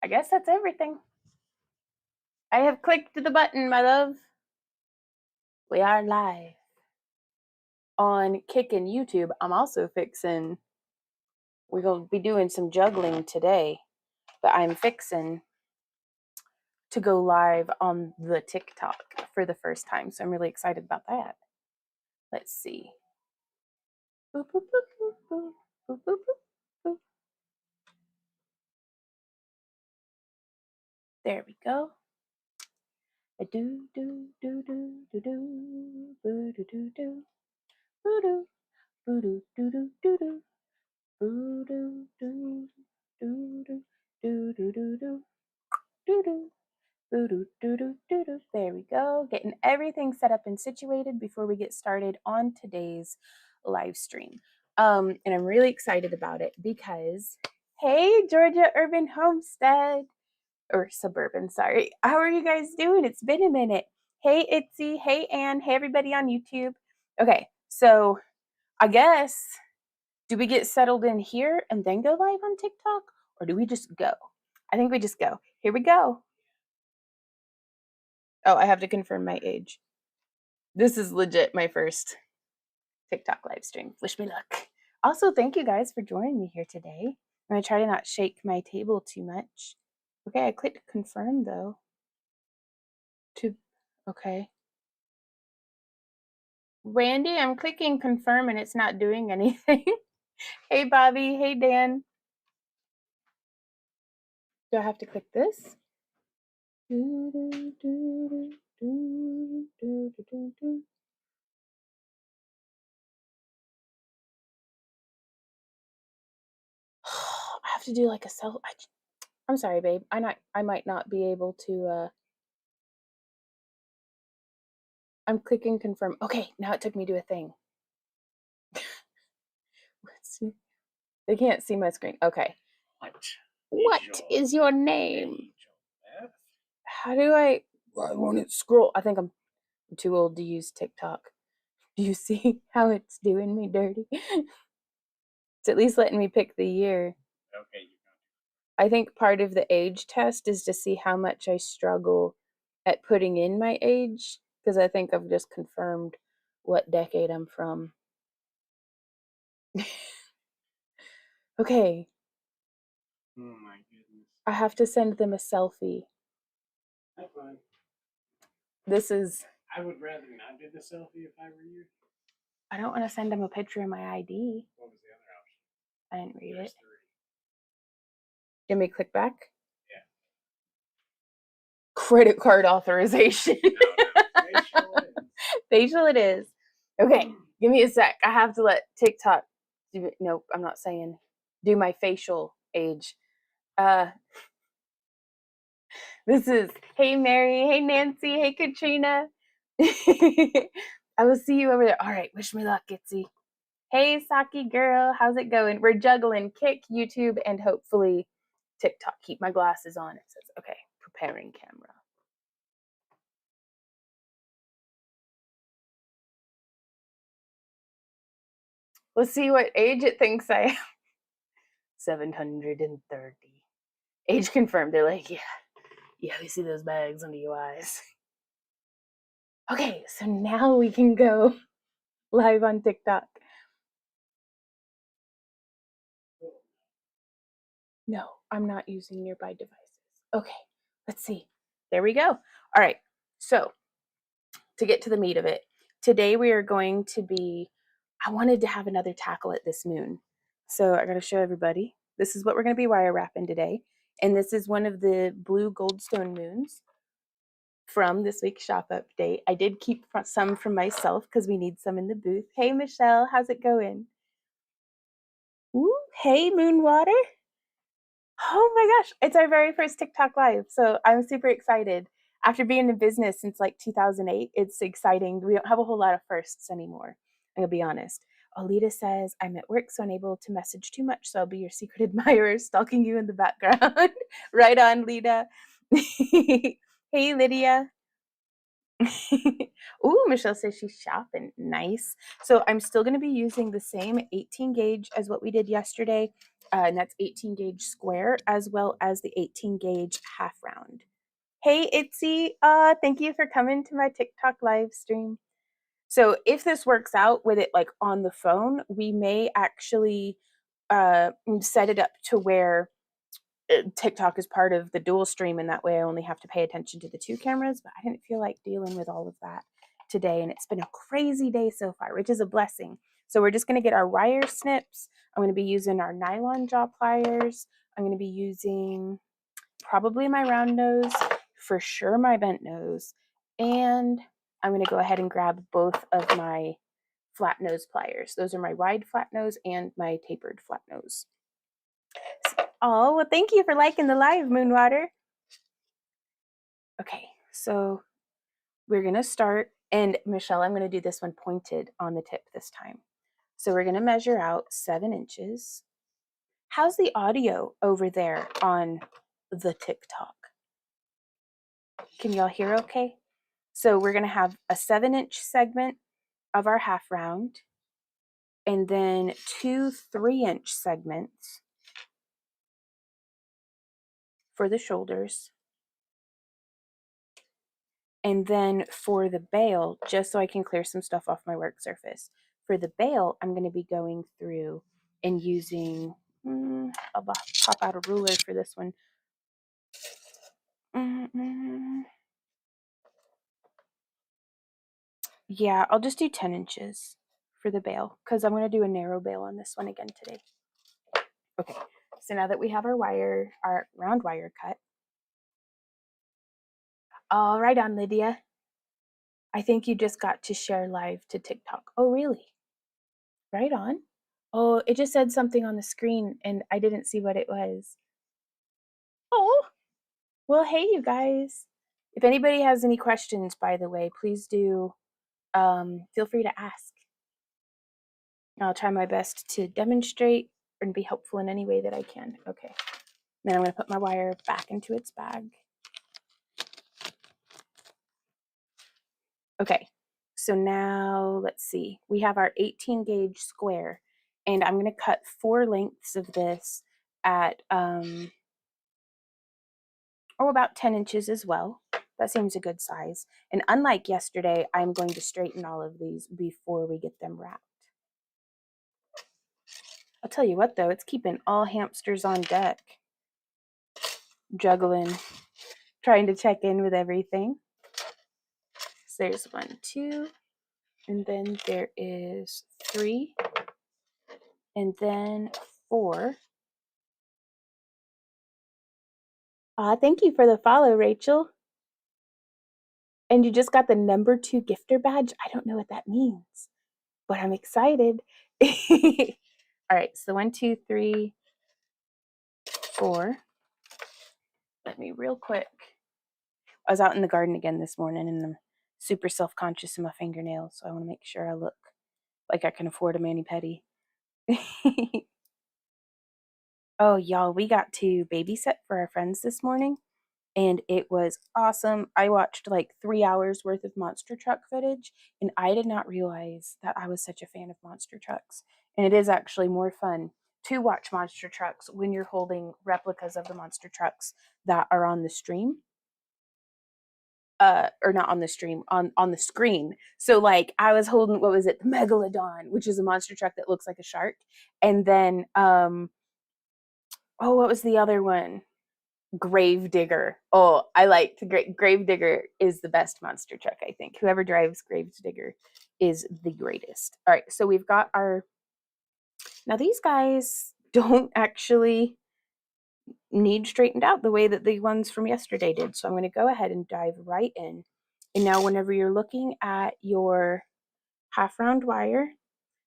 I guess that's everything. I have clicked the button, my love. We are live on Kick and YouTube. I'm also fixing, we're going to be doing some juggling today, but I'm fixing to go live on the TikTok for the first time. So I'm really excited about that. Let's see. Boop, boop, boop, boop, boop, boop, boop, boop, boop. There we go. A do do do do do do boo do do do boo do boo do do do do do boo do do do do do do do do do do boo do do do do do. There we go. Getting everything set up and situated before we get started on today's live stream. And I'm really excited about it because, hey, Georgia Urban Homestead. Or Suburban, sorry. How are you guys doing? It's been a minute. Hey, Itzy. Hey, Ann. Hey, everybody on YouTube. Okay, so I guess, do we get settled in here and then go live on TikTok? Or do we just go? I think we just go. Here we go. Oh, I have to confirm my age. This is legit my first TikTok live stream. Wish me luck. Also, thank you guys for joining me here today. I'm going to try to not shake my table too much. Okay, I clicked confirm though. Okay. Randy, I'm clicking confirm and it's not doing anything. Hey, Bobby. Hey, Dan. Do I have to click this? I have to do like a self. I'm sorry, babe. I might not be able to. I'm clicking confirm. Okay, now it took me to a thing. Let's see. They can't see my screen. Okay. What is your name? How do I want to scroll? I think I'm too old to use TikTok. Do you see how it's doing me dirty? It's at least letting me pick the year. Okay. I think part of the age test is to see how much I struggle at putting in my age, because I think I've just confirmed what decade I'm from. Okay. Oh my goodness. I have to send them a selfie. That's fine. This is... I would rather not do the selfie if I were you. I don't want to send them a picture of my ID. What was the other option? I didn't read it. 3. Give me click back? Yeah. Credit card authorization. No, facial it is. Okay, give me a sec. I have to let TikTok do it. Nope, I'm not saying do my facial age. This is, hey Mary, hey Nancy, hey Katrina. I will see you over there. All right, wish me luck, Gitsy. Hey Saki girl, how's it going? We're juggling Kick, YouTube, and hopefully TikTok. Keep my glasses on. It says, okay, preparing camera. Let's see what age it thinks I am. 730. Age confirmed. They're like, yeah, we see those bags under your eyes. Okay, so now we can go live on TikTok. No, I'm not using nearby devices. Okay, let's see. There we go. All right, so to get to the meat of it, today we are going to be, I wanted to have another tackle at this moon. So I got to show everybody. This is what we're going to be wire wrapping today. And this is one of the blue goldstone moons from this week's shop update. I did keep some for myself because we need some in the booth. Hey, Michelle, how's it going? Ooh, hey, Moonwater. Oh my gosh, it's our very first TikTok live. So I'm super excited. After being in business since like 2008, it's exciting. We don't have a whole lot of firsts anymore. I'm gonna be honest. Alita says, I'm at work, so unable to message too much, so I'll be your secret admirer stalking you in the background. Right on, Lita. Hey, Lydia. Ooh, Michelle says she's shopping. Nice. So I'm still going to be using the same 18 gauge as what we did yesterday. and that's 18 gauge square, as well as the 18 gauge half round. Hey, Itzy, thank you for coming to my TikTok live stream. So if this works out with it like on the phone, we may actually set it up to where TikTok is part of the dual stream, and that way I only have to pay attention to the 2 cameras, but I didn't feel like dealing with all of that today, and it's been a crazy day so far, which is a blessing. So we're just going to get our wire snips. I'm going to be using our nylon jaw pliers. I'm going to be using probably my round nose, for sure my bent nose, and I'm going to go ahead and grab both of my flat nose pliers. Those are my wide flat nose and my tapered flat nose. Oh, well, thank you for liking the live, Moonwater. Okay, so we're going to start, and Michelle, I'm going to do this one pointed on the tip this time. So we're going to measure out 7 inches. How's the audio over there on the TikTok? Can y'all hear okay? So we're going to have a 7-inch segment of our half round, and then 2 3-inch segments for the shoulders. And then for the bail, just so I can clear some stuff off my work surface, for the bail, I'm going to be going through and using, I'll pop out a ruler for this one. Yeah, I'll just do 10 inches for the bail, because I'm going to do a narrow bail on this one again today. Okay, so now that we have our round wire cut. All right on, Lydia. I think you just got to share live to TikTok. Oh, really? Right on. Oh, it just said something on the screen and I didn't see what it was. Oh, well, hey, you guys. If anybody has any questions, by the way, please do feel free to ask. I'll try my best to demonstrate and be helpful in any way that I can. Okay. Then I'm going to put my wire back into its bag. Okay. So now let's see. We have our 18 gauge square, and I'm going to cut 4 lengths of this at about 10 inches as well. That seems a good size. And unlike yesterday, I'm going to straighten all of these before we get them wrapped. I'll tell you what, though, it's keeping all hamsters on deck. Juggling, trying to check in with everything. So there's 1, 2, and then there is 3, and then 4. Thank you for the follow, Rachel. And you just got the number 2 gifter badge. I don't know what that means, but I'm excited. All right, so 1, 2, 3, 4. Let me real quick. I was out in the garden again this morning, and I'm super self-conscious of my fingernails, so I want to make sure I look like I can afford a mani-pedi. Oh, y'all, we got to babysit for our friends this morning, and it was awesome. I watched like 3 hours worth of monster truck footage, and I did not realize that I was such a fan of monster trucks. And it is actually more fun to watch monster trucks when you're holding replicas of the monster trucks that are on the stream. Or not on the stream, on the screen. So like I was holding, what was it? The Megalodon, which is a monster truck that looks like a shark. And then, what was the other one? Gravedigger. Oh, I liked Gravedigger is the best monster truck, I think. Whoever drives Gravedigger is the greatest. All right, so we've got now these guys don't actually need straightened out the way that the ones from yesterday did. So I'm going to go ahead and dive right in. And now whenever you're looking at your half round wire,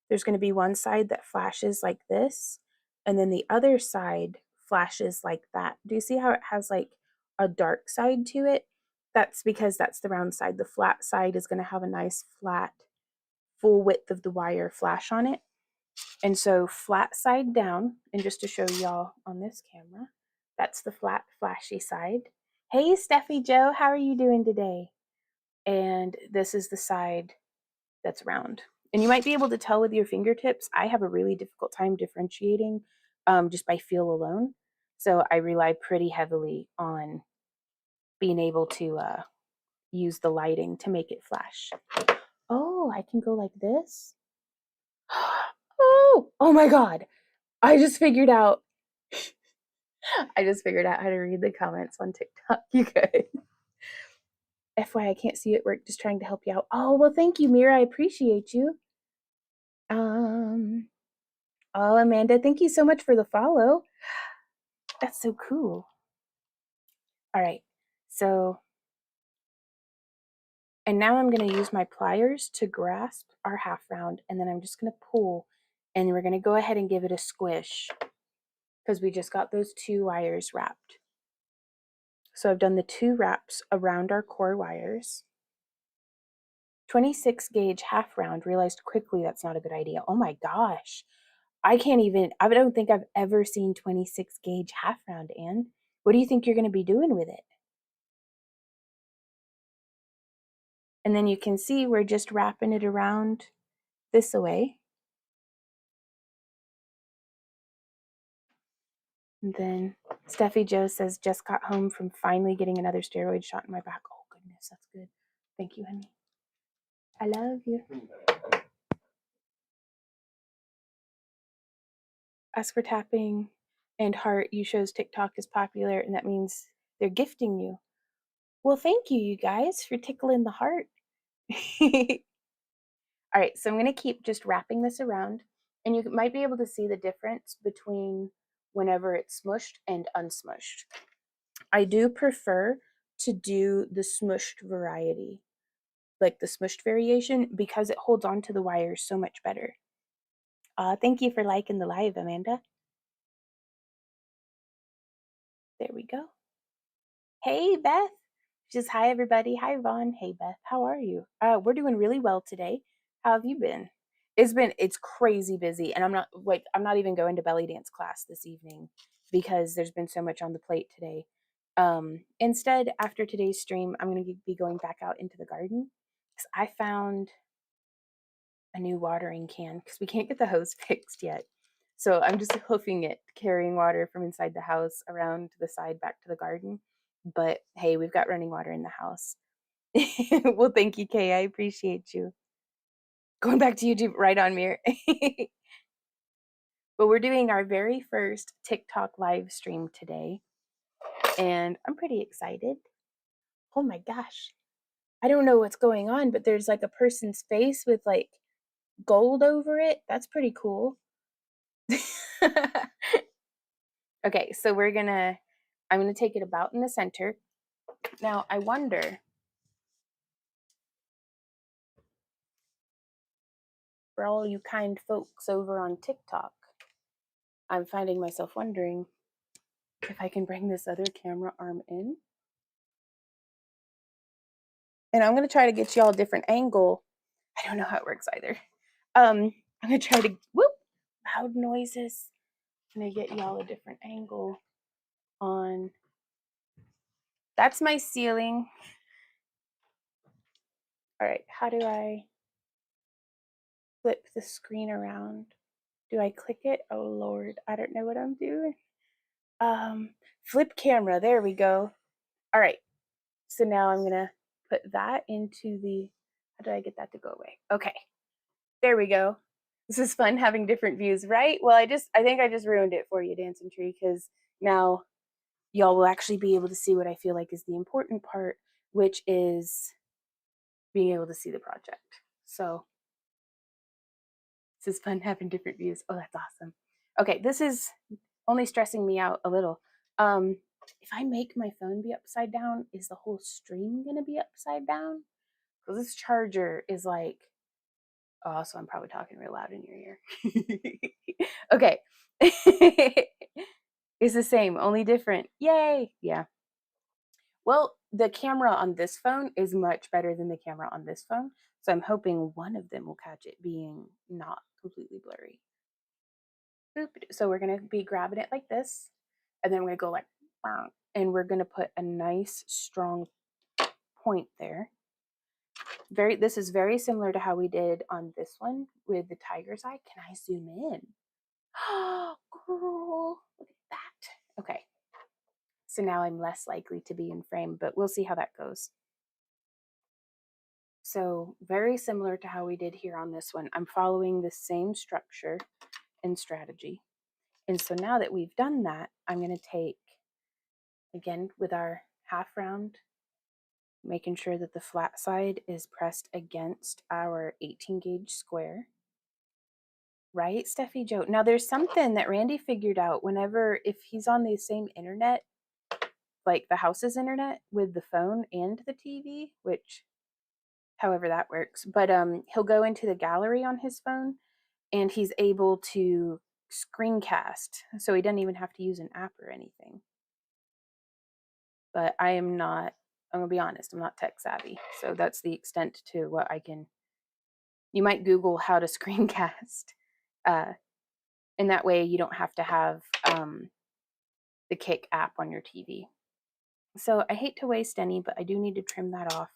there's going to be one side that flashes like this, and then the other side flashes like that. Do you see how it has like a dark side to it? That's because that's the round side. The flat side is going to have a nice flat full width of the wire flash on it. And so flat side down, and just to show y'all on this camera, that's the flat flashy side. Hey Steffi Joe, how are you doing today? And this is the side that's round. And you might be able to tell with your fingertips, I have a really difficult time differentiating just by feel alone. So I rely pretty heavily on being able to use the lighting to make it flash. Oh, I can go like this. Oh my God. I just figured out how to read the comments on TikTok, you guys. FYI, I can't see it work, just trying to help you out. Oh, well, thank you, Mira. I appreciate you. Oh, Amanda, thank you so much for the follow. That's so cool. All right, so, and now I'm going to use my pliers to grasp our half round, and then I'm just going to pull, and we're going to go ahead and give it a squish because we just got those 2 wires wrapped. So I've done the 2 wraps around our core wires. 26 gauge half round, realized quickly that's not a good idea. Oh my gosh. I don't think I've ever seen 26 gauge half round, Anne. What do you think you're going to be doing with it? And then you can see we're just wrapping it around this way. And then Steffi Joe says, just got home from finally getting another steroid shot in my back. Oh, goodness, that's good. Thank you, honey. I love you. As for tapping and heart, you shows TikTok is popular, and that means they're gifting you. Well, thank you, you guys, for tickling the heart. All right, so I'm going to keep just wrapping this around, and you might be able to see the difference between whenever it's smushed and unsmushed. I do prefer to do the smushed variety, like the smushed variation, because it holds on to the wires so much better. Thank you for liking the live, Amanda. There we go. Hey, Beth. Just hi, everybody. Hi, Vaughn. Hey, Beth. How are you? We're doing really well today. How have you been? It's crazy busy, and I'm not even going to belly dance class this evening because there's been so much on the plate today. Instead, after today's stream, I'm going to be going back out into the garden because I found a new watering can because we can't get the hose fixed yet. So I'm just hoofing it, carrying water from inside the house around to the side back to the garden. But hey, we've got running water in the house. Well, thank you, Kay. I appreciate you. Going back to YouTube, right on, Mir. But we're doing our very first TikTok live stream today, and I'm pretty excited. Oh my gosh. I don't know what's going on, but there's like a person's face with like gold over it. That's pretty cool. Okay, so I'm gonna take it about in the center. Now, I wonder, for all you kind folks over on TikTok, I'm finding myself wondering if I can bring this other camera arm in. And I'm gonna try to get y'all a different angle. I don't know how it works either. I'm gonna try to, whoop, loud noises. I'm gonna get y'all a different angle on, that's my ceiling. All right, how do I flip the screen around? Do I click it? Oh Lord, I don't know what I'm doing. Flip camera, there we go. All right, so now I'm gonna put that into the, how do I get that to go away? Okay, there we go. This is fun having different views, right? Well, I think I just ruined it for you, Dancing Tree, because now y'all will actually be able to see what I feel like is the important part, which is being able to see the project. So this is fun having different views. Oh, that's awesome. Okay, this is only stressing me out a little. If I make my phone be upside down, is the whole stream gonna be upside down? Because this charger is like, oh, so I'm probably talking real loud in your ear. Okay. It's the same, only different. Yay. Yeah. Well, the camera on this phone is much better than the camera on this phone. So I'm hoping one of them will catch it being not completely blurry. So we're going to be grabbing it like this. And then we're going to go like, and we're going to put a nice strong point there. This is very similar to how we did on this one with the tiger's eye. Can I zoom in? Oh, girl, look at that. Okay. So now I'm less likely to be in frame, but we'll see how that goes. So very similar to how we did here on this one. I'm following the same structure and strategy. And so now that we've done that, I'm going to take, again, with our half round, making sure that the flat side is pressed against our 18 gauge square. Right, Steffi Joe? Now there's something that Randy figured out whenever, if he's on the same internet, like the house's internet with the phone and the TV, which however that works, but he'll go into the gallery on his phone and he's able to screencast, so he doesn't even have to use an app or anything. But I'm gonna be honest, I'm not tech savvy, so that's the extent to what I can. You might Google how to screencast, and that way you don't have to have the Kick app on your TV. So I hate to waste any, but I do need to trim that off.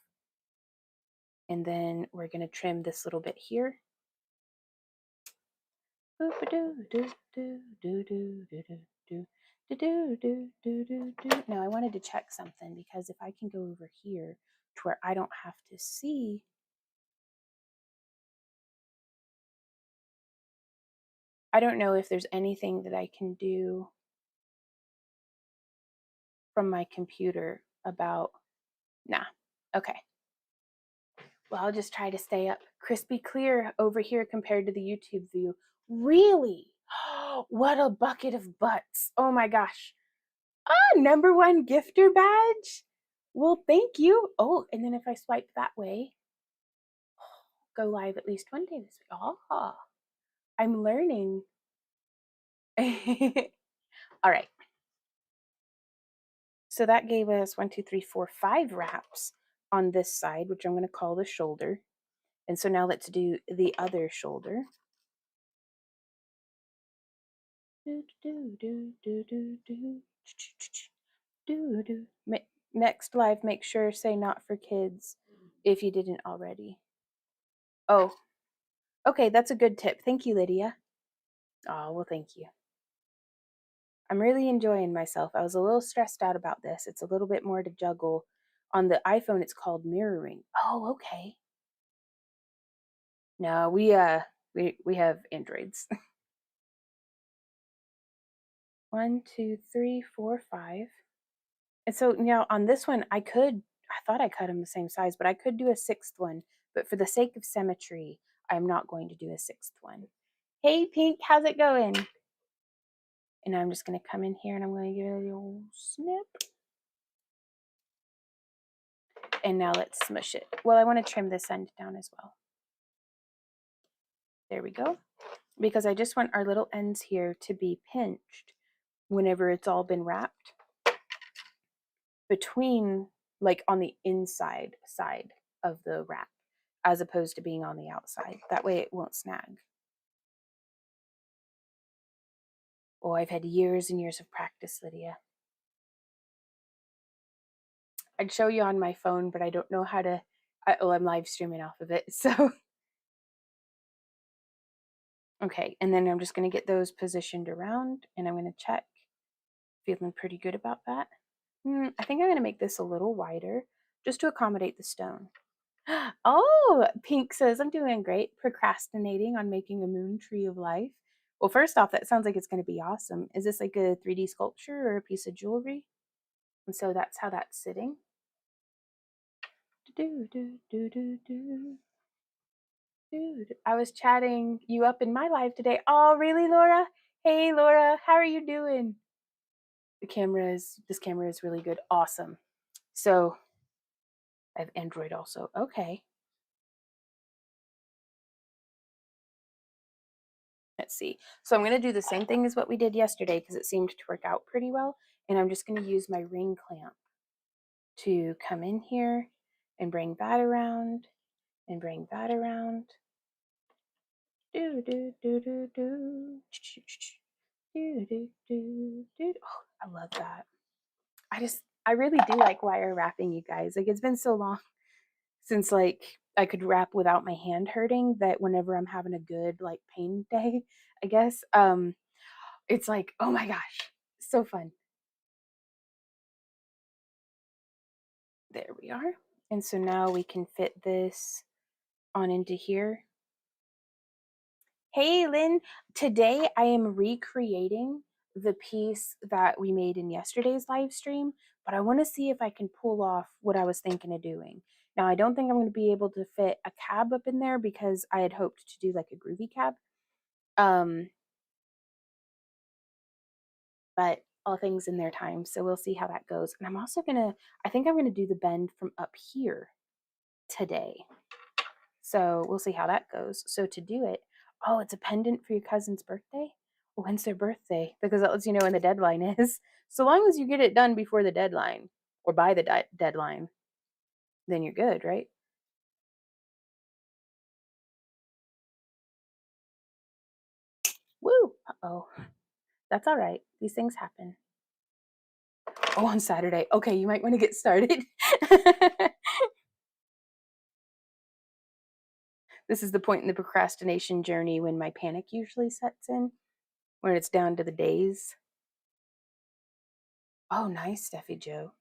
And then we're going to trim this little bit here. Now I wanted to check something, because if I can go over here to where I don't have to see. I don't know if there's anything that I can do from my computer about, nah, okay. Well, I'll just try to stay up crispy clear over here compared to the YouTube view. Really? What a bucket of butts. Oh my gosh. #1 gifter badge. Well, thank you. Oh, and then if I swipe that way, go live at least one day this week. Oh, I'm learning. All right. So that gave us 1, 2, 3, 4, 5 wraps on this side, which I'm going to call the shoulder. And so now let's do the other shoulder. Next live, make sure say not for kids if you didn't already. Oh, okay, that's a good tip. Thank you, Lydia. Oh, well, thank you. I'm really enjoying myself. I was a little stressed out about this. It's a little bit more to juggle. On the iPhone, it's called mirroring. Oh, okay. No, we have Androids. 1, 2, 3, 4, 5. And so now on this one, I thought I cut them the same size, but I could do a 6th one. But for the sake of symmetry, I'm not going to do a 6th one. Hey, Pink, how's it going? And I'm just going to come in here and I'm going to give it a little snip. And now let's smush it. Well, I want to trim this end down as well. There we go. Because I just want our little ends here to be pinched whenever it's all been wrapped between, like on the inside side of the wrap, as opposed to being on the outside. That way it won't snag. Oh, I've had years and years of practice, Lydia. I'd show you on my phone, but I don't know how to. I'm live streaming off of it, so. Okay, and then I'm just going to get those positioned around, and I'm going to check. Feeling pretty good about that. I think I'm going to make this a little wider, just to accommodate the stone. Oh, Pink says, I'm doing great, procrastinating on making a moon tree of life. Well, first off, that sounds like it's going to be awesome. Is this like a 3D sculpture or a piece of jewelry? And so that's how that's sitting. I was chatting you up in my live today. Oh, really, Laura? Hey, Laura, how are you doing? This camera is really good. Awesome. So I have Android also. Okay. Let's see. So I'm going to do the same thing as what we did yesterday because it seemed to work out pretty well. And I'm just going to use my ring clamp to come in here and bring that around and bring that around. Oh, I love that. I really do like wire wrapping, you guys. Like, it's been so long since like I could wrap without my hand hurting that whenever I'm having a good like pain day, I guess, It's like, oh my gosh, so fun. There we are. And so now we can fit this on into here. Hey, Lynn, today I am recreating the piece that we made in yesterday's live stream, but I want to see if I can pull off what I was thinking of doing. Now, I don't think I'm going to be able to fit a cab up in there because I had hoped to do like a groovy cab. But all things in their time, so we'll see how that goes. And I'm also I think I'm gonna do the bend from up here today. So we'll see how that goes. So to do it, oh, it's a pendant for your cousin's birthday? When's their birthday? Because that lets you know when the deadline is. So long as you get it done before the deadline or by the deadline, then you're good, right? Woo! Uh-oh. That's all right. These things happen. Oh, on Saturday. Okay, you might want to get started. This is the point in the procrastination journey when my panic usually sets in, when it's down to the days. Oh, nice, Steffi Joe.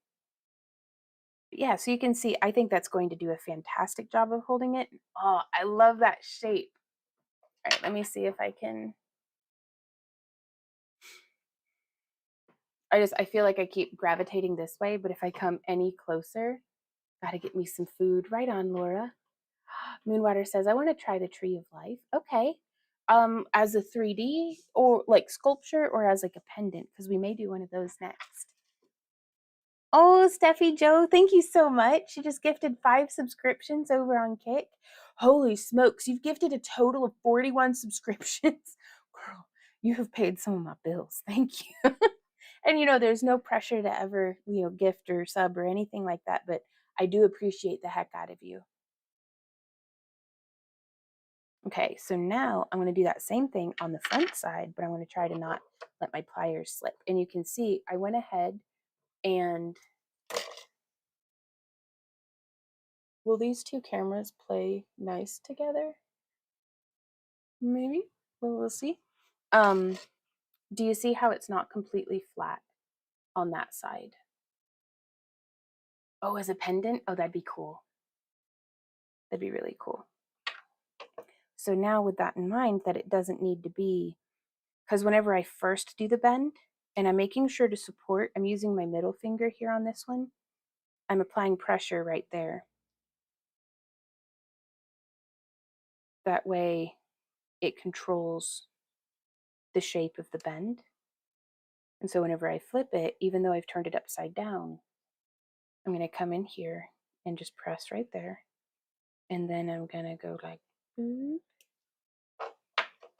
Yeah, so you can see, I think that's going to do a fantastic job of holding it. Oh, I love that shape. All right, let me see if I can. I feel like I keep gravitating this way, but if I come any closer, gotta get me some food. Right on, Laura. Moonwater says, I want to try the Tree of Life. Okay. As a 3D or like sculpture or as like a pendant, because we may do one of those next. Oh, Steffi Joe, thank you so much. She just gifted 5 subscriptions over on Kick. Holy smokes, you've gifted a total of 41 subscriptions. Girl, you have paid some of my bills. Thank you. And you know, there's no pressure to ever, gift or sub or anything like that, but I do appreciate the heck out of you. Okay, so now I'm going to do that same thing on the front side, but I'm going to try to not let my pliers slip. And you can see I went ahead and will these two cameras play nice together? Maybe. Well, we'll see. Do you see how it's not completely flat on that side? Oh, as a pendant? Oh, that'd be cool. That'd be really cool. So now with that in mind, that it doesn't need to be, because whenever I first do the bend, and I'm making sure to support, I'm using my middle finger here on this one. I'm applying pressure right there. That way it controls the shape of the bend. And so whenever I flip it, even though I've turned it upside down, I'm going to come in here and just press right there. And then I'm going to go like, boop.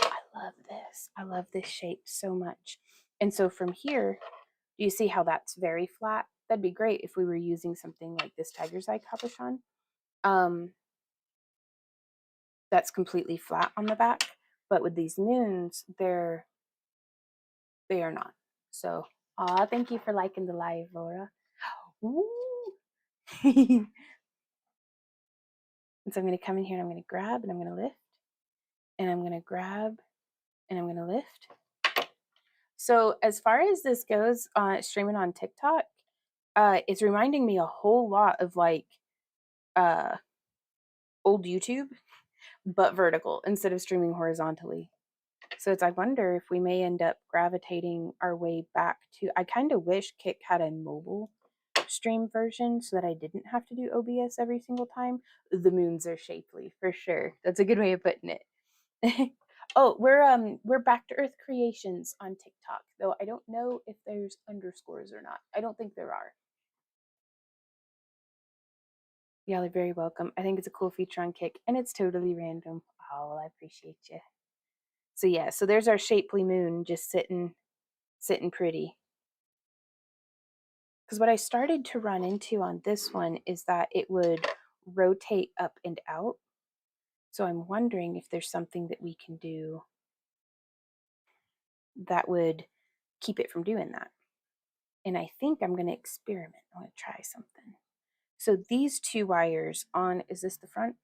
I love this. I love this shape so much. And so from here, do you see how that's very flat? That'd be great if we were using something like this tiger's eye cabochon. That's completely flat on the back. But with these moons, they are not. So, thank you for liking the live, Laura. Ooh. And so I'm going to come in here and I'm going to grab and I'm going to lift. And I'm going to grab and I'm going to lift. So as far as this goes, streaming on TikTok, it's reminding me a whole lot of like old YouTube, but vertical instead of streaming horizontally. So I wonder if we may end up gravitating our way back to, I kind of wish Kick had a mobile stream version so that I didn't have to do OBS every single time. The moons are shapely for sure. That's a good way of putting it. Oh, we're Back to Earth Creations on TikTok, though I don't know if there's underscores or not. I don't think there are. Y'all are very welcome. I think it's a cool feature on Kick, and it's totally random. Oh, well, I appreciate you. So yeah, so there's our shapely moon just sitting pretty. Because what I started to run into on this one is that it would rotate up and out. So I'm wondering if there's something that we can do that would keep it from doing that. And I think I'm going to experiment. I want to try something. So these 2 wires on, is this the front?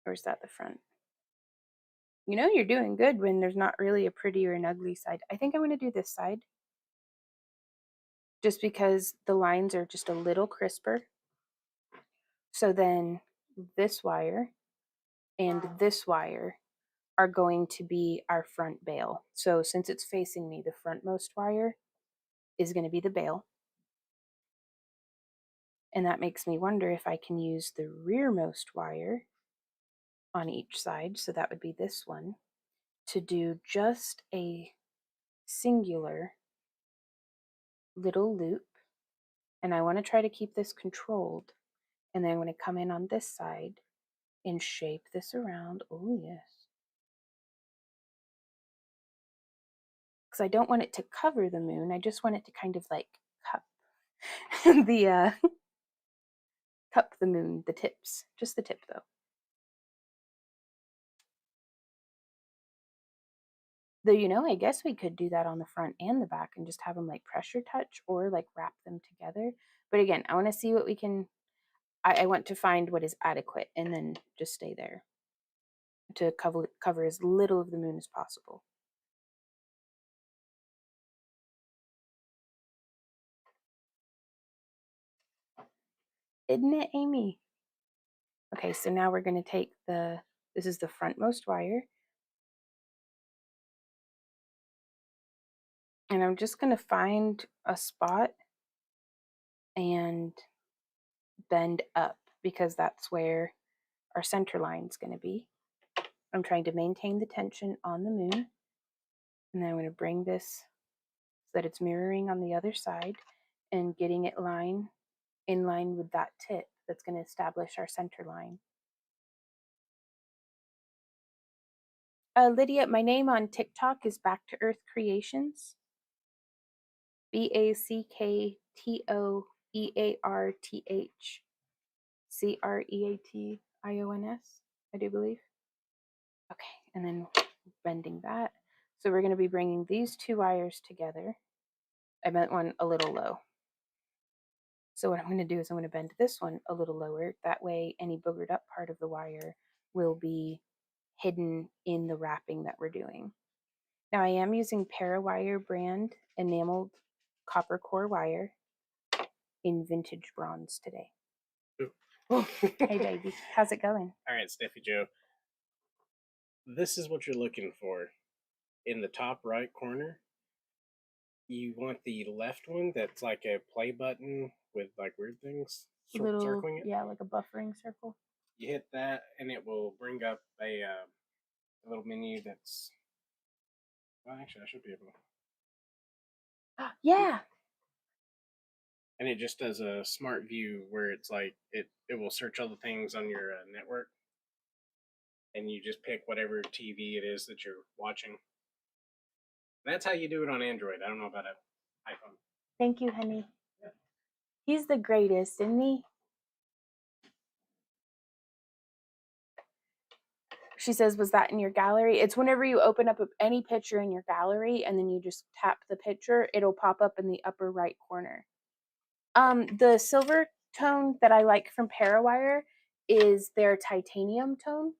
Or is that the front? You know you're doing good when there's not really a pretty or an ugly side. I think I'm going to do this side just because the lines are just a little crisper. So then this wire and this wire are going to be our front bail. So since it's facing me, the frontmost wire is going to be the bail. And that makes me wonder if I can use the rearmost wire on each side, so that would be this one, to do just a singular little loop. And I want to try to keep this controlled. And then I'm going to come in on this side and shape this around. Oh, yes. Because I don't want it to cover the moon. I just want it to kind of like cup the cup the moon, the tips, just the tip though. Though, you know, I guess we could do that on the front and the back and just have them like pressure touch or like wrap them together. But again, I want to see what we can, I want to find what is adequate and then just stay there to cover as little of the moon as possible. Isn't it, Amy? Okay, so now we're going to take this is the frontmost wire. And I'm just going to find a spot and bend up because that's where our center line is going to be. I'm trying to maintain the tension on the moon. And then I'm going to bring this so that it's mirroring on the other side and getting it in line with that tip that's going to establish our center line. Lydia, my name on TikTok is Back to Earth Creations. BACKTOEARTHCREATIONS, I do believe. Okay, and then bending that. So we're going to be bringing these two wires together. I bent one a little low. So what I'm going to do is I'm going to bend this one a little lower. That way any boogered up part of the wire will be hidden in the wrapping that we're doing. Now I am using Parawire brand enameled copper core wire in vintage bronze today. Hey baby, how's it going? All right, Steffi Joe. This is what you're looking for. In the top right corner, you want the left one that's like a play button with like weird things circling it. Yeah, like a buffering circle. You hit that, and it will bring up a little menu that's. Well, actually, I should be able to. Yeah. And it just does a smart view where it's like it will search all the things on your network, and you just pick whatever TV it is that you're watching. That's how you do it on Android. I don't know about an iPhone. Thank you, honey. Yeah. He's the greatest, isn't he? She says, was that in your gallery? It's whenever you open up any picture in your gallery and then you just tap the picture, it'll pop up in the upper right corner. The silver tone that I like from Parawire is their titanium tone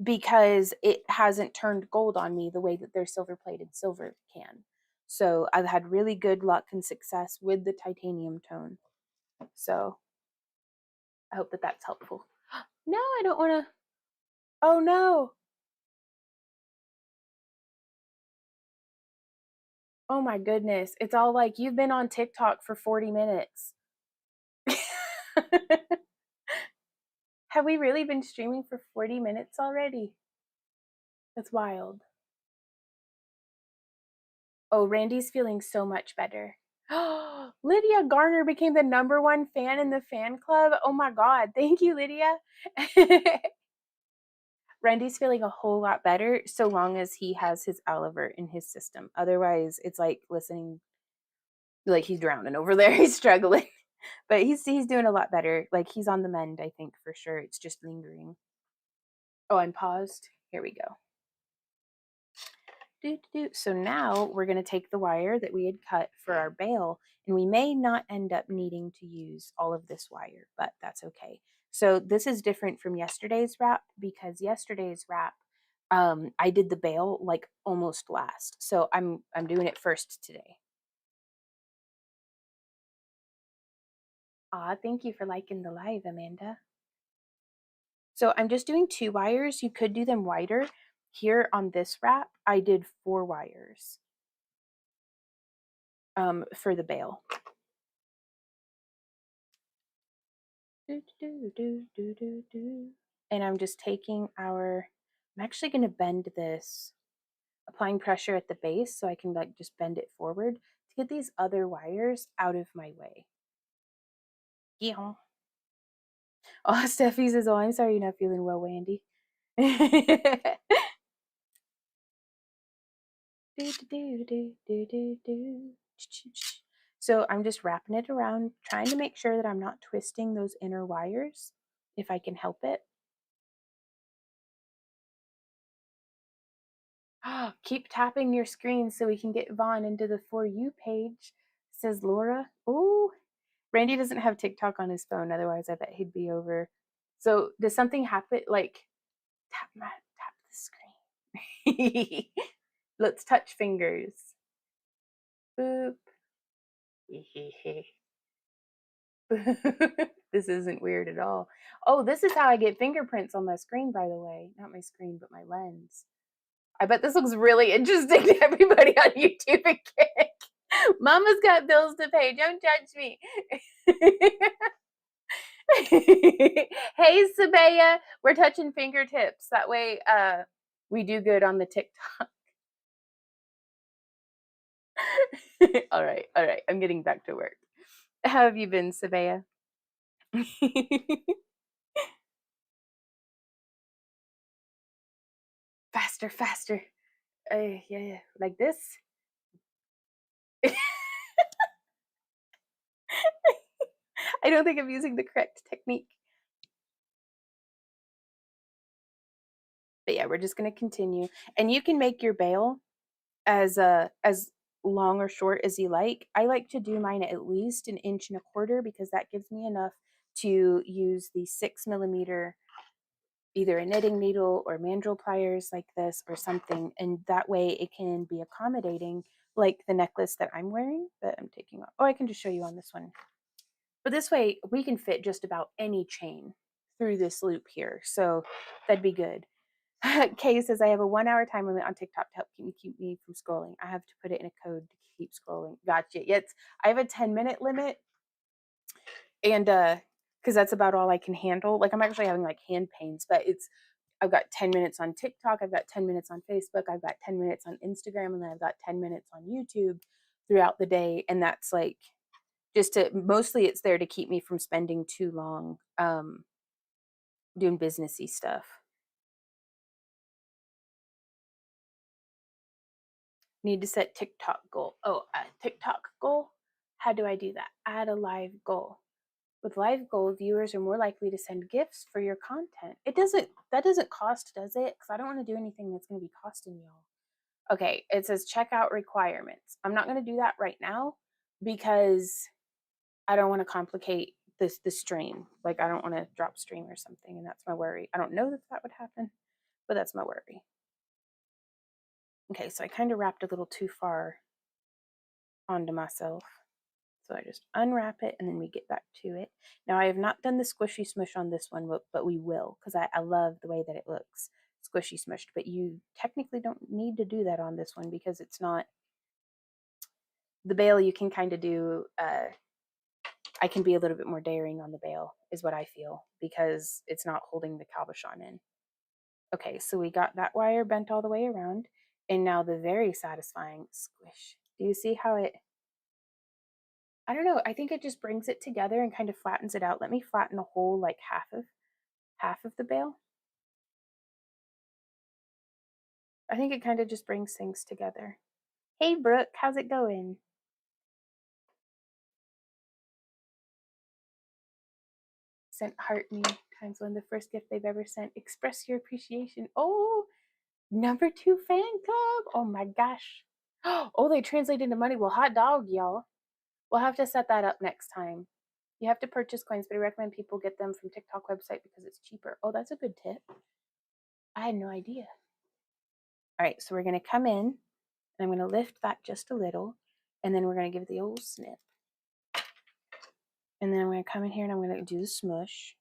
because it hasn't turned gold on me the way that their silver plated silver can. So I've had really good luck and success with the titanium tone. So I hope that that's helpful. No, I don't want to. Oh no. Oh my goodness. It's all like, you've been on TikTok for 40 minutes. Have we really been streaming for 40 minutes already? That's wild. Oh, Randy's feeling so much better. Lydia Garner became the #1 fan in the fan club. Oh my God. Thank you, Lydia. Randy's feeling a whole lot better so long as he has his Alivert in his system. Otherwise, it's like listening, like he's drowning over there. He's struggling. But he's doing a lot better. Like he's on the mend, I think, for sure. It's just lingering. Oh, I'm paused. Here we go. So now we're going to take the wire that we had cut for our bail, and we may not end up needing to use all of this wire, but that's okay. So this is different from yesterday's wrap because yesterday's wrap I did the bail like almost last. So I'm doing it first today. Aw, thank you for liking the live, Amanda. So I'm just doing 2 wires. You could do them wider. Here on this wrap, I did 4 wires for the bail. And I'm just taking I'm actually going to bend this, applying pressure at the base so I can like just bend it forward to get these other wires out of my way. Yeah. Oh, Steffi says, oh, I'm sorry you're not feeling well, Wendy. So I'm just wrapping it around, trying to make sure that I'm not twisting those inner wires if I can help it. Keep tapping your screen so we can get Vaughn into the For You page, says Laura. Ooh, Randy doesn't have TikTok on his phone, otherwise I bet he'd be over. So does something happen? Like tap the screen. Let's touch fingers. Boop. This isn't weird at all. Oh, this is how I get fingerprints on my screen, by the way. Not my screen, but my lens. I bet this looks really interesting to everybody on YouTube again. Mama's got bills to pay. Don't judge me. Hey, Sabaya, we're touching fingertips. That way we do good on the TikTok. All right. I'm getting back to work. How have you been, Sabaya? Faster. Yeah, like this. I don't think I'm using the correct technique. But yeah, we're just going to continue. And you can make your bail as long or short as you like. I like to do mine at least 1.25 inches because that gives me enough to use the 6mm, either a knitting needle or mandrel pliers like this or something. And that way it can be accommodating, like the necklace that I'm wearing that I'm taking off. Oh, I can just show you on this one. But this way we can fit just about any chain through this loop here. So that'd be good. Kay says, I have a 1-hour time limit on TikTok to help keep me from scrolling. I have to put it in a code to keep scrolling. Gotcha. Yes, I have a 10-minute limit, and because that's about all I can handle. Like I'm actually having like hand pains, but I've got 10 minutes on TikTok, I've got 10 minutes on Facebook, I've got 10 minutes on Instagram, and then I've got 10 minutes on YouTube throughout the day. And that's like mostly it's there to keep me from spending too long doing businessy stuff. Need to set TikTok goal. Oh, TikTok goal? How do I do that? Add a live goal. With live goal, viewers are more likely to send gifts for your content. That doesn't cost, does it? Because I don't want to do anything that's going to be costing y'all. Okay, it says checkout requirements. I'm not going to do that right now because I don't want to complicate the stream. Like I don't want to drop stream or something, and that's my worry. I don't know that would happen, but that's my worry. Okay, so I kind of wrapped a little too far onto myself. So I just unwrap it and then we get back to it. Now I have not done the squishy smush on this one, but we will because I love the way that it looks squishy smushed. But you technically don't need to do that on this one because it's not the bail. You can kind of do. I can be a little bit more daring on the bail, is what I feel, because it's not holding the cabochon in. Okay, so we got that wire bent all the way around, and now the very satisfying squish. Do you see how it? I don't know. I think it just brings it together and kind of flattens it out. Let me flatten a whole like half of the bail. I think it kind of just brings things together. Hey Brooke, how's it going? Sent heart me times one, the first gift they've ever sent. Express your appreciation. Oh, #2 fan club. Oh my gosh. Oh, they translate into money. Well, hot dog, y'all. We'll have to set that up next time. You have to purchase coins, but I recommend people get them from TikTok website because it's cheaper. Oh, that's a good tip. I had no idea. All right, so we're going to come in, and I'm going to lift that just a little, and then we're going to give it the old snip. And then I'm going to come in here and I'm going to do the smush.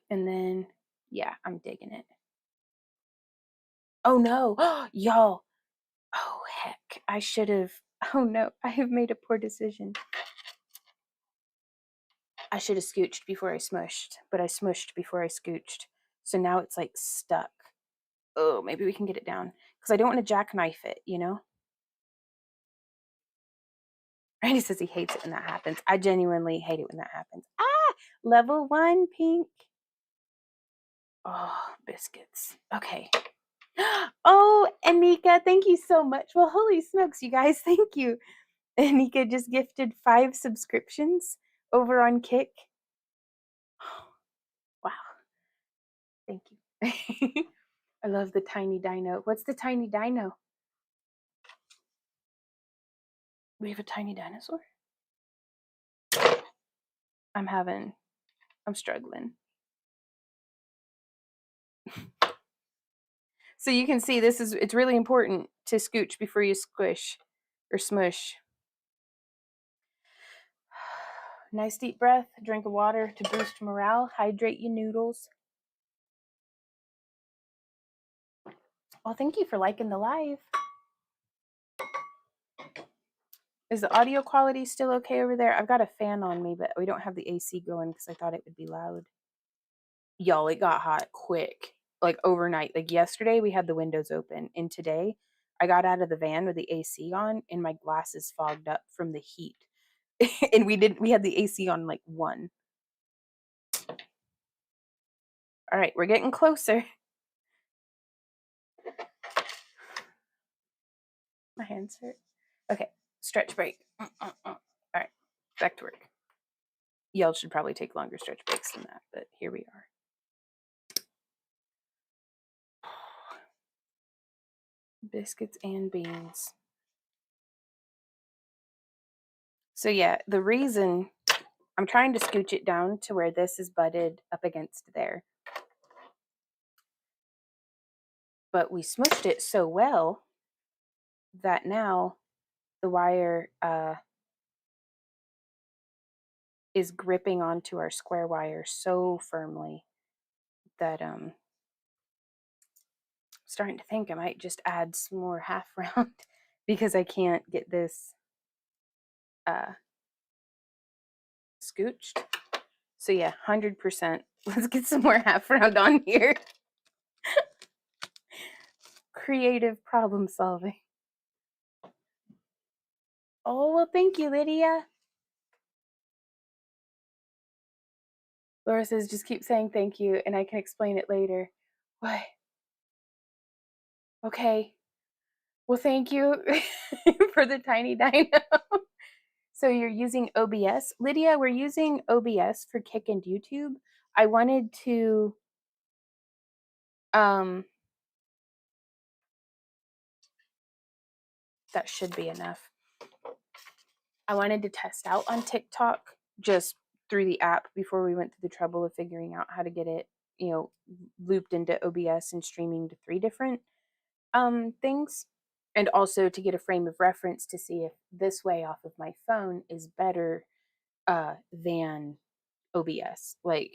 And then, yeah, I'm digging it. Oh no, y'all. Oh heck, I should have, oh no, I have made a poor decision. I should have scooched before I smushed, but I smushed before I scooched. So now it's like stuck. Oh, maybe we can get it down. Because I don't want to jackknife it, you know? Randy says he hates it when that happens. I genuinely hate it when that happens. Ah, level 1 pink. Oh, biscuits. Okay. Oh, Anika, thank you so much. Well, holy smokes, you guys, thank you. Anika just gifted 5 subscriptions over on Kick. Wow. Thank you. I love the tiny dino. What's the tiny dino? We have a tiny dinosaur? I'm struggling. So you can see it's really important to scooch before you squish or smush. Nice deep breath, drink of water to boost morale, hydrate your noodles. Well, thank you for liking the live. Is the audio quality still okay over there? I've got a fan on me, but we don't have the AC going because I thought it would be loud. Y'all, it got hot quick, like overnight. Like yesterday, we had the windows open, and today, I got out of the van with the AC on, and my glasses fogged up from the heat. And we had the AC on like 1. All right, we're getting closer. My hands hurt. Okay, stretch break. All right, back to work. Y'all should probably take longer stretch breaks than that, but here we are. Biscuits and beans. So yeah, the reason I'm trying to scooch it down to where this is butted up against there. But we smushed it so well that now the wire is gripping onto our square wire so firmly that I'm starting to think I might just add some more half round because I can't get this scooched. So yeah, 100%. Let's get some more half round on here. Creative problem solving. Oh, well, thank you, Lydia. Laura says, just keep saying thank you and I can explain it later. What? Okay. Well, thank you for the tiny dino. So you're using OBS. Lydia, we're using OBS for Kick and YouTube. I wanted to that should be enough. I wanted to test out on TikTok just through the app before we went through the trouble of figuring out how to get it, looped into OBS and streaming to 3 different things. And also to get a frame of reference to see if this way off of my phone is better than OBS. Like,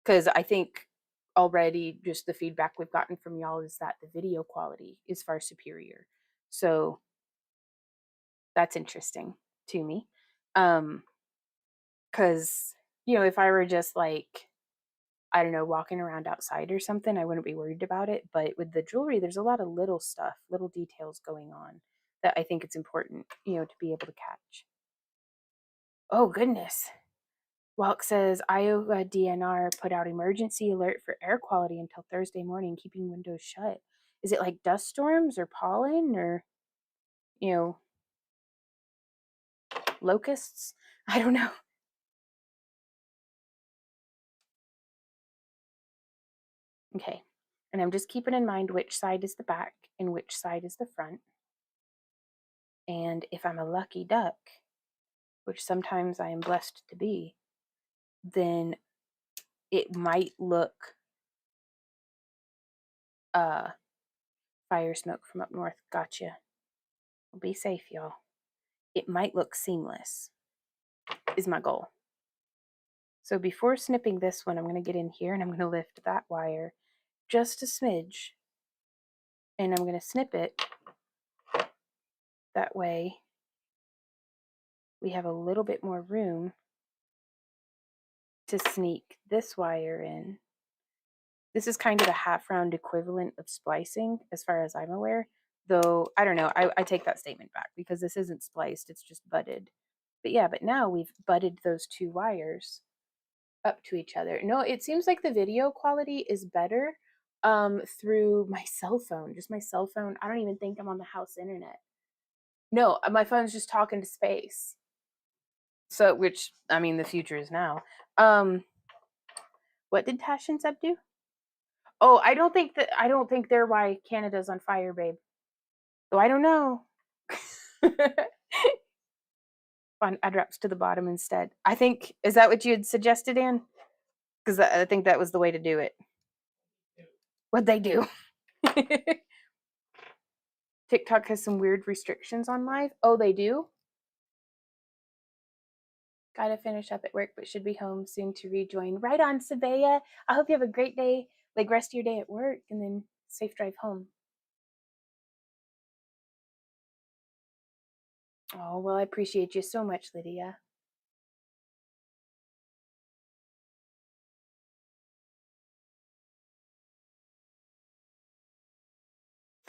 because I think already just the feedback we've gotten from y'all is that the video quality is far superior. So that's interesting to me. Because, if I were just like, I don't know, walking around outside or something, I wouldn't be worried about it. But with the jewelry, there's a lot of little stuff, little details going on that I think it's important, to be able to catch. Oh, goodness. Walk says Iowa DNR put out emergency alert for air quality until Thursday morning, keeping windows shut. Is it like dust storms or pollen or, locusts? I don't know. Okay. And I'm just keeping in mind which side is the back and which side is the front. And if I'm a lucky duck, which sometimes I am blessed to be, then it might look fire smoke from up north. Gotcha. Well, be safe, y'all. It might look seamless, is my goal. So before snipping this one, I'm going to get in here and I'm going to lift that wire just a smidge. And I'm going to snip it. That way we have a little bit more room to sneak this wire in. This is kind of a half round equivalent of splicing as far as I'm aware, though I don't know, I take that statement back because this isn't spliced, it's just butted. But yeah, but now we've butted those two wires up to each other. No, it seems like the video quality is better through my cell phone, just my cell phone. I don't even think I'm on the house internet. No, my phone's just talking to space. So, which, I mean, the future is now. What did Tash and Seb do? Oh, I don't think they're why Canada's on fire, babe. So I don't know. Fun, I drops to the bottom instead. I think, is that what you had suggested, Anne? Because I think that was the way to do it. What'd they do? TikTok has some weird restrictions on live. Oh, they do? Gotta finish up at work, but should be home soon to rejoin. Right on, Sabea. I hope you have a great day, like rest of your day at work, and then safe drive home. Oh, well, I appreciate you so much, Lydia.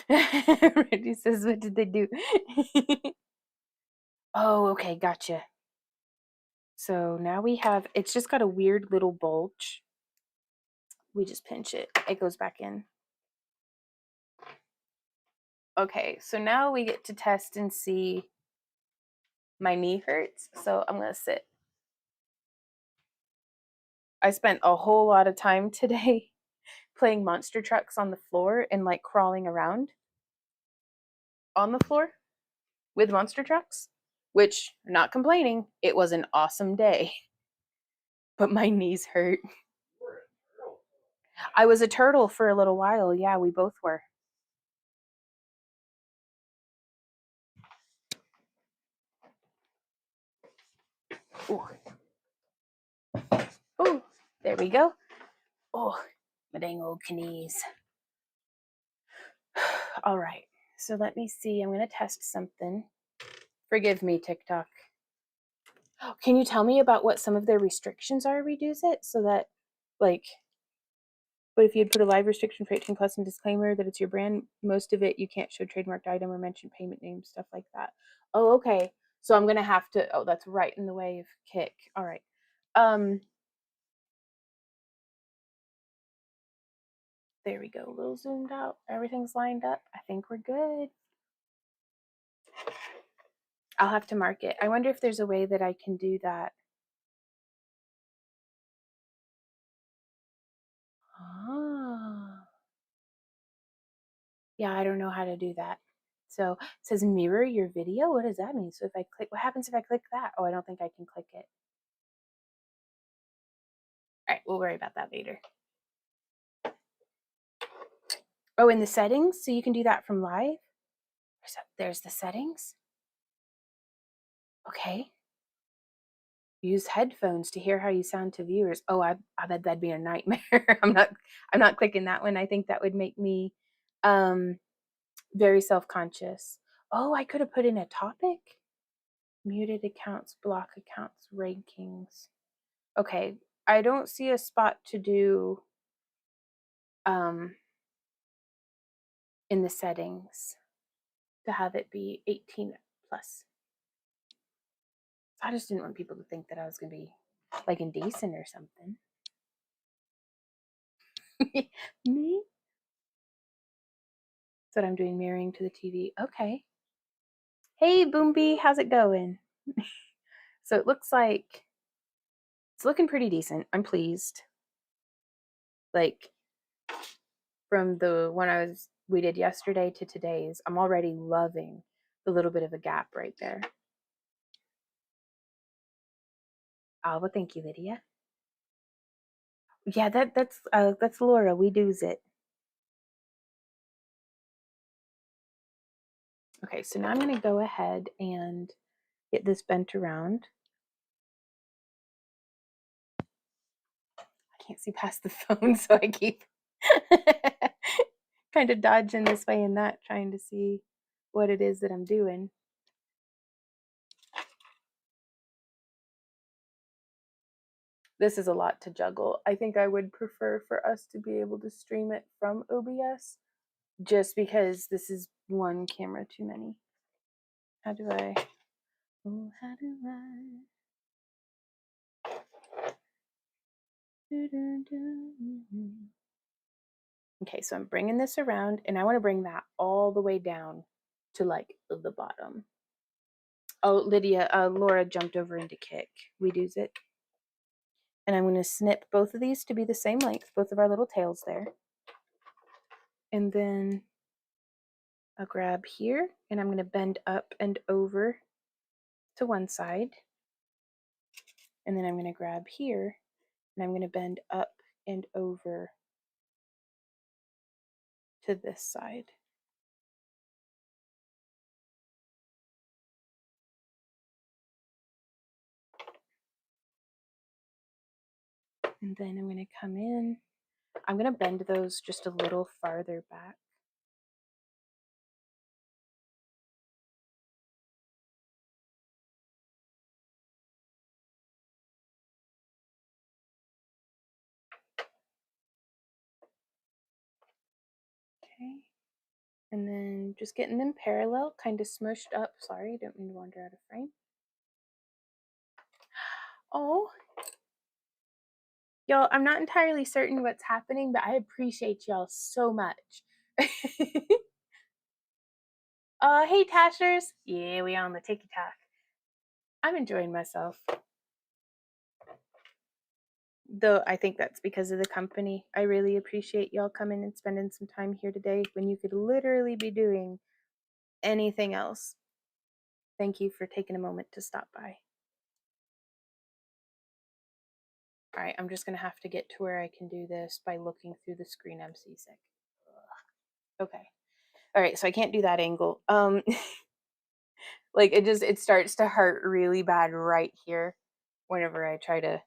Randy says, what did they do? Oh, okay, gotcha. So now we have, it's just got a weird little bulge. We just pinch it. It goes back in. Okay, so now we get to test and see. My knee hurts, so I'm going to sit. I spent a whole lot of time today playing monster trucks on the floor and like crawling around on the floor with monster trucks, which, not complaining, it was an awesome day. But my knees hurt. I was a turtle for a little while. Yeah, we both were. Ooh. Ooh, there we go. Oh, my dang old knees. All right, so let me see. I'm going to test something. Forgive me, TikTok. Can you tell me about what some of their restrictions are, Reduce It, so that, like, but if you'd put a live restriction for 18 plus and disclaimer that it's your brand, most of it you can't show trademarked item or mention payment name, stuff like that. Oh, okay. So I'm going to have to, oh, that's right in the way of Kick. All right. There we go. A little zoomed out. Everything's lined up. I think we're good. I'll have to mark it. I wonder if there's a way that I can do that. Ah. Yeah, I don't know how to do that. So it says mirror your video. What does that mean? So if I click, what happens if I click that? Oh, I don't think I can click it. All right, we'll worry about that later. Oh, in the settings? So you can do that from live? There's the settings. Okay. Use headphones to hear how you sound to viewers. Oh, I bet that'd be a nightmare. I'm not clicking that one. I think that would make me very self-conscious. Oh, I could have put in a topic. Muted accounts, block accounts, rankings. Okay, I don't see a spot to do in the settings to have it be 18 plus. I just didn't want people to think that I was gonna be like indecent or something. Me? That's what I'm doing, mirroring to the TV. Okay. Hey, Boomby, how's it going? So it looks like it's looking pretty decent. I'm pleased. Like from the one we did yesterday to today's, I'm already loving the little bit of a gap right there. Oh, well, thank you, Lydia. Yeah, that's Laura. We do's it. Okay, so now I'm going to go ahead and get this bent around. I can't see past the phone, so I keep kind of dodging this way and that, trying to see what it is that I'm doing. This is a lot to juggle. I think I would prefer for us to be able to stream it from OBS, just because this is one camera too many. How do I? Oh, how do I? Okay, so I'm bringing this around, and I want to bring that all the way down to like the bottom. Oh, Laura jumped over into kick. We do's it. And I'm going to snip both of these to be the same length, both of our little tails there. And then I'll grab here, and I'm going to bend up and over to one side. And then I'm going to grab here, and I'm going to bend up and over to this side. And then I'm going to come in. I'm going to bend those just a little farther back. Okay. And then just getting them parallel, kind of smushed up. Sorry, don't mean to wander out of frame. Oh, y'all, I'm not entirely certain what's happening, but I appreciate y'all so much. Hey, Tashers. Yeah, we on the TikTok. I'm enjoying myself. Though I think that's because of the company. I really appreciate y'all coming and spending some time here today when you could literally be doing anything else. Thank you for taking a moment to stop by. All right, I'm just going to have to get to where I can do this by looking through the screen. I'm seasick. Okay. All right, so I can't do that angle. Like it starts to hurt really bad right here whenever I try to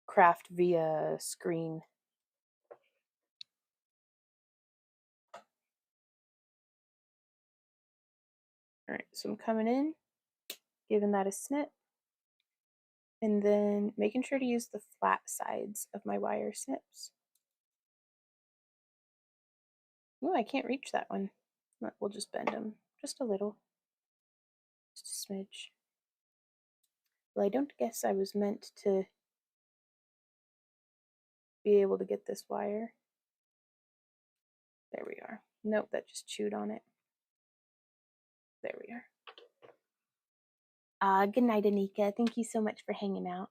craft via screen. All right, so I'm coming in, giving that a snip, and then making sure to use the flat sides of my wire snips. Oh, I can't reach that one. We'll just bend them just a little, just a smidge. Well, I don't guess I was meant to be able to get this wire. There we are. Nope, that just chewed on it. There we are. Good night, Anika. Thank you so much for hanging out.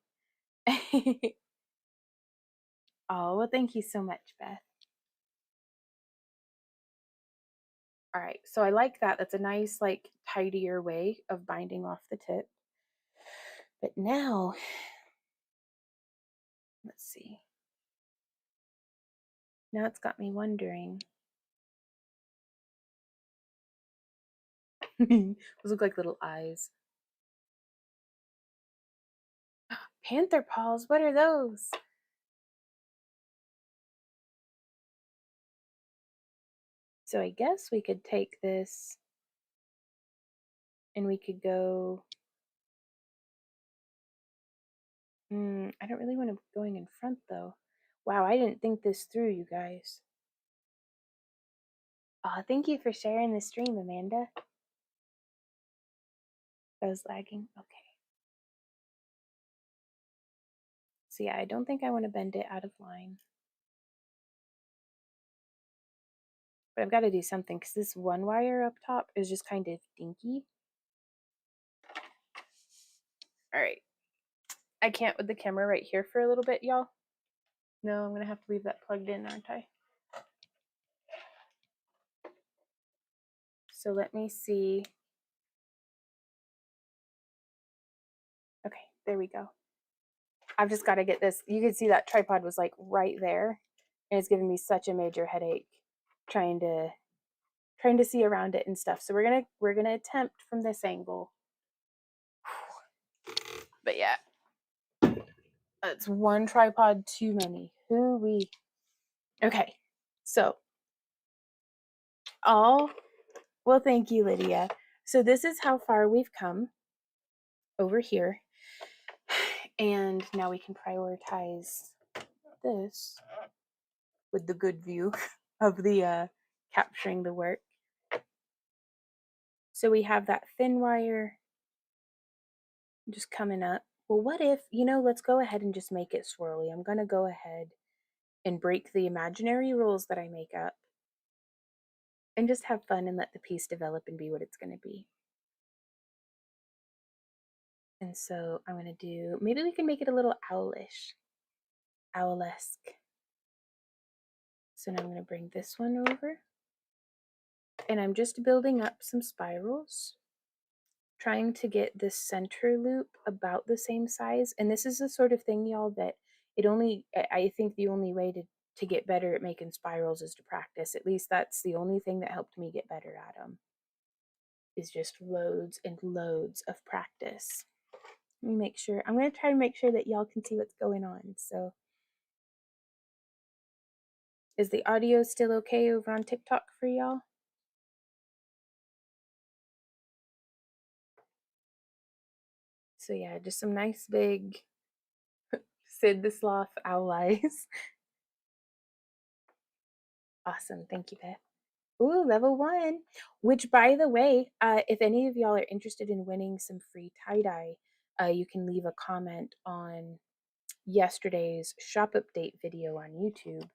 Oh, well, thank you so much, Beth. All right, so I like that. That's a nice, like, tidier way of binding off the tip. But now, let's see. Now it's got me wondering. Those look like little eyes. Panther paws, what are those? So I guess we could take this and we could go. I don't really want to be going in front though. Wow, I didn't think this through, you guys. Thank you for sharing the stream, Amanda. That was lagging. Okay. So yeah, I don't think I want to bend it out of line. But I've got to do something because this one wire up top is just kind of dinky. All right. I can't with the camera right here for a little bit, y'all. No, I'm going to have to leave that plugged in, aren't I? So let me see. Okay, there we go. I've just got to get this. You can see that tripod was like right there. And it's giving me such a major headache trying to trying to see around it and stuff. So we're gonna attempt from this angle. But yeah, it's one tripod too many. Hoo-wee. Okay, so well, thank you, Lydia. So this is how far we've come over here. And now we can prioritize this with the good view of the capturing the work. So we have that thin wire just coming up. Well, what if, let's go ahead and just make it swirly. I'm going to go ahead and break the imaginary rules that I make up and just have fun and let the piece develop and be what it's going to be. And so I'm going to do, maybe we can make it a little owlish, owlesque. So now I'm going to bring this one over. And I'm just building up some spirals, trying to get this center loop about the same size. And this is the sort of thing, y'all, that I think the only way to get better at making spirals is to practice. At least that's the only thing that helped me get better at them, is just loads and loads of practice. Let me make sure. I'm going to try to make sure that y'all can see what's going on. So is the audio still okay over on TikTok for y'all? So yeah, just some nice big Sid the Sloth owl eyes. Awesome. Thank you, Beth. Ooh, level 1. Which, by the way, if any of y'all are interested in winning some free tie-dye, you can leave a comment on yesterday's shop update video on YouTube,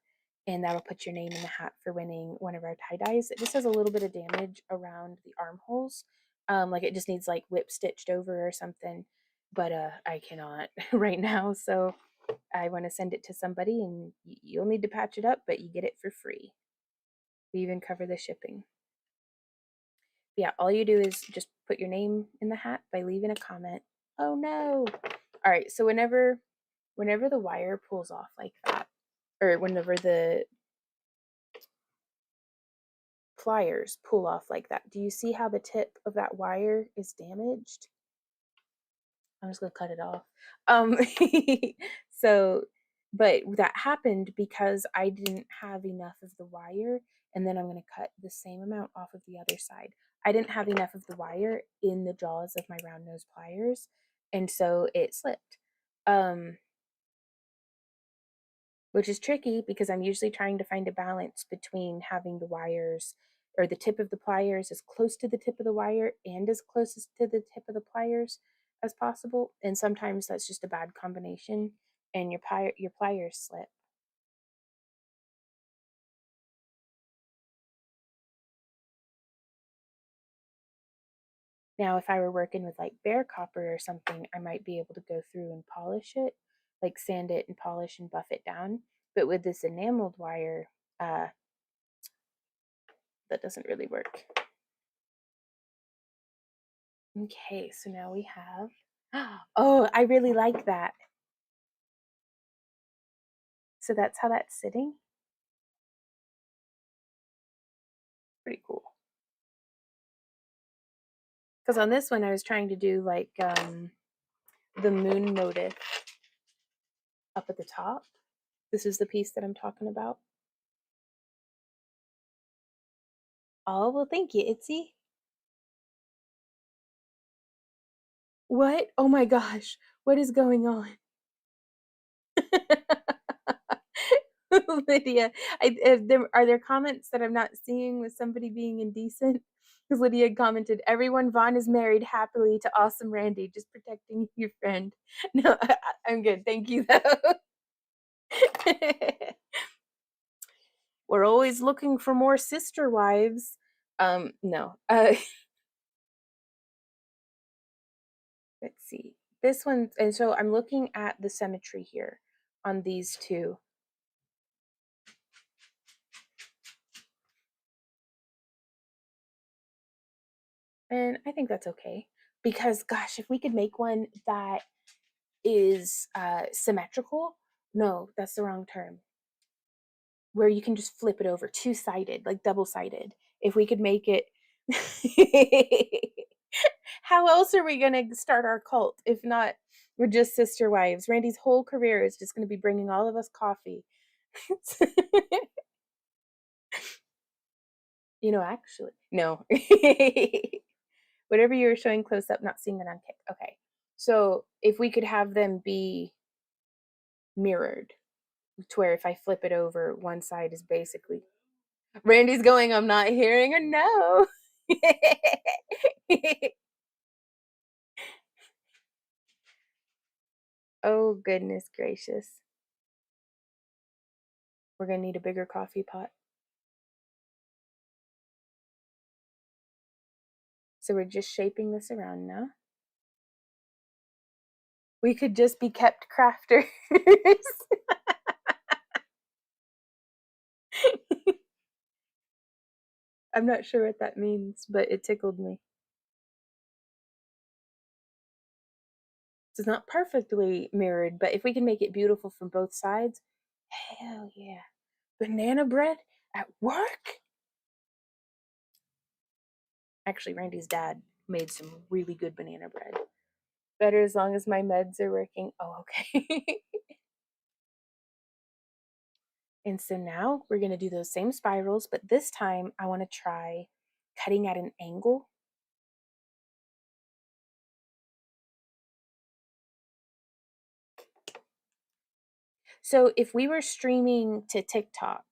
and that'll put your name in the hat for winning one of our tie-dyes. It just has a little bit of damage around the armholes. Like it just needs like whip stitched over or something, but I cannot right now, so I want to send it to somebody, and you'll need to patch it up, but you get it for free. We even cover the shipping. Yeah, all you do is just put your name in the hat by leaving a comment. Oh no. All right, so whenever the wire pulls off like that, or whenever the pliers pull off like that, do you see how the tip of that wire is damaged? I'm just gonna cut it off. So, but that happened because I didn't have enough of the wire, and then I'm gonna cut the same amount off of the other side. I didn't have enough of the wire in the jaws of my round nose pliers, and so it slipped. Which is tricky because I'm usually trying to find a balance between having the wires or the tip of the pliers as close to the tip of the wire and as close to the tip of the pliers as possible. And sometimes that's just a bad combination and your pliers slip. Now, if I were working with like bare copper or something, I might be able to go through and polish it, like sand it and polish and buff it down. But with this enameled wire, that doesn't really work. Okay, so now we have, oh, I really like that. So that's how that's sitting. Pretty cool. Because on this one, I was trying to do like the moon motif up at the top. This is the piece that I'm talking about. Oh, well, thank you, Itsy. What? Oh my gosh, what is going on? Lydia, are there comments that I'm not seeing with somebody being indecent? Because Lydia commented, everyone, Vaughn is married happily to awesome Randy, just protecting your friend. No, I'm good. Thank you, though. We're always looking for more sister wives. No. Let's see. This one, and so I'm looking at the symmetry here on these two. And I think that's okay. Because gosh, if we could make one that is symmetrical, no, that's the wrong term. Where you can just flip it over, two-sided, like double-sided. if we could make it. How else are we going to start our cult if not we're just sister wives? Randy's whole career is just going to be bringing all of us coffee. Actually, no. Whatever you were showing close up, not seeing it on kick. Okay. So if we could have them be mirrored to where if I flip it over, one side is basically. Randy's going, I'm not hearing a no. Oh, goodness gracious. We're going to need a bigger coffee pot. So we're just shaping this around now. We could just be kept crafters. I'm not sure what that means, but it tickled me. It's not perfectly mirrored, but if we can make it beautiful from both sides, hell yeah. Banana bread at work? Actually, Randy's dad made some really good banana bread. Better as long as my meds are working. Oh, okay. And so now we're going to do those same spirals, but this time I want to try cutting at an angle. So if we were streaming to TikTok,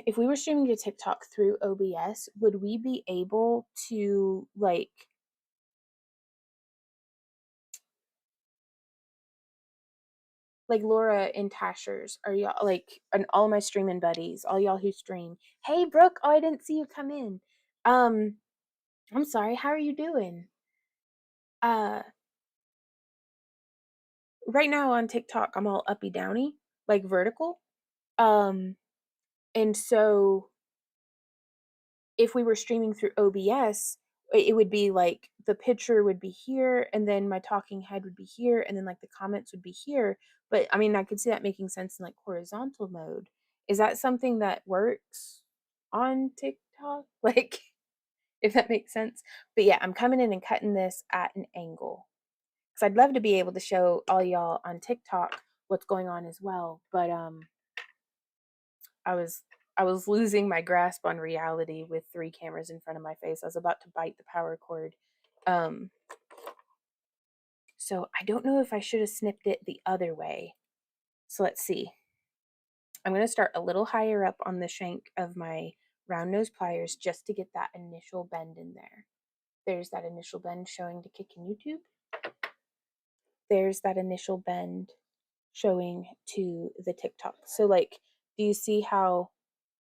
if we were streaming to TikTok through OBS, would we be able to like Laura and Tashers, are y'all and all my streaming buddies, all y'all who stream? Hey Brooke, oh I didn't see you come in. I'm sorry, how are you doing? Right now on TikTok, I'm all uppy downy, like vertical. And so if we were streaming through OBS, it would be like the picture would be here and then my talking head would be here and then like the comments would be here. But I mean, I could see that making sense in like horizontal mode. Is that something that works on TikTok? Like, if that makes sense. But yeah, I'm coming in and cutting this at an angle because I'd love to be able to show all y'all on TikTok what's going on as well. But I was losing my grasp on reality with 3 cameras in front of my face. I was about to bite the power cord. So I don't know if I should have snipped it the other way. So let's see. I'm going to start a little higher up on the shank of my round nose pliers just to get that initial bend in there. There's that initial bend showing to kick in YouTube. There's that initial bend showing to the TikTok. So like, do you see how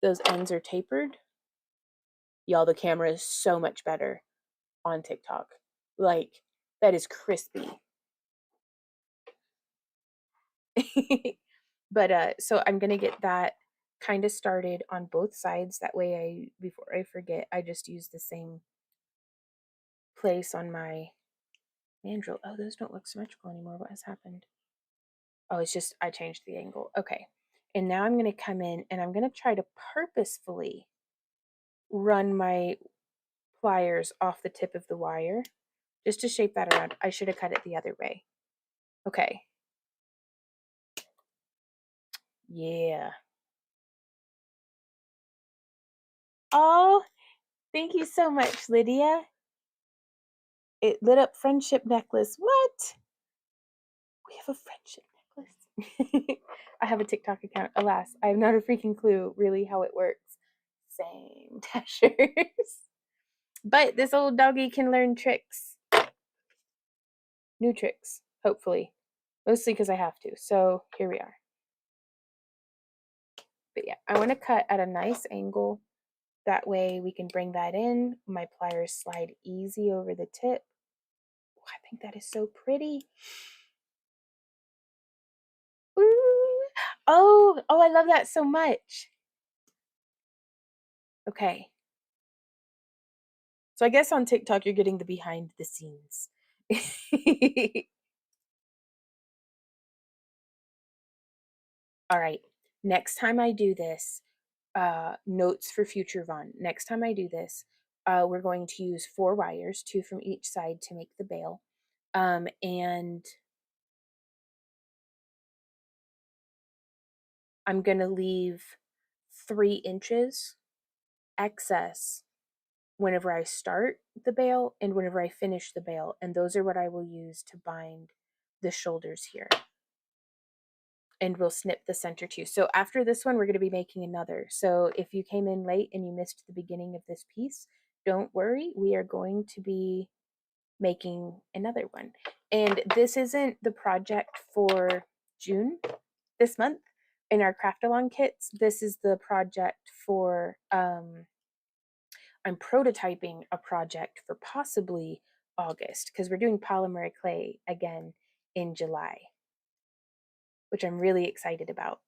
those ends are tapered? Y'all, the camera is so much better on TikTok. Like, that is crispy. But so I'm gonna get that kind of started on both sides. That way before I forget, I just use the same place on my mandrel. Oh, those don't look symmetrical anymore. What has happened? Oh, it's just I changed the angle. Okay. And now I'm gonna come in and I'm gonna try to purposefully run my pliers off the tip of the wire just to shape that around. I should have cut it the other way. Okay. Yeah. Oh, thank you so much, Lydia. It lit up friendship necklace. What? We have a friendship necklace. I have a TikTok account. Alas, I have not a freaking clue really how it works. Same Tashers. But this old doggy can learn tricks. New tricks, hopefully. Mostly because I have to. So here we are. But yeah, I want to cut at a nice angle. That way we can bring that in. My pliers slide easy over the tip. Oh, I think that is so pretty. Ooh. Oh, I love that so much. Okay. So I guess on TikTok you're getting the behind the scenes. All right. Next time I do this, notes for future Vaughn. Next time I do this, we're going to use 4 wires, 2 from each side to make the bail. And I'm going to leave 3 inches excess whenever I start the bail and whenever I finish the bail. And those are what I will use to bind the shoulders here. And we'll snip the center too. So after this one, we're going to be making another. So if you came in late and you missed the beginning of this piece, don't worry. We are going to be making another one. And this isn't the project for June this month in our craft-along kits. This is the project for, I'm prototyping a project for possibly August, because we're doing polymer clay again in July, which I'm really excited about.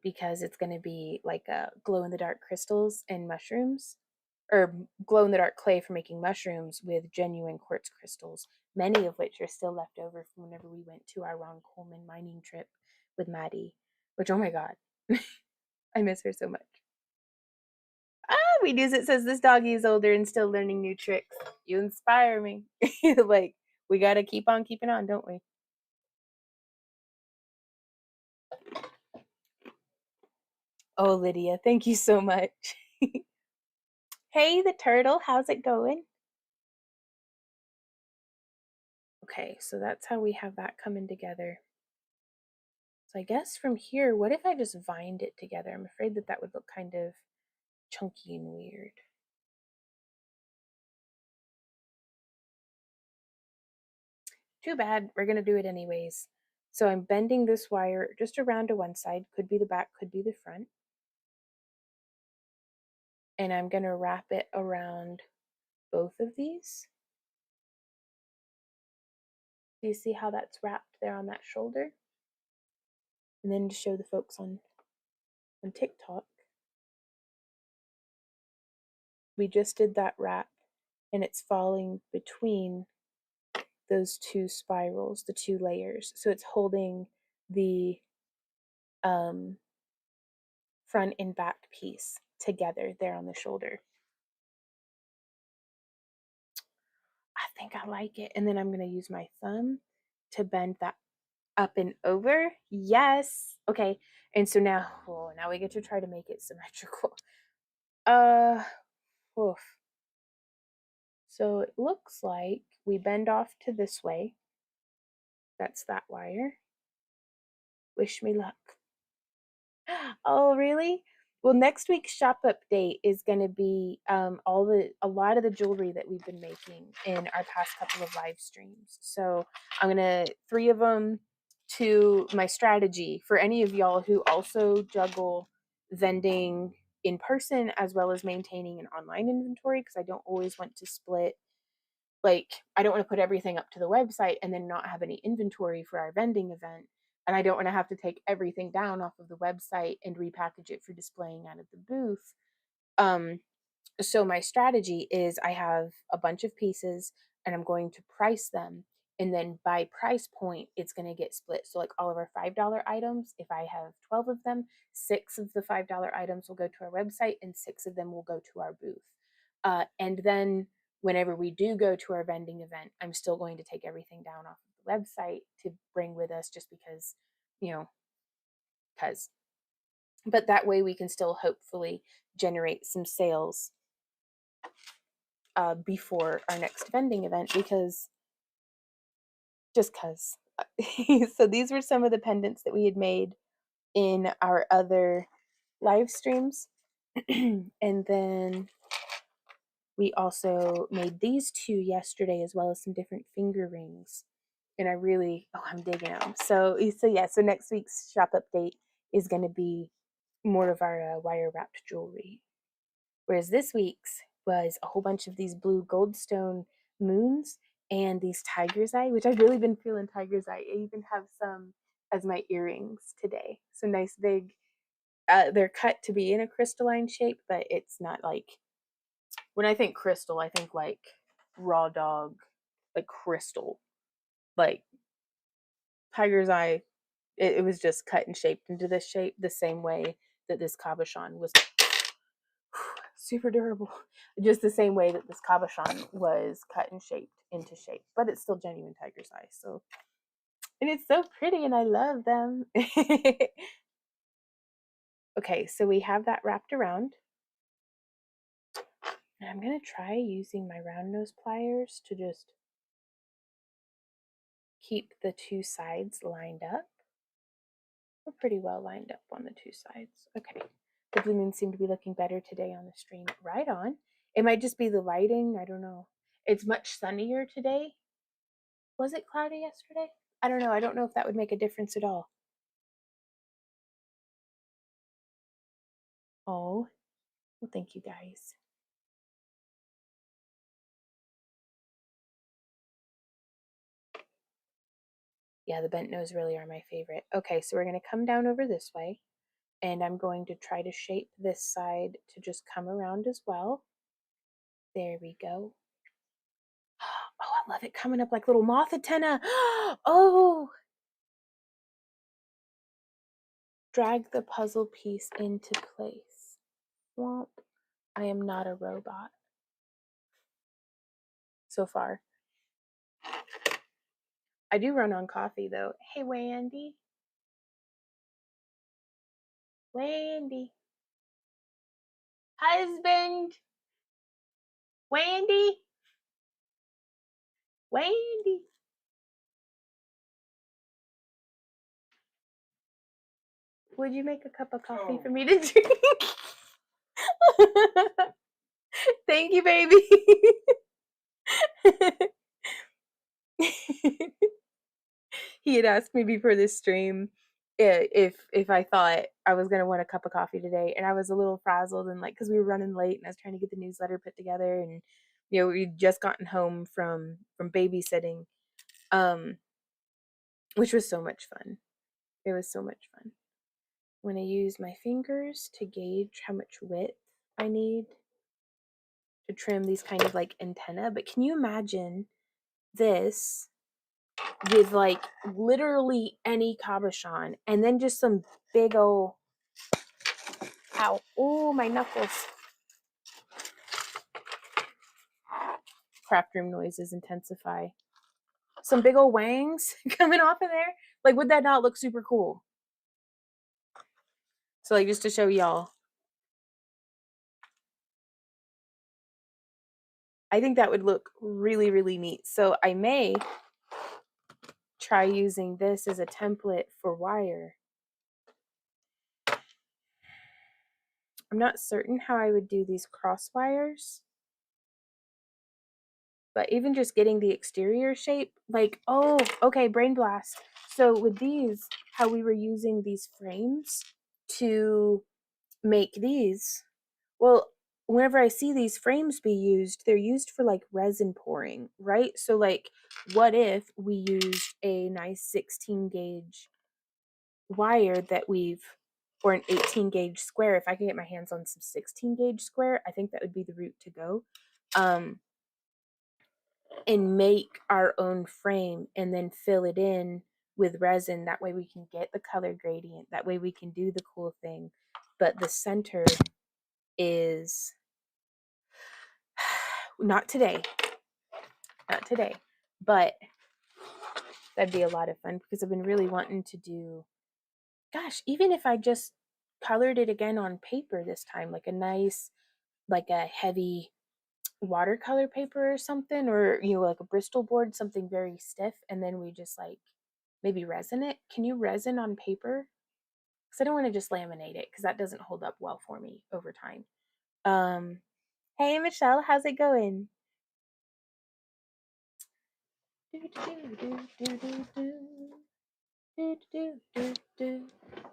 Because it's going to be like a glow-in-the-dark crystals and mushrooms, or glow-in-the-dark clay for making mushrooms with genuine quartz crystals, many of which are still left over from whenever we went to our Ron Coleman mining trip with Maddie, which, oh my God, I miss her so much. We news it says this doggy is older and still learning new tricks. You inspire me. Like, we got to keep on keeping on, don't we? Oh, Lydia, thank you so much. Hey, the turtle, how's it going? Okay, so that's how we have that coming together. So I guess from here, what if I just vined it together? I'm afraid that that would look kind of chunky and weird. Too bad, we're gonna do it anyways. So I'm bending this wire just around to one side, could be the back, could be the front. And I'm gonna wrap it around both of these. Do you see how that's wrapped there on that shoulder? And then to show the folks on TikTok, we just did that wrap and it's falling between those 2 spirals, the 2 layers. So it's holding the front and back piece together there on the shoulder. I think I like it. And then I'm going to use my thumb to bend that up and over. Yes. Okay. And so now, oh, now we get to try to make it symmetrical. Oof. So it looks like we bend off to this way. That's that wire. Wish me luck. Oh, really? Well, next week's shop update is going to be a lot of the jewelry that we've been making in our past couple of live streams. So I'm gonna 3 of them to my strategy for any of y'all who also juggle vending in person as well as maintaining an online inventory, because I don't always want to split. Like, I don't want to put everything up to the website and then not have any inventory for our vending event. And I don't want to have to take everything down off of the website and repackage it for displaying out of the booth. So my strategy is I have a bunch of pieces and I'm going to price them. And then by price point, it's going to get split. So like all of our $5 items, if I have 12 of them, 6 of the $5 items will go to our website and 6 of them will go to our booth. And then whenever we do go to our vending event, I'm still going to take everything down off of the website to bring with us, just because, because. But that way we can still hopefully generate some sales before our next vending event, because just because. So these were some of the pendants that we had made in our other live streams. And then we also made these 2 yesterday, as well as some different finger rings. And I'm digging them. So yeah, so next week's shop update is going to be more of our wire wrapped jewelry. Whereas this week's was a whole bunch of these blue goldstone moons and these tiger's eye, which I've really been feeling tiger's eye. I even have some as my earrings today. So nice big, they're cut to be in a crystalline shape, but it's not like, when I think crystal, I think like raw dog, like crystal, like tiger's eye. It was just cut and shaped into this shape the same way that this cabochon was super durable. Just the same way that this cabochon was cut and shaped into shape, but it's still genuine tiger's eye. So, and it's so pretty, and I love them. Okay, so we have that wrapped around. And I'm gonna try using my round nose pliers to just keep the two sides lined up. We're pretty well lined up on the two sides. Okay. The blue moon seemed to be looking better today on the stream. Right on. It might just be the lighting. I don't know. It's much sunnier today. Was it cloudy yesterday? I don't know. I don't know if that would make a difference at all. Oh, well, thank you guys. Yeah, the bent nose really are my favorite. Okay, so we're going to come down over this way, and I'm going to try to shape this side to just come around as well. There we go. Oh, I love it coming up like little moth antenna. Oh, drag the puzzle piece into place. Womp. I am not a robot. So far. I do run on coffee though. Hey, Wendy. Wendy. Husband. Wendy. Wendy. Would you make a cup of coffee for me to drink? Thank you, baby. He had asked me before this stream if I thought I was gonna want a cup of coffee today, and I was a little frazzled and like because we were running late and I was trying to get the newsletter put together, and we'd just gotten home from babysitting, um, which was so much fun. It was so much fun. When I use my fingers to gauge how much width I need to trim these kind of like antenna, but can you imagine this with like literally any cabochon and then just some big old ow, oh my knuckles. Craftroom noises intensify. Some big old wangs coming off of there. Like, would that not look super cool? So like just to show y'all, I think that would look really, really neat. So I may try using this as a template for wire. I'm not certain how I would do these cross wires, but even just getting the exterior shape, like, oh, okay, brain blast. So with these, how we were using these frames to make these, well, whenever I see these frames be used, they're used for like resin pouring, right? So like, what if we used a nice 16 gauge wire that we've, or an 18 gauge square? If I could get my hands on some 16 gauge square, I think that would be the route to go. And make our own frame and then fill it in with resin. That way we can get the color gradient. That way we can do the cool thing. But the center is not today. Not today. But that'd be a lot of fun because I've been really wanting to do, gosh, even if I just colored it again on paper this time, like a nice, like a heavy watercolor paper or something, or like a Bristol board, something very stiff, and then we just like maybe resin it. Can you resin on paper? Because I don't want to just laminate it because that doesn't hold up well for me over time. Hey Michelle, how's it going?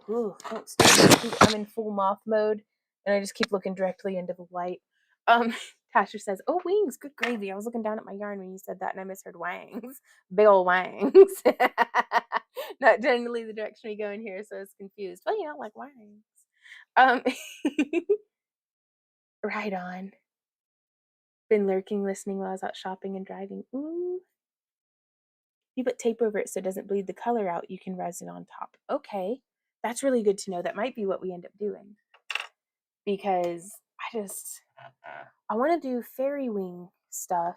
Ooh, don't stop. I'm in full moth mode and I just keep looking directly into the light. Tasha says, oh, wings, good gravy. I was looking down at my yarn when you said that and I misheard wangs. Big old wangs. Not generally the direction we go in here, so I was confused. Well, like wangs. Right on. Been lurking, listening while I was out shopping and driving. Ooh. you put tape over it so it doesn't bleed the color out, you can resin on top. Okay, that's really good to know. That might be what we end up doing, because I want to do fairy wing stuff,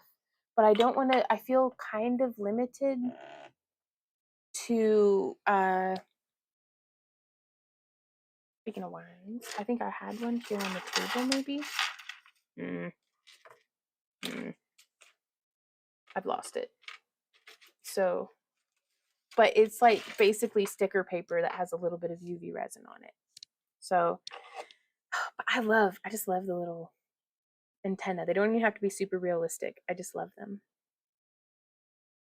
but I don't want to. I feel kind of limited to speaking of wines, I think I had one here on the table, maybe. I've lost it. So, but it's like basically sticker paper that has a little bit of UV resin on it. So, I just love the little antenna. They don't even have to be super realistic. I just love them.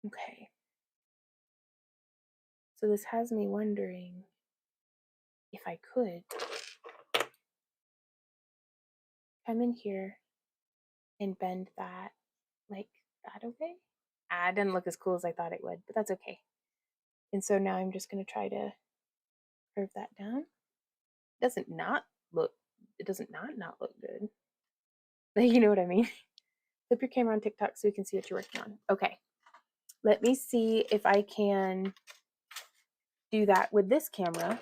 Okay. So this has me wondering if I could come in here and bend that like that, okay? It didn't look as cool as I thought it would, but that's okay. And so now I'm just going to try to curve that down. It doesn't not look good. You know what I mean? Flip your camera on TikTok so we can see what you're working on. Okay. Let me see if I can do that with this camera.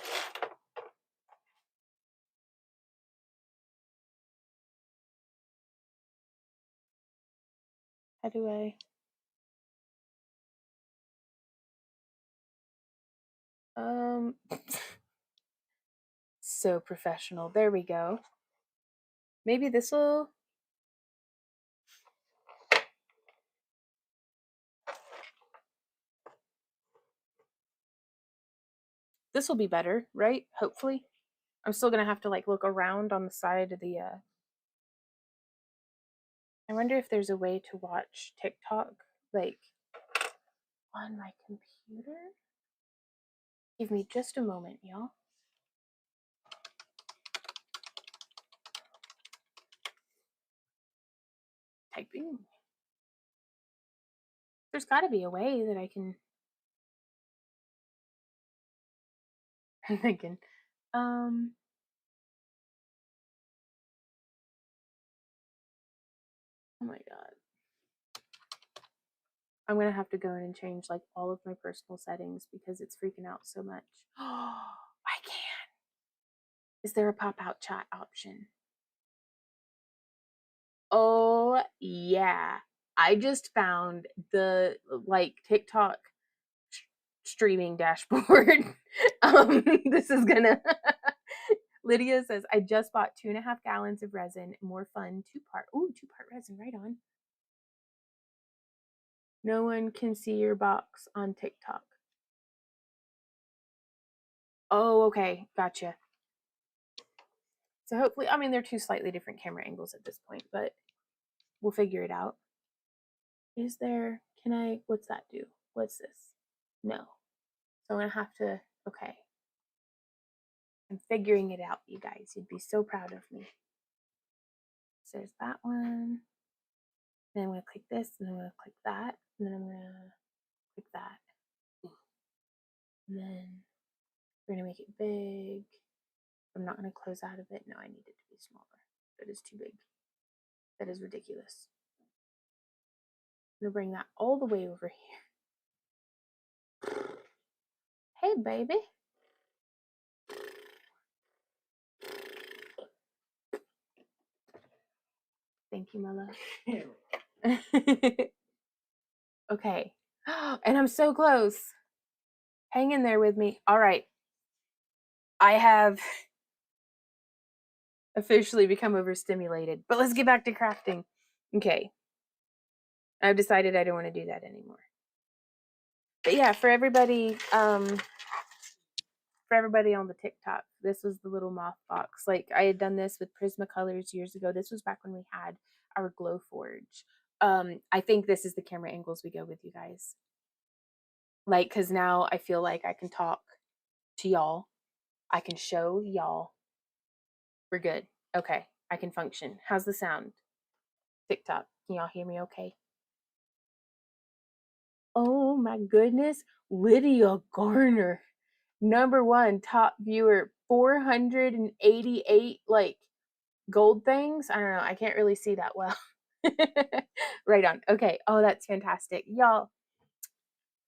How do I? So professional. There we go. Maybe this will. This will be better, right? Hopefully. I'm still gonna have to like look around on the side of the I wonder if there's a way to watch TikTok like on my computer. Give me just a moment, y'all. Typing. There's got to be a way that I can. I'm thinking. Oh my god. I'm gonna have to go in and change like all of my personal settings because it's freaking out so much. Oh, I can. Is there a pop-out chat option? Oh yeah. I just found the like TikTok streaming dashboard. This is gonna Lydia says, I just bought 2.5 gallons of resin. More fun, two-part. Ooh, two-part resin, right on. No one can see your box on TikTok. Oh, okay, gotcha. So hopefully, I mean, they're two slightly different camera angles at this point, but we'll figure it out. Is there, what's that do? What's this? No. So I'm gonna have to, okay. I'm figuring it out, you guys. You'd be so proud of me. So there's that one. Then I'm gonna click this, and then I'm gonna click that, and then I'm gonna click that. And then we're gonna make it big. I'm not gonna close out of it. No, I need it to be smaller. That is too big. That is ridiculous. I'm gonna bring that all the way over here. Hey, baby. Thank you, my love. Okay. And I'm so close. Hang in there with me. All right. I have officially become overstimulated, but let's get back to crafting. Okay. I've decided I don't want to do that anymore. But yeah, for everybody on the TikTok, this was the little moth box. Like I had done this with Prismacolors years ago. This was back when we had our Glowforge. I think this is the camera angles we go with, you guys. Like, because now I feel like I can talk to y'all. I can show y'all. We're good. Okay, I can function. How's the sound? TikTok, can y'all hear me okay? Oh my goodness, Lydia Garner, #1 top viewer, 488 like gold things. I don't know, I can't really see that well. Right on. Okay. Oh, that's fantastic, y'all.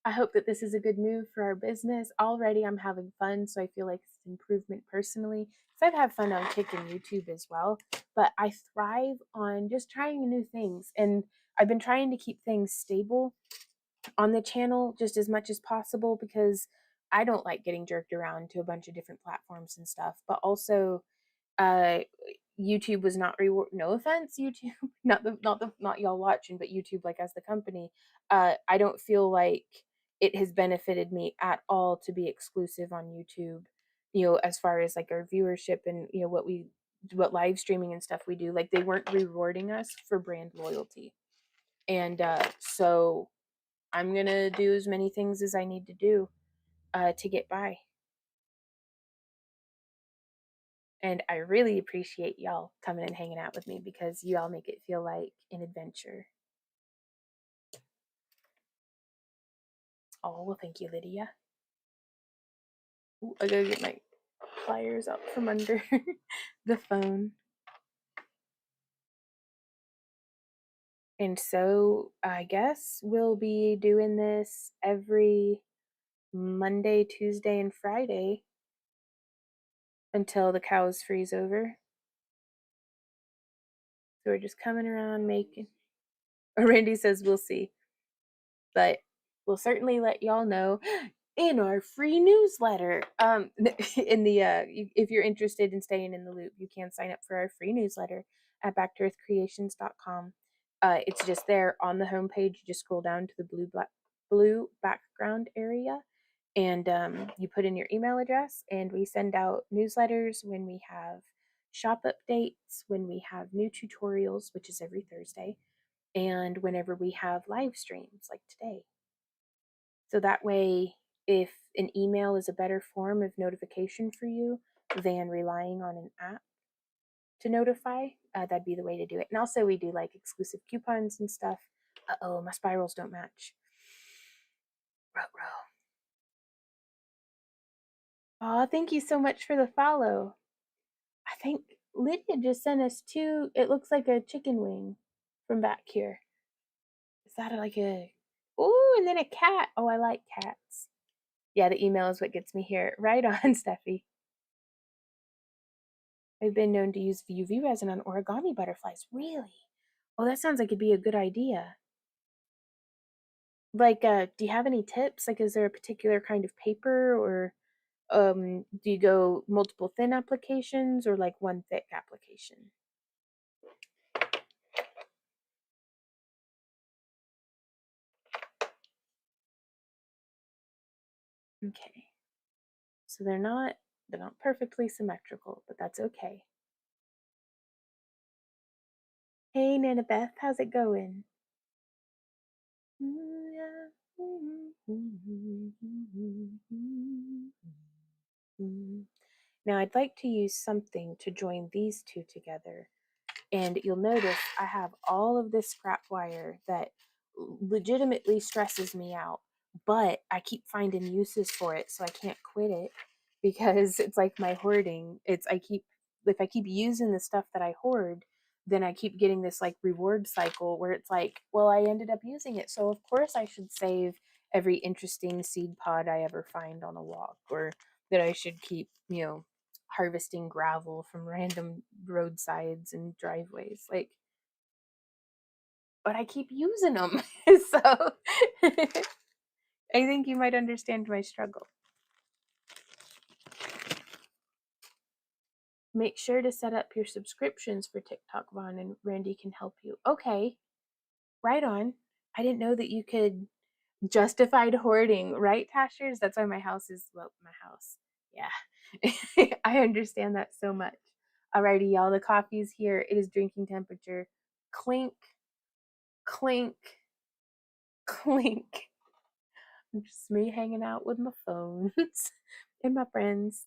I hope that this is a good move for our business. Already I'm having fun, so I feel like it's an improvement personally. Because I've had fun on Kick and YouTube as well, but I thrive on just trying new things. And I've been trying to keep things stable on the channel just as much as possible because I don't like getting jerked around to a bunch of different platforms and stuff. But also, uh, YouTube was not reward. No offense, YouTube, not y'all watching, but YouTube, like as the company, I don't feel like it has benefited me at all to be exclusive on YouTube. You know, as far as like our viewership and what live streaming and stuff we do, like they weren't rewarding us for brand loyalty, and so I'm gonna do as many things as I need to do to get by. And I really appreciate y'all coming and hanging out with me because you all make it feel like an adventure. Oh, well, thank you, Lydia. Ooh, I gotta get my pliers out from under the phone. And so I guess we'll be doing this every Monday, Tuesday, and Friday until the cows freeze over. So we're just coming around making. Randy says we'll see. But we'll certainly let y'all know in our free newsletter. In the if you're interested in staying in the loop, you can sign up for our free newsletter at backtoearthcreations.com. It's just there on the homepage. You just scroll down to the blue background area, and you put in your email address, and we send out newsletters when we have shop updates, when we have new tutorials, which is every Thursday, and whenever we have live streams like today. So that way, if an email is a better form of notification for you than relying on an app to notify, that'd be the way to do it. And also, we do like exclusive coupons and stuff. Uh-oh, my spirals don't match. Ruh-roh. Aw, thank you so much for the follow. I think Lydia just sent us two. It looks like a chicken wing from back here. Is that like a... Ooh, and then a cat. Oh, I like cats. Yeah, the email is what gets me here. Right on, Steffi. I've been known to use UV resin on origami butterflies. Really? Oh, that sounds like it'd be a good idea. Like, do you have any tips? Like, is there a particular kind of paper, or do you go multiple thin applications or like one thick application? Okay. So they're not perfectly symmetrical, but that's okay. Hey, Nana Beth, how's it going? Now I'd like to use something to join these two together. And you'll notice I have all of this scrap wire that legitimately stresses me out, but I keep finding uses for it, so I can't quit it because it's like my hoarding. If I keep using the stuff that I hoard, then I keep getting this like reward cycle where it's like, well, I ended up using it, so of course I should save every interesting seed pod I ever find on a walk, or that I should keep, harvesting gravel from random roadsides and driveways. Like, but I keep using them. So I think you might understand my struggle. Make sure to set up your subscriptions for TikTok, Vaughn, and Randy can help you. Okay, right on. I didn't know that you could justified hoarding, right, Tashers? That's why my house is, well, my house. Yeah. I understand that so much. Alrighty, y'all, the coffee's here. It is drinking temperature. Clink, clink, clink. Just me hanging out with my phones and my friends.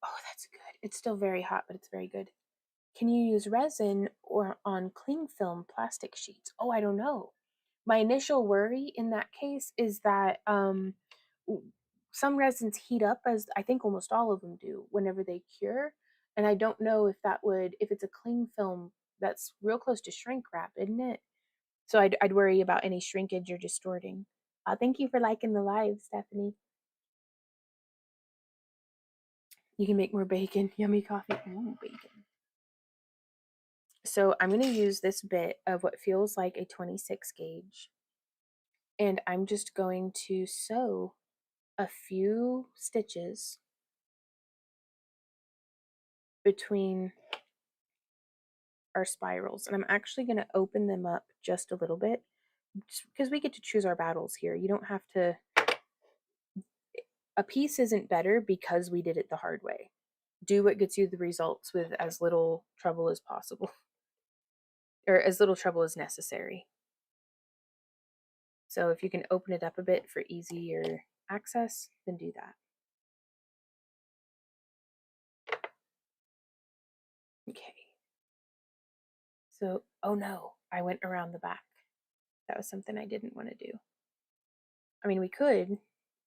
Oh, that's good. It's still very hot, but it's very good. Can you use resin or on cling film plastic sheets? Oh, I don't know. My initial worry in that case is that some resins heat up, as I think almost all of them do, whenever they cure. And I don't know if if it's a cling film that's real close to shrink wrap, isn't it? So I'd worry about any shrinkage or distorting. Thank you for liking the live, Stephanie. You can make more bacon. Yummy coffee. Ooh, bacon. So I'm going to use this bit of what feels like a 26 gauge. And I'm just going to sew a few stitches between our spirals. And I'm actually going to open them up just a little bit because we get to choose our battles here. You don't have to. A piece isn't better because we did it the hard way. Do what gets you the results with as little trouble as possible, or as little trouble as necessary. So if you can open it up a bit for easier access, then do that. Okay. So, oh no, I went around the back. That was something I didn't want to do. I mean, we could.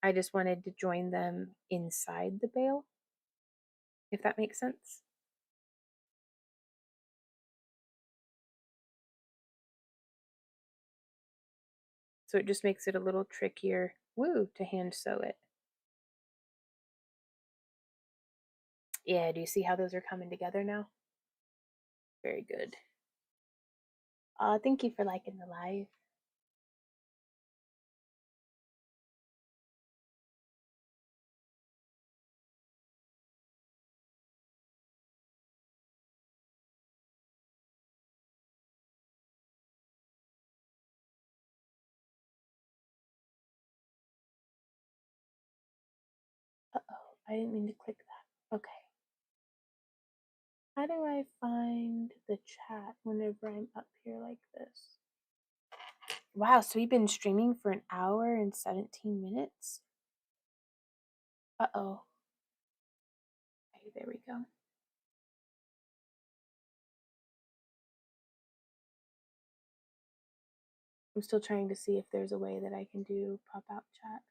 I just wanted to join them inside the bale, if that makes sense. So it just makes it a little trickier, to hand sew it. Yeah, do you see how those are coming together now? Very good. Thank you for liking the live. Uh-oh, I didn't mean to click that. Okay. How do I find the chat whenever I'm up here like this? Wow, so we've been streaming for 1 hour and 17 minutes? Uh-oh. Okay, there we go. I'm still trying to see if there's a way that I can do pop-out chat.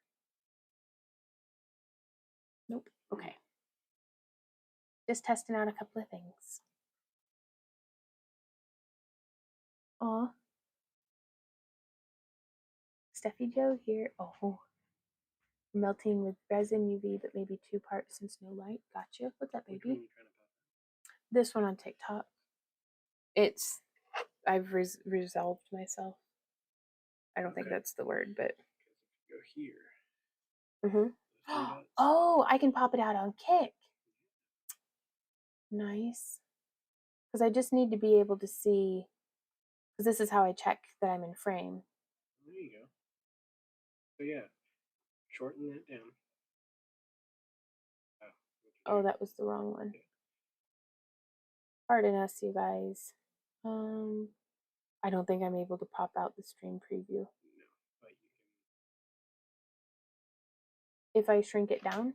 Nope. Okay. Just testing out a couple of things. Aw. Steffi Joe here. Oh. Melting with resin UV, but maybe 2 parts since no light. Gotcha. What's up, baby? This one on TikTok. I've resolved myself. I don't think that's the word, but. Go here. Oh, I can pop it out on Kick. Nice. Because I just need to be able to see, because this is how I check that I'm in frame. There you go. So yeah, shorten that down. Oh, that was the wrong one. Pardon us, you guys. I don't think I'm able to pop out the stream preview. No, but you can. If I shrink it down?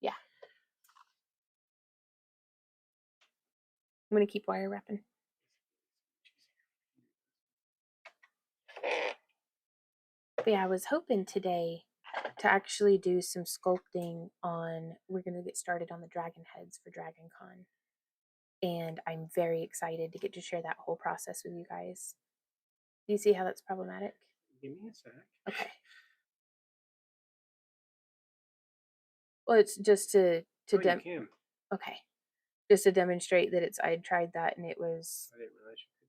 Yeah. I'm going to keep wire wrapping. But yeah, I was hoping today to actually do some sculpting on, we're going to get started on the dragon heads for Dragon Con. And I'm very excited to get to share that whole process with you guys. Do you see how that's problematic? Give me a sec. Okay. Well, it's just to you can. Okay. Just to demonstrate that I had tried that and it was. I didn't realize you could do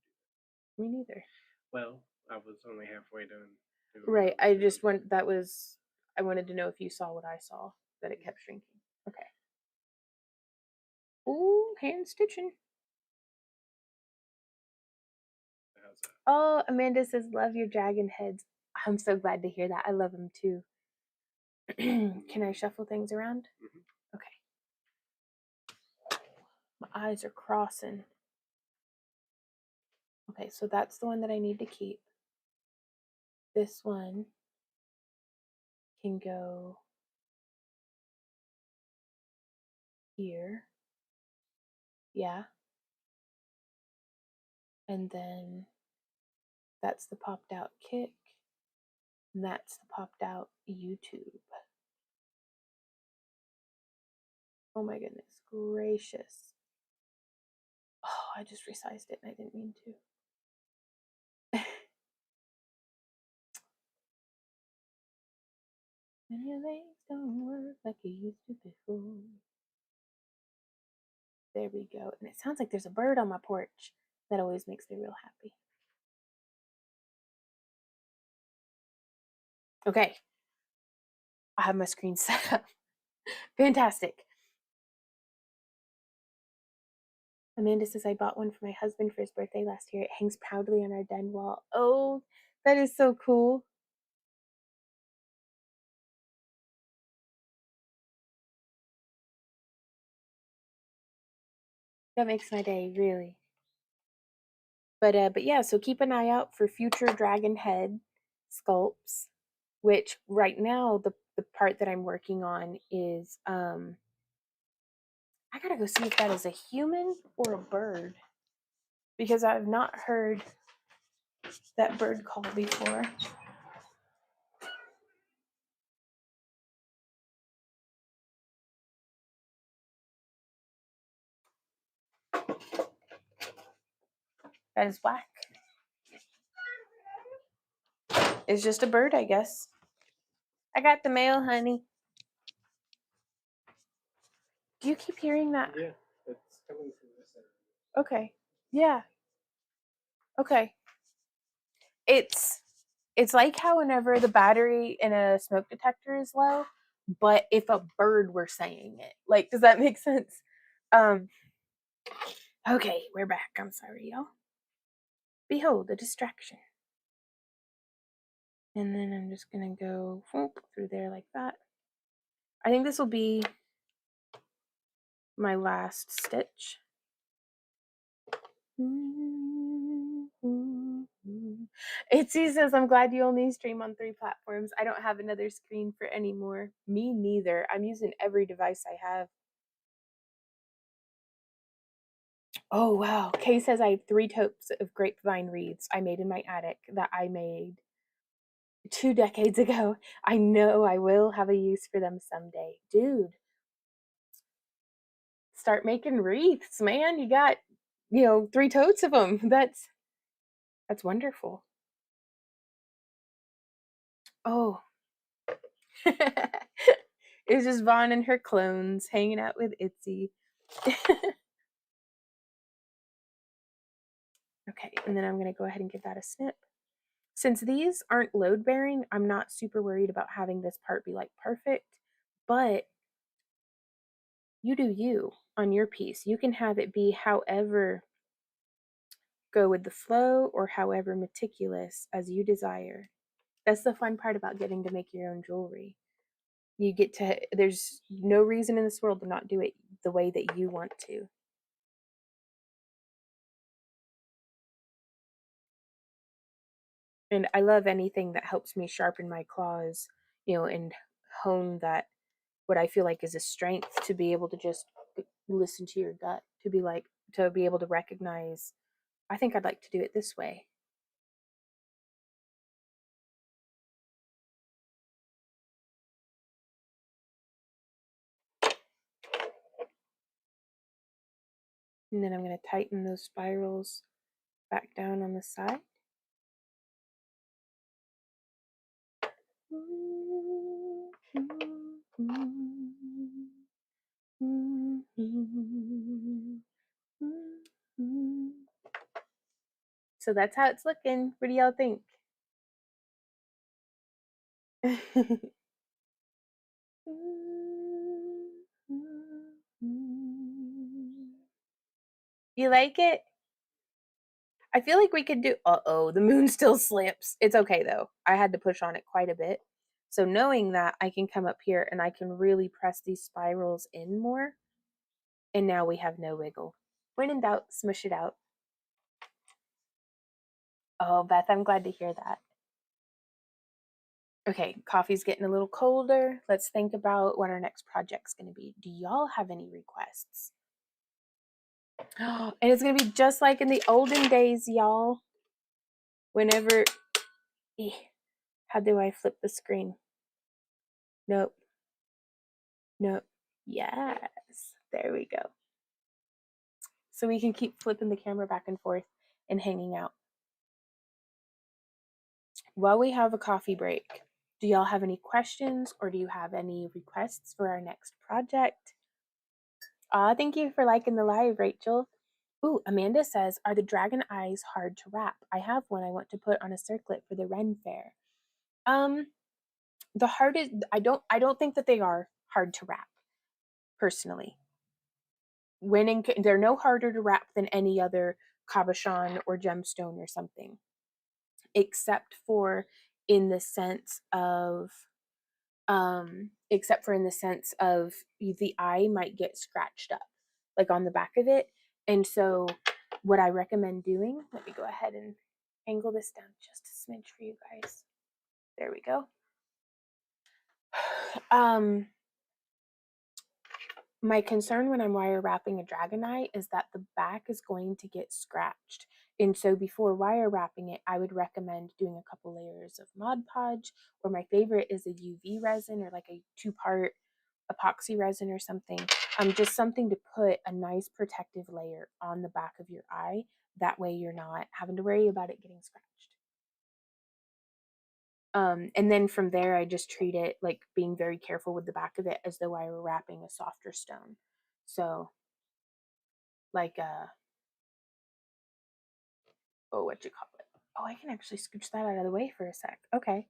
that. Me neither. Well, I was only halfway done. Right. I wanted to know if you saw what I saw, that it kept shrinking. Okay. Ooh, hand stitching. How's that? Oh, Amanda says, love your dragon heads. I'm so glad to hear that. I love them too. Can I shuffle things around? Okay. My eyes are crossing. Okay, so that's the one that I need to keep. This one can go here. Yeah. And then that's the popped out kick. And that's the popped out YouTube. Oh my goodness gracious. Oh, I just resized it and I didn't mean to. When your legs don't work like you used to before. There we go. And it sounds like there's a bird on my porch. That always makes me real happy. Okay. I have my screen set up. Fantastic. Amanda says, I bought one for my husband for his birthday last year. It hangs proudly on our den wall. Oh, that is so cool. That makes my day, really. But yeah, so keep an eye out for future dragon head sculpts, which right now the part that I'm working on is I gotta go see if that is a human or a bird, because I've not heard that bird call before. That is whack. It's just a bird, I guess. I got the mail, honey. Do you keep hearing that? Yeah, it's coming from this end. Okay. Yeah. Okay. It's like how whenever the battery in a smoke detector is low, but if a bird were saying it. Like, does that make sense? Okay, we're back. I'm sorry, y'all. Behold, a distraction. And then I'm just gonna go whoop, through there like that. I think this will be my last stitch. Itsy says, I'm glad you only stream on 3 platforms. I don't have another screen for anymore. Me neither. I'm using every device I have. Oh, wow. Kay says, I have 3 totes of grapevine wreaths I made in my attic that I made 2 decades ago. I know I will have a use for them someday. Dude, start making wreaths, man. You got, 3 totes of them. That's wonderful. Oh. It's just Vaughn and her clones hanging out with Itsy. Okay, and then I'm going to go ahead and give that a snip. Since these aren't load bearing, I'm not super worried about having this part be like perfect, but you do you on your piece. You can have it be however go with the flow or however meticulous as you desire. That's the fun part about getting to make your own jewelry. You get to, there's no reason in this world to not do it the way that you want to. And I love anything that helps me sharpen my claws, and hone that, what I feel like is a strength, to be able to just listen to your gut, to be able to recognize, I think I'd like to do it this way. And then I'm going to tighten those spirals back down on the side. So that's how it's looking. What do y'all think? You like it? I feel like we could do, the moon still slips. It's okay though. I had to push on it quite a bit. So knowing that, I can come up here and I can really press these spirals in more. And now we have no wiggle. When in doubt, smush it out. Oh, Beth, I'm glad to hear that. Okay, coffee's getting a little colder. Let's think about what our next project's going to be. Do y'all have any requests? And it's going to be just like in the olden days, y'all. Whenever, how do I flip the screen? Nope. Nope. Yes, there we go. So we can keep flipping the camera back and forth and hanging out. While we have a coffee break, Do y'all have any questions, or do you have any requests for our next project? Thank you for liking the live, Rachel. Ooh, Amanda says, are the dragon eyes hard to wrap? I have one I want to put on a circlet for the Ren Fair. The hardest, I don't think that they are hard to wrap, personally. They're no harder to wrap than any other cabochon or gemstone or something, except for in the sense of the eye might get scratched up, like on the back of it. And so what I recommend doing, let me go ahead and angle this down just a smidge for you guys. There we go. My concern when I'm wire wrapping a dragon eye is that the back is going to get scratched. And so before wire wrapping it, I would recommend doing a couple layers of Mod Podge, or my favorite is a UV resin, or like a 2-part epoxy resin or something. Just something to put a nice protective layer on the back of your eye. That way you're not having to worry about it getting scratched. And then from there, I just treat it like being very careful with the back of it as though I were wrapping a softer stone. So like what you call it? Oh, I can actually scooch that out of the way for a sec. Okay.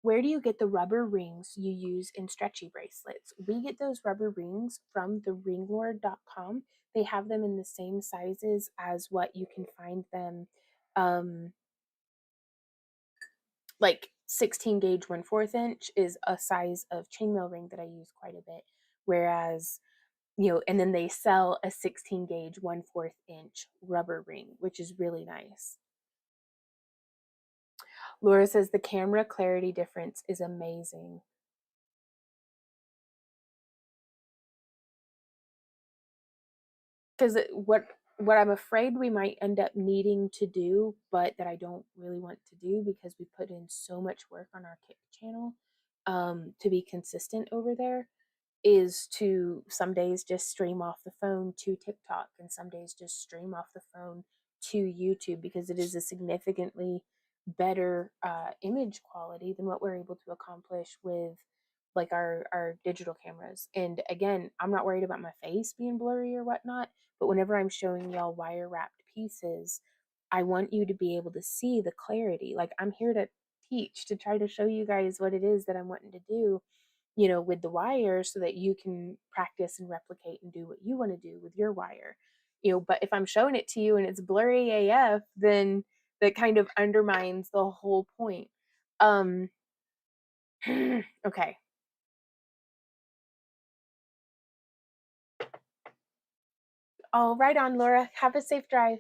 Where do you get the rubber rings you use in stretchy bracelets? We get those rubber rings from the ringlord.com. They have them in the same sizes as what you can find them, like 16 gauge 1/4 inch is a size of chainmail ring that I use quite a bit. Whereas, and then they sell a 16 gauge 1/4 inch rubber ring, which is really nice. Laura says the camera clarity difference is amazing. Because what I'm afraid we might end up needing to do, but that I don't really want to do because we put in so much work on our Kick channel to be consistent over there, is to some days just stream off the phone to TikTok, and some days just stream off the phone to YouTube, because it is a significantly better image quality than what we're able to accomplish with like our digital cameras. And again, I'm not worried about my face being blurry or whatnot, but whenever I'm showing y'all wire wrapped pieces, I want you to be able to see the clarity. Like, I'm here to teach, to try to show you guys what it is that I'm wanting to do, with the wire, so that you can practice and replicate and do what you want to do with your wire. But if I'm showing it to you and it's blurry AF, then that kind of undermines the whole point. Okay. Oh, right on, Laura. Have a safe drive.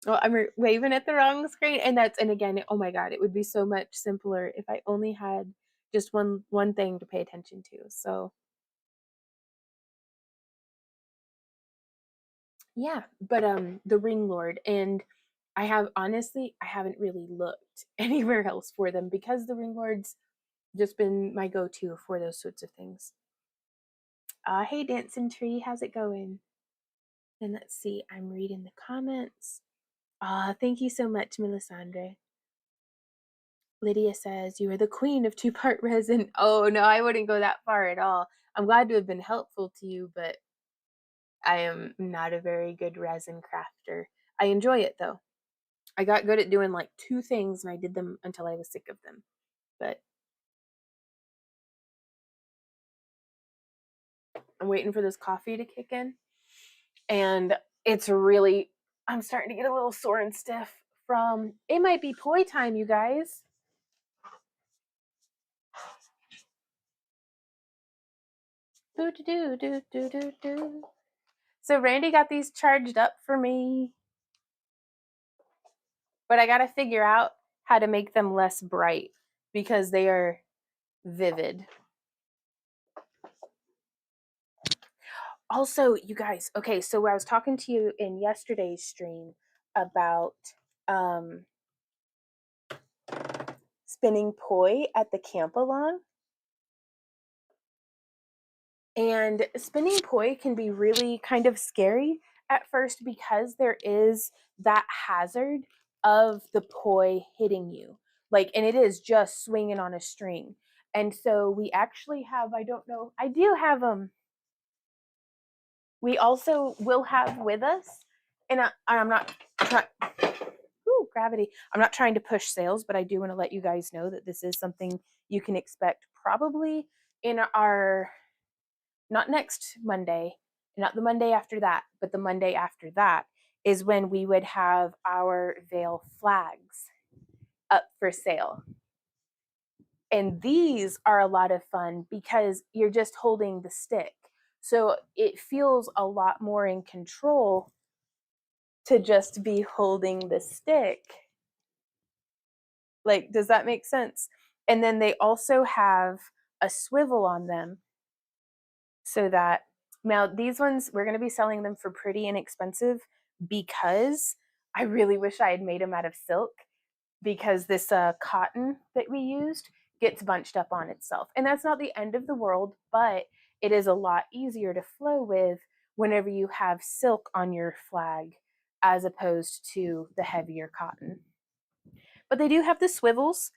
Oh, I'm waving at the wrong screen. And again, oh my God, it would be so much simpler if I only had just one thing to pay attention to. So yeah, but the Ring Lord, and I haven't really looked anywhere else for them, because the Ring Lord's just been my go-to for those sorts of things. Hey Dancing Tree, how's it going? And let's see, I'm reading the comments. Thank you so much, Melisandre. Lydia says, you are the queen of 2-part resin. Oh no, I wouldn't go that far at all. I'm glad to have been helpful to you, but I am not a very good resin crafter. I enjoy it though. I got good at doing like 2 things, and I did them until I was sick of them. But I'm waiting for this coffee to kick in. And I'm starting to get a little sore and stiff from, it might be poi time, you guys. Do, do, do, do, do, do. So Randy got these charged up for me, but I got to figure out how to make them less bright because they are vivid. Also, you guys, okay, so I was talking to you in yesterday's stream about spinning poi at the camp along. And spinning poi can be really kind of scary at first, because there is that hazard of the poi hitting you. Like, and it is just swinging on a string. And so we actually have, I don't know, I do have we also will have with us, and I'm not trying, gravity. I'm not trying to push sales, but I do want to let you guys know that this is something you can expect probably in our, not next Monday, not the Monday after that, but the Monday after that is when we would have our veil flags up for sale. And these are a lot of fun because you're just holding the stick. So it feels a lot more in control to just be holding the stick. Like, does that make sense? And then they also have a swivel on them so that, now these ones, we're going to be selling them for pretty inexpensive because I really wish I had made them out of silk, because this cotton that we used gets bunched up on itself. And that's not the end of the world, but it is a lot easier to flow with whenever you have silk on your flag as opposed to the heavier cotton. But they do have the swivels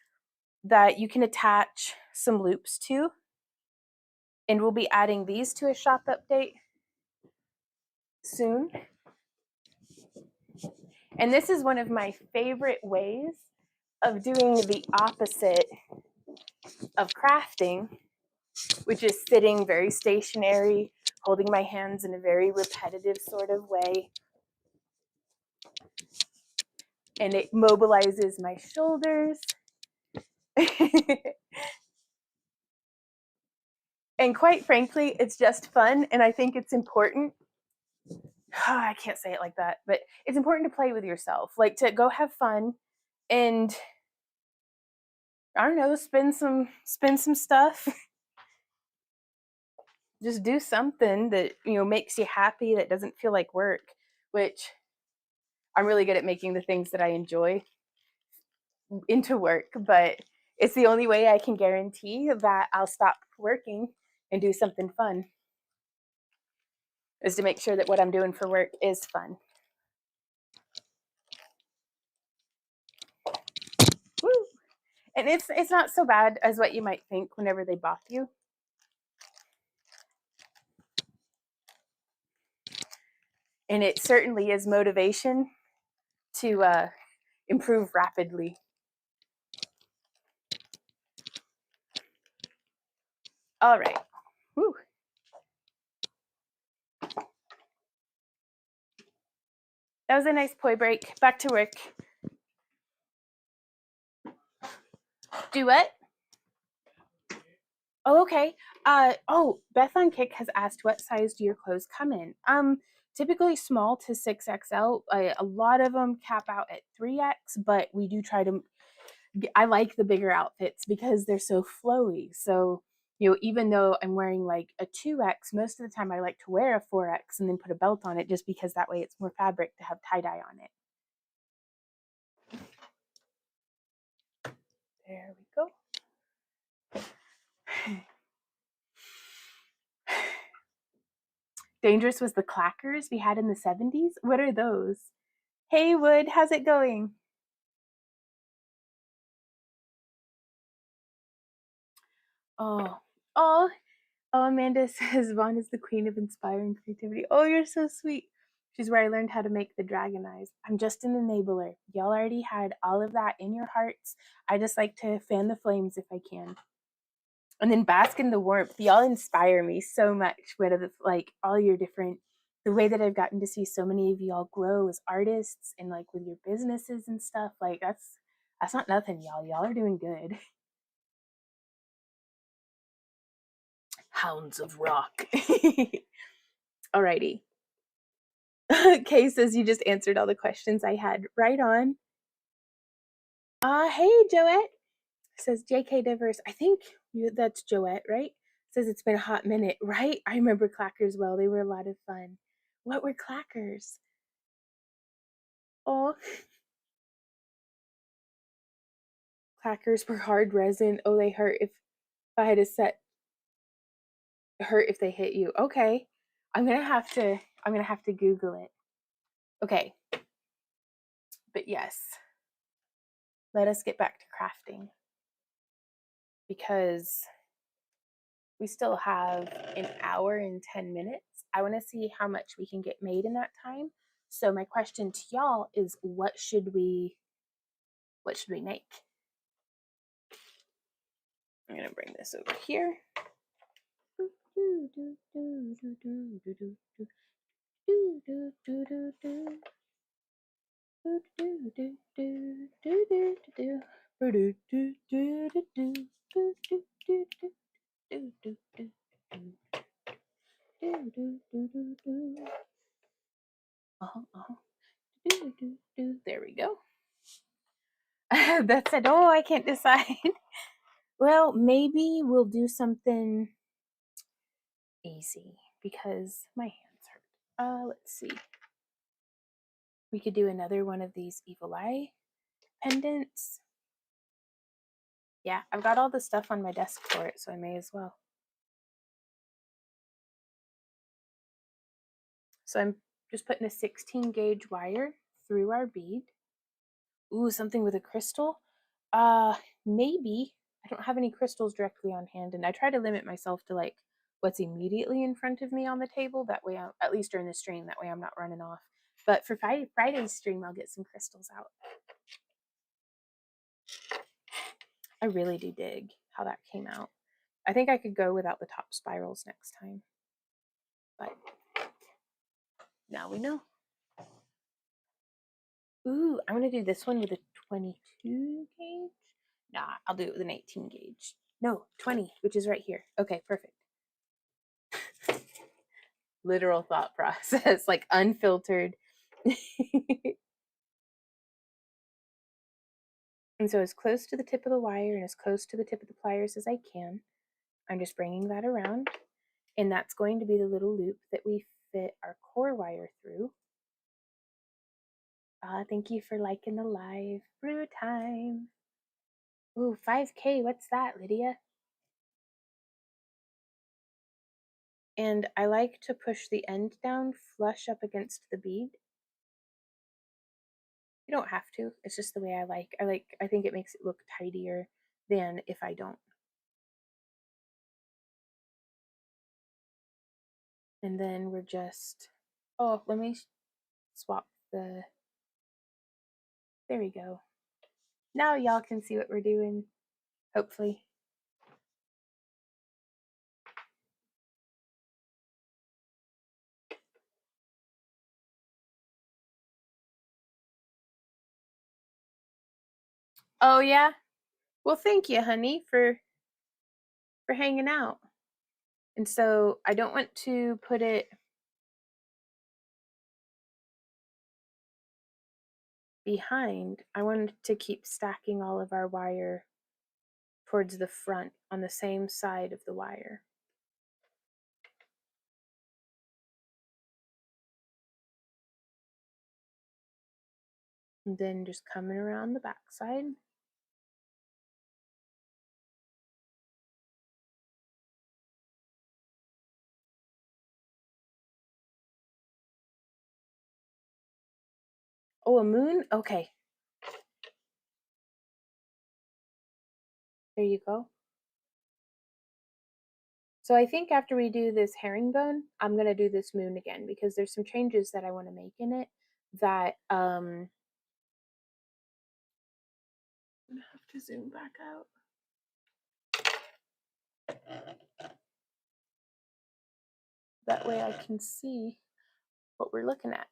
that you can attach some loops to. And we'll be adding these to a shop update soon. And this is one of my favorite ways of doing the opposite of crafting, which is sitting very stationary, holding my hands in a very repetitive sort of way. And it mobilizes my shoulders. And quite frankly, it's just fun. And I think it's important. I can't say it like that, but it's important to play with yourself, like to go have fun and, I don't know, spin some stuff. Just do something that, you know, makes you happy, that doesn't feel like work, which I'm really good at making the things that I enjoy into work, but it's the only way I can guarantee that I'll stop working and do something fun, is to make sure that what I'm doing for work is fun. Woo. And it's not so bad as what you might think whenever they balk you. And it certainly is motivation to improve rapidly. All right. Woo. That was a nice poi break. Back to work. Do what? Oh, okay. Beth on Kick has asked, what size do your clothes come in? Typically small to 6XL. A lot of them cap out at 3X, but we do try to, I like the bigger outfits because they're so flowy. So, you know, even though I'm wearing like a 2X, most of the time I like to wear a 4X and then put a belt on it, just because that way it's more fabric to have tie-dye on it. There we go. Dangerous was the clackers we had in the 70s. What are those? Hey, Wood, how's it going? Oh, Amanda says Vaughn is the queen of inspiring creativity. Oh, you're so sweet. She's where I learned how to make the dragon eyes. I'm just an enabler. Y'all already had all of that in your hearts. I just like to fan the flames if I can. And then bask in the warmth. Y'all inspire me so much with like all your different, the way that I've gotten to see so many of y'all grow as artists and like with your businesses and stuff. Like that's not nothing, y'all. Y'all are doing good. Hounds of Rock. Alrighty. Kay says you just answered all the questions I had. Right on. Hey, Joette. Says JK Diverse. I think that's Joette, right? Says it's been a hot minute, right? I remember clackers well. They were a lot of fun. What were clackers? Oh, clackers were hard resin. Oh, they hurt if I had a set. Hurt if they hit you. Okay, I'm gonna have to Google it. Okay, but yes. let us get back to crafting because we still have an hour and 10 minutes. I want to see how much we can get made in that time. So my question to y'all is what should we make? I'm going to bring this over here. There we go. That said, oh, I can't decide. Well, maybe we'll do something easy because my hands hurt. Let's see. We could do another one of these evil eye pendants. Yeah, I've got all the stuff on my desk for it, so I may as well. So I'm just putting a 16 gauge wire through our bead. Ooh, something with a crystal? Maybe. I don't have any crystals directly on hand, and I try to limit myself to like what's immediately in front of me on the table. That way, at least during the stream, that way I'm not running off. But for Friday's stream, I'll get some crystals out. I really do dig how that came out. I think I could go without the top spirals next time. But now we know. Ooh, I'm going to do this one with a 22 gauge. Nah, I'll do it with an 18 gauge. No, 20, which is right here. Okay, perfect. Literal thought process, like unfiltered. And so as close to the tip of the wire and as close to the tip of the pliers as I can, I'm just bringing that around. And that's going to be the little loop that we fit our core wire through. Thank you for liking the live. Brew time. Ooh, 5K, what's that, Lydia? And I like to push the end down flush up against the bead. You don't have to. It's just the way I like. I think it makes it look tidier than if I don't. And then we're just, oh, let me swap the, there we go. Now y'all can see what we're doing, hopefully. Oh yeah? Well, thank you, honey, for hanging out. And so I don't want to put it behind. I wanted to keep stacking all of our wire towards the front on the same side of the wire. And then just coming around the back side. Oh, a moon? Okay. There you go. So I think after we do this herringbone, I'm going to do this moon again because there's some changes that I want to make in it that I'm going to have to zoom back out. That way I can see what we're looking at.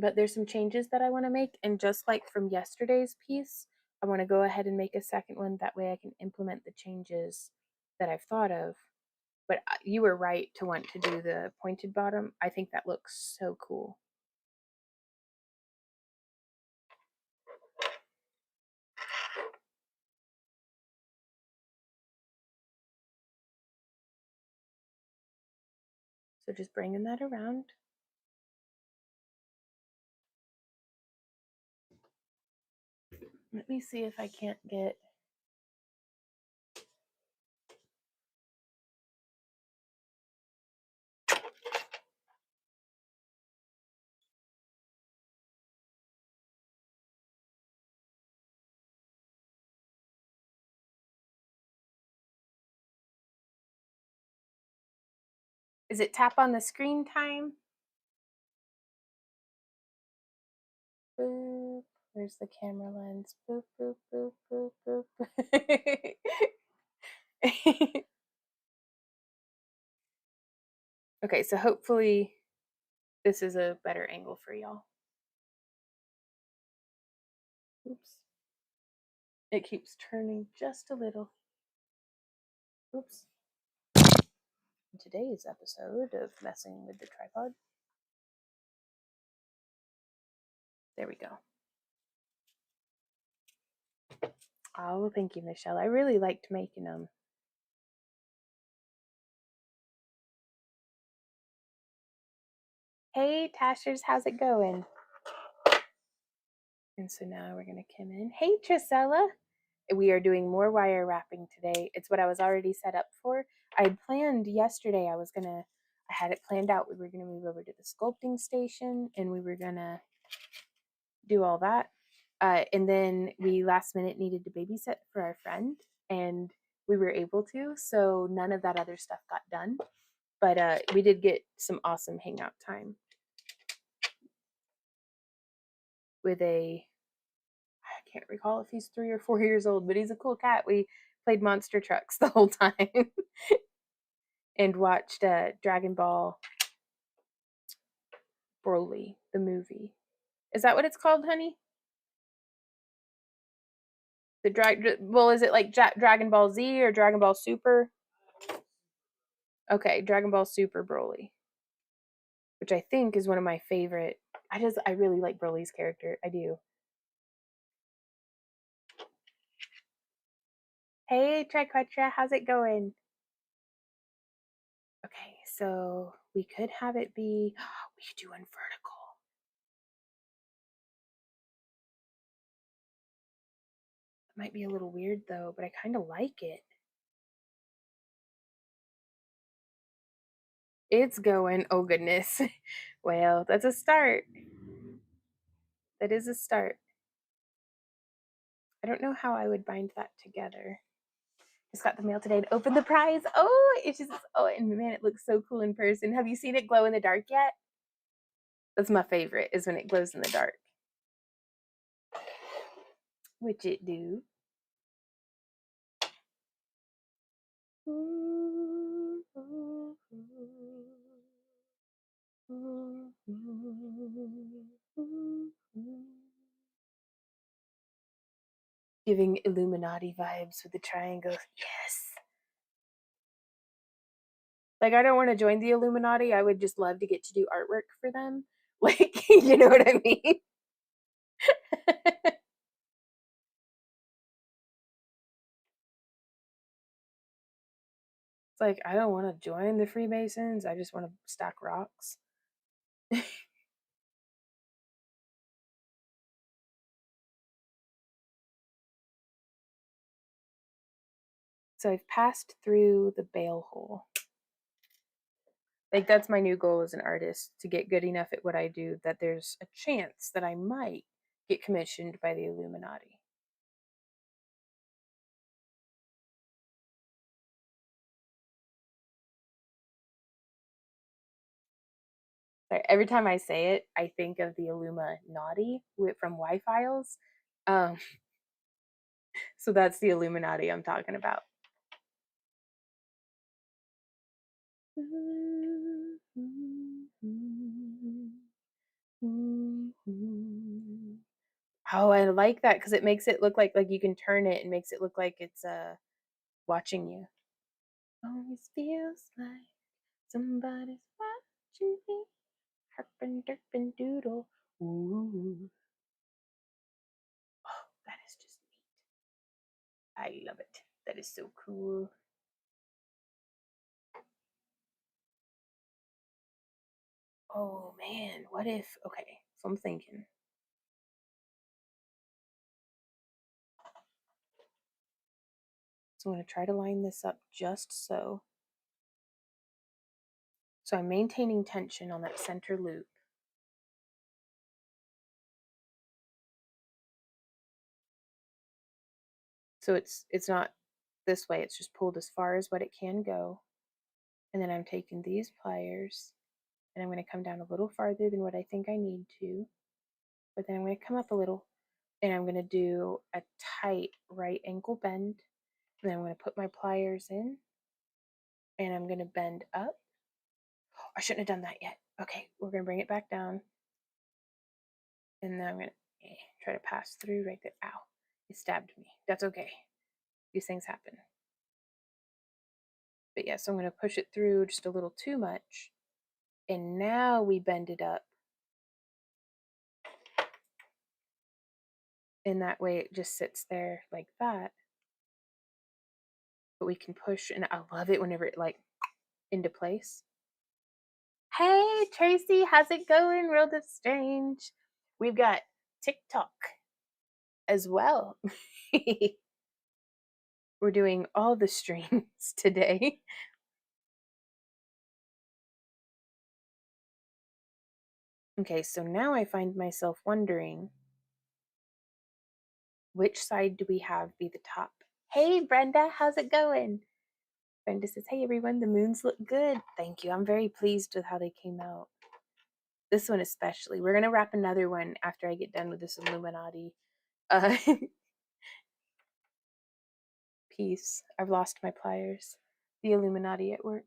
But there's some changes that I want to make, and just like from yesterday's piece, I want to go ahead and make a second one. That way I can implement the changes that I've thought of. But you were right to want to do the pointed bottom. I think that looks so cool. So just bringing that around. Let me see if I can't get Is it tap on the screen time? Boop. Where's the camera lens? Boop, boop, boop, boop, boop. Okay, so hopefully this is a better angle for y'all. Oops. It keeps turning just a little. Oops. In today's episode of Messing with the Tripod. There we go. Oh, thank you, Michelle. I really liked making them. Hey, Tashers, how's it going? And so now we're going to come in. Hey, Trisella. We are doing more wire wrapping today. It's what I was already set up for. I had planned yesterday, I had it planned out. We were going to move over to the sculpting station and we were going to do all that. And then we last minute needed to babysit for our friend and we were able to. So none of that other stuff got done. But we did get some awesome hangout time with I can't recall if he's 3 or 4 years old, but he's a cool cat. We played monster trucks the whole time and watched Dragon Ball Broly, the movie. Is that what it's called, honey? Well, is it like Dragon Ball Z or Dragon Ball Super? Okay, Dragon Ball Super Broly, which I think is one of my favorite. I really like Broly's character. I do. Hey, Triquetra, how's it going? Okay, so we could have it be, we could do in vertical. It might be a little weird though, but I kind of like it. It's going, oh goodness. Well, that's a start. That is a start. I don't know how I would bind that together. Just got the mail today to open the prize. Oh, it's just, oh, and man, it looks so cool in person. Have you seen it glow in the dark yet? That's my favorite, is when it glows in the dark. Which it do. Giving Illuminati vibes with the triangle. Yes. Like, I don't want to join the Illuminati. I would just love to get to do artwork for them. Like, you know what I mean? It's like, I don't want to join the Freemasons. I just want to stack rocks. So I've passed through the bail hole. Like, that's my new goal as an artist, to get good enough at what I do that there's a chance that I might get commissioned by the Illuminati. Every time I say it, I think of the Illuminati from Y-Files. So that's the Illuminati I'm talking about. Oh, I like that because it makes it look like you can turn it and makes it look like it's watching you. Always feels like somebody's watching me. Herpin derpin doodle. Ooh. Oh, that is just neat. I love it. That is so cool. Oh man, what if, okay, so I'm thinking. So I'm going to try to line this up just so. So I'm maintaining tension on that center loop. So it's not this way, it's just pulled as far as what it can go. And then I'm taking these pliers and I'm going to come down a little farther than what I think I need to. But then I'm going to come up a little and I'm going to do a tight right angle bend. And then I'm going to put my pliers in and I'm going to bend up. I shouldn't have done that yet. Okay, we're going to bring it back down. And then I'm going to try to pass through right there. Ow, it stabbed me. That's okay. These things happen. But yeah, so I'm going to push it through just a little too much. And now we bend it up. And that way it just sits there like that. But we can push, and I love it whenever it like into place. Hey Tracy, how's it going? World of Strange. We've got TikTok as well. We're doing all the streams today. Okay, so now I find myself wondering, which side do we have be the top? Hey Brenda, how's it going? Brenda says, hey everyone, the moons look good. Thank you. I'm very pleased with how they came out. This one especially. We're going to wrap another one after I get done with this Illuminati piece. I've lost my pliers. The Illuminati at work.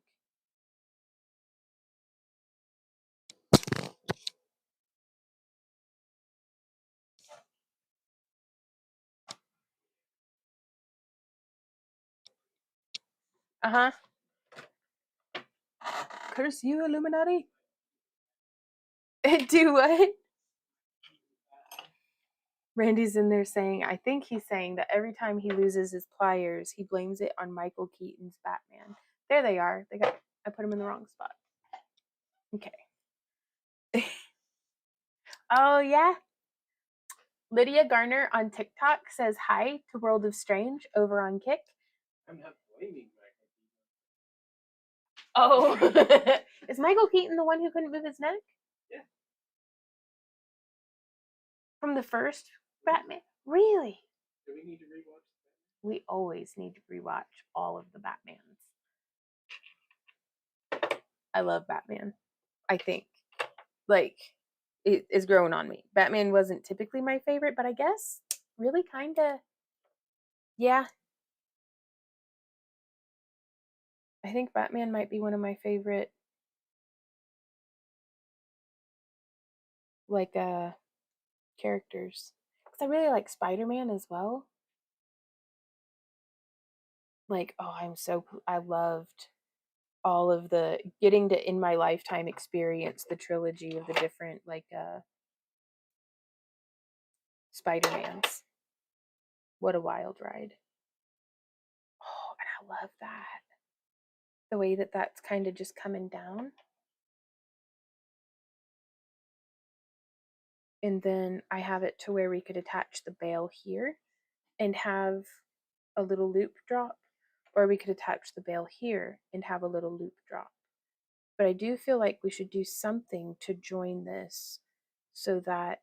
Uh-huh. Curse you, Illuminati. Do what? Randy's in there saying, I think he's saying that every time he loses his pliers, he blames it on Michael Keaton's Batman. There they are. I put them in the wrong spot. Okay. Oh, yeah. Lydia Garner on TikTok says hi to World of Strange over on Kick. I'm not blaming Michael. Oh, is Michael Keaton the one who couldn't move his neck? Yeah. From the first Batman? Really? Do we need to rewatch that? We always need to rewatch all of the Batmans. I love Batman. I think. Like, it is growing on me. Batman wasn't typically my favorite, but I guess really kind of, yeah. I think Batman might be one of my favorite, like, characters. Because I really like Spider-Man as well. Like, oh, I loved all of the, getting to, in my lifetime, experience the trilogy of the different, like, Spider-Mans. What a wild ride. Oh, and I love that. The way that that's kind of just coming down. And then I have it to where we could attach the bail here and have a little loop drop, or we could attach the bail here and have a little loop drop. But I do feel like we should do something to join this so that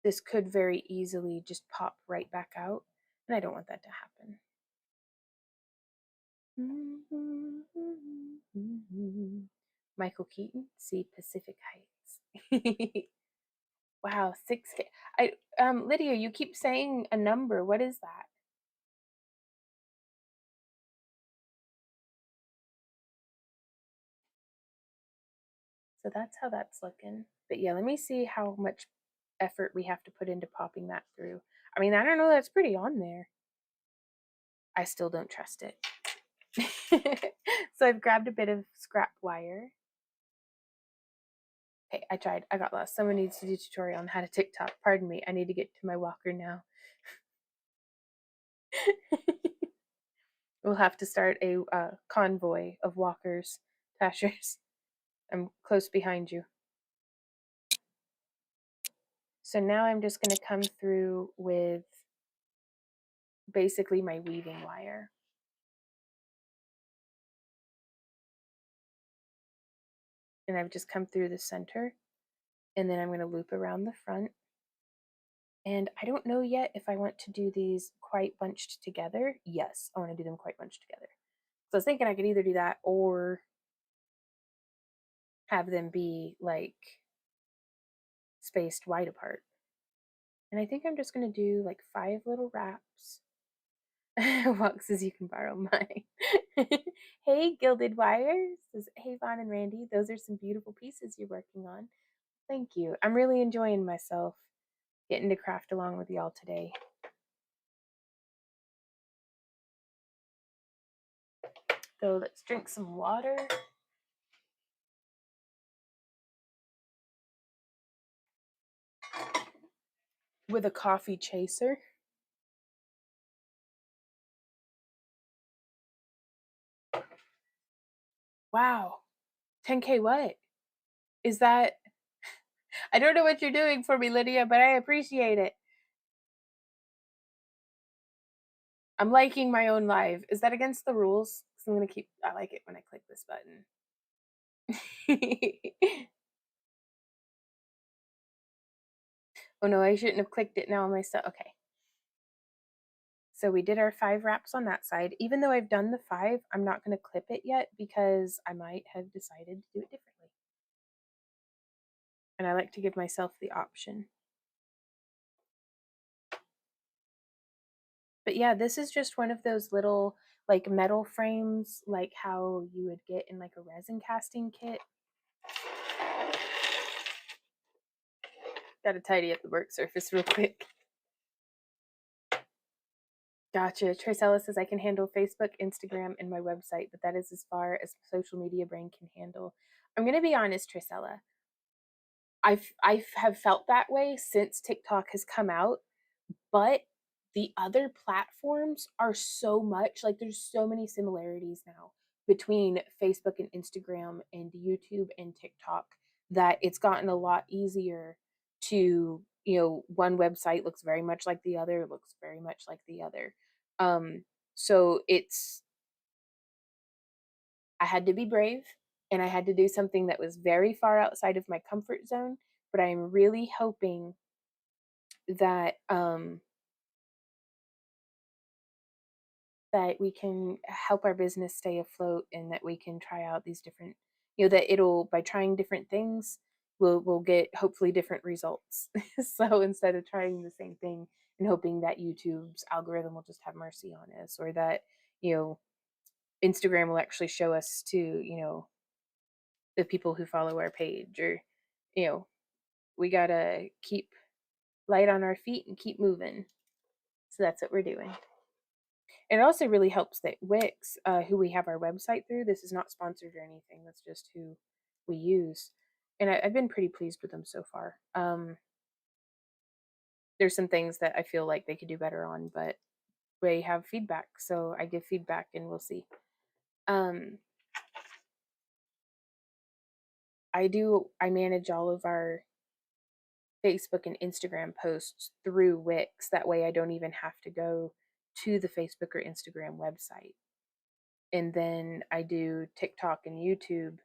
this could very easily just pop right back out. And I don't want that to happen. Michael Keaton, see Pacific Heights. Wow, 6K. Lydia, you keep saying a number. What is that? So that's how that's looking. But yeah, let me see how much effort we have to put into popping that through. I mean, I don't know, that's pretty on there. I still don't trust it. So I've grabbed a bit of scrap wire. Okay, I tried. I got lost. Someone needs to do a tutorial on how to TikTok. Pardon me. I need to get to my walker now. We'll have to start a convoy of walkers, Tashers. I'm close behind you. So now I'm just going to come through with basically my weaving wire. And I've just come through the center, and then I'm going to loop around the front. And I don't know yet if I want to do these quite bunched together. Yes, I want to do them quite bunched together. So I was thinking I could either do that or have them be like spaced wide apart. And I think I'm just going to do like 5 little wraps. Walk says you can borrow mine. Hey, Gilded Wires. Says, hey, Vaughn and Randy. Those are some beautiful pieces you're working on. Thank you. I'm really enjoying myself getting to craft along with y'all today. So let's drink some water. With a coffee chaser. Wow. 10K what? Is that? I don't know what you're doing for me, Lydia, but I appreciate it. I'm liking my own live. Is that against the rules? Because I'm going to keep, I like it when I click this button. Oh no, I shouldn't have clicked it now on my stuff. Okay. So we did our 5 wraps on that side. Even though I've done the 5, I'm not going to clip it yet because I might have decided to do it differently. And I like to give myself the option. But yeah, this is just one of those little like metal frames, like how you would get in like a resin casting kit. Got to tidy up the work surface real quick. Gotcha. Tricella says I can handle Facebook, Instagram, and my website, but that is as far as social media brain can handle. I'm going to be honest, Tricella. I have felt that way since TikTok has come out, but the other platforms are so much like there's so many similarities now between Facebook and Instagram and YouTube and TikTok that it's gotten a lot easier to, one website looks very much like the other, looks very much like the other. So I had to be brave and I had to do something that was very far outside of my comfort zone, but I am really hoping that that we can help our business stay afloat and that we can try out these different, that it'll, by trying different things, we'll get hopefully different results. So instead of trying the same thing and hoping that YouTube's algorithm will just have mercy on us, or that, Instagram will actually show us to, the people who follow our page, or, we gotta keep light on our feet and keep moving. So that's what we're doing. It also really helps that Wix, who we have our website through, this is not sponsored or anything, that's just who we use. And I've been pretty pleased with them so far. There's some things that I feel like they could do better on, but they have feedback. So I give feedback and we'll see. I manage all of our Facebook and Instagram posts through Wix. That way I don't even have to go to the Facebook or Instagram website. And then I do TikTok and YouTube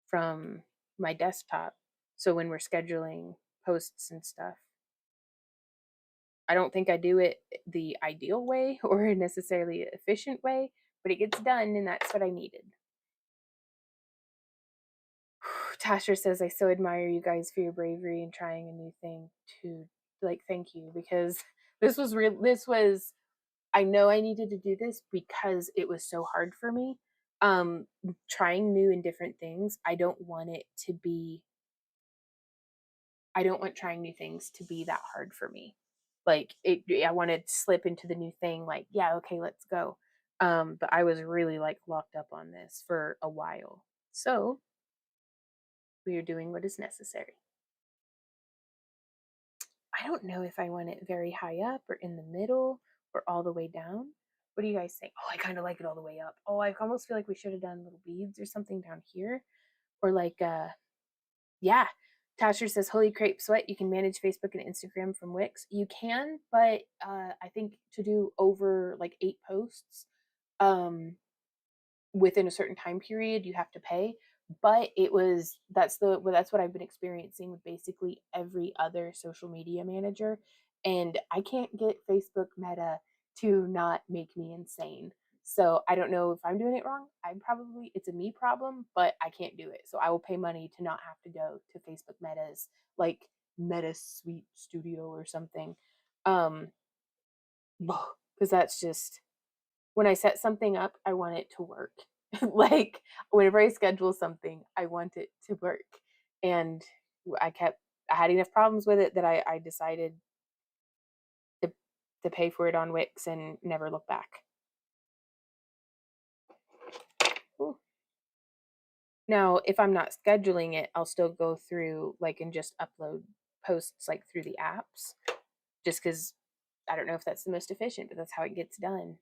from my desktop. So when we're scheduling posts and stuff, I don't think I do it the ideal way or necessarily efficient way, but it gets done, and that's what I needed. Tasha says, I so admire you guys for your bravery and trying a new thing to, like, thank you, because this was real. I know I needed to do this because it was so hard for me. Trying new and different things. I don't want trying new things to be that hard for me. Like I want to slip into the new thing. Like, yeah, okay, let's go. But I was really like locked up on this for a while. So we are doing what is necessary. I don't know if I want it very high up or in the middle or all the way down. What do you guys think? Oh, I kind of like it all the way up. Oh, I almost feel like we should have done little beads or something down here. Or like, yeah. Tasher says, holy crepe sweat, you can manage Facebook and Instagram from Wix. You can, but I think to do over like 8 posts within a certain time period, you have to pay. But that's what I've been experiencing with basically every other social media manager. And I can't get Facebook Meta to not make me insane. So I don't know if I'm doing it wrong. It's a me problem, but I can't do it. So I will pay money to not have to go to Facebook Meta's like Meta Suite Studio or something. Because that's just when I set something up, I want it to work. Like whenever I schedule something, I want it to work. And I had enough problems with it that I decided to pay for it on Wix and never look back. Ooh. Now, if I'm not scheduling it, I'll still go through like and just upload posts like through the apps, just because I don't know if that's the most efficient, but that's how it gets done.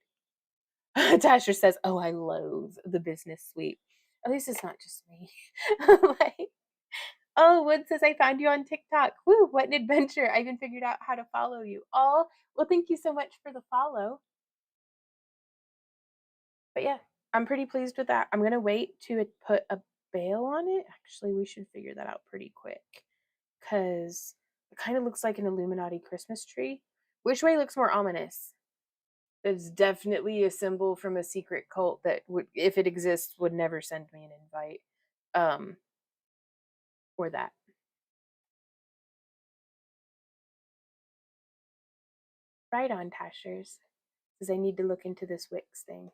Tasher says, "Oh, I loathe the business suite." At least it's not just me. Like, oh, Wood says, "I found you on TikTok. Woo, what an adventure! I even figured out how to follow you." Oh, well, thank you so much for the follow. But yeah, I'm pretty pleased with that. I'm gonna wait to put a bail on it. Actually, we should figure that out pretty quick because it kind of looks like an Illuminati Christmas tree. Which way looks more ominous? It's definitely a symbol from a secret cult that would, if it exists, would never send me an invite. Um, or that. Right on, Tashers. Says I need to look into this Wix thing.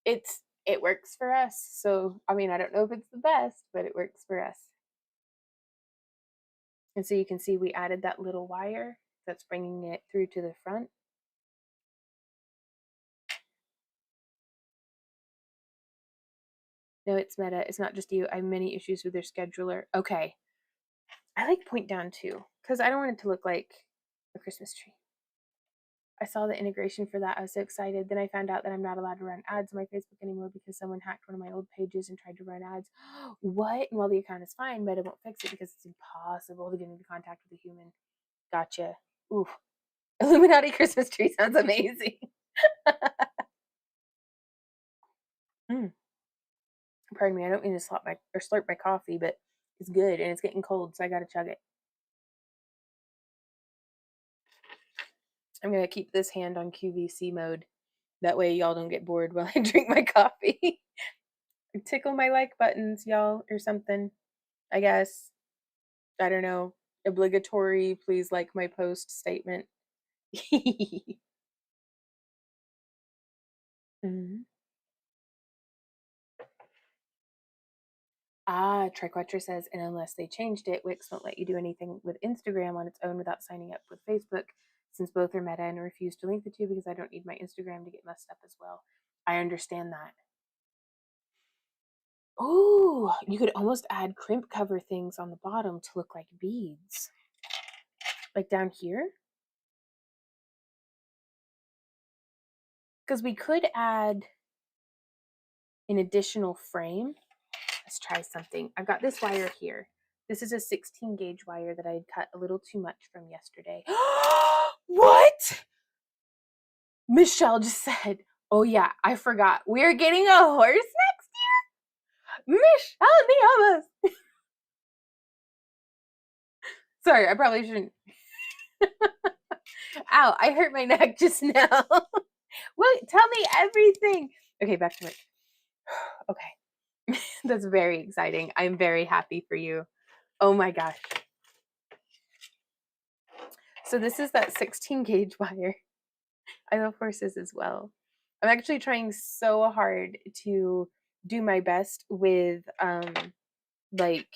It works for us. So I mean, I don't know if it's the best, but it works for us. And so you can see we added that little wire that's bringing it through to the front. No, it's Meta. It's not just you. I have many issues with their scheduler. Okay. I like point down too, because I don't want it to look like a Christmas tree. I saw the integration for that. I was so excited. Then I found out that I'm not allowed to run ads on my Facebook anymore because someone hacked one of my old pages and tried to run ads. What? And while the account is fine, Meta won't fix it because it's impossible to get into contact with a human. Gotcha. Ooh. Illuminati Christmas tree sounds amazing. Mm. Pardon me, I don't mean to slurp my coffee, but it's good and it's getting cold, so I gotta chug it. I'm gonna keep this hand on QVC mode. That way y'all don't get bored while I drink my coffee. Tickle my like buttons, y'all, or something. I guess. I don't know. Obligatory, please like my post statement. Mhm. Ah, Triquetra says, and unless they changed it, Wix won't let you do anything with Instagram on its own without signing up with Facebook, since both are Meta, and I refuse to link the two because I don't need my Instagram to get messed up as well. I understand that. Oh, you could almost add crimp cover things on the bottom to look like beads. Like down here. Because we could add an additional frame. Let's try something. I've got this wire here. This is a 16 gauge wire that I had cut a little too much from yesterday. What? Michelle just said, "Oh yeah, I forgot. We're getting a horse next year." Michelle, me. Sorry, I probably shouldn't. Ow, I hurt my neck just now. Well, tell me everything. Okay, back to it. Okay. That's very exciting. I'm very happy for you. Oh my gosh. So this is that 16 gauge wire. I love horses as well. I'm actually trying so hard to do my best with like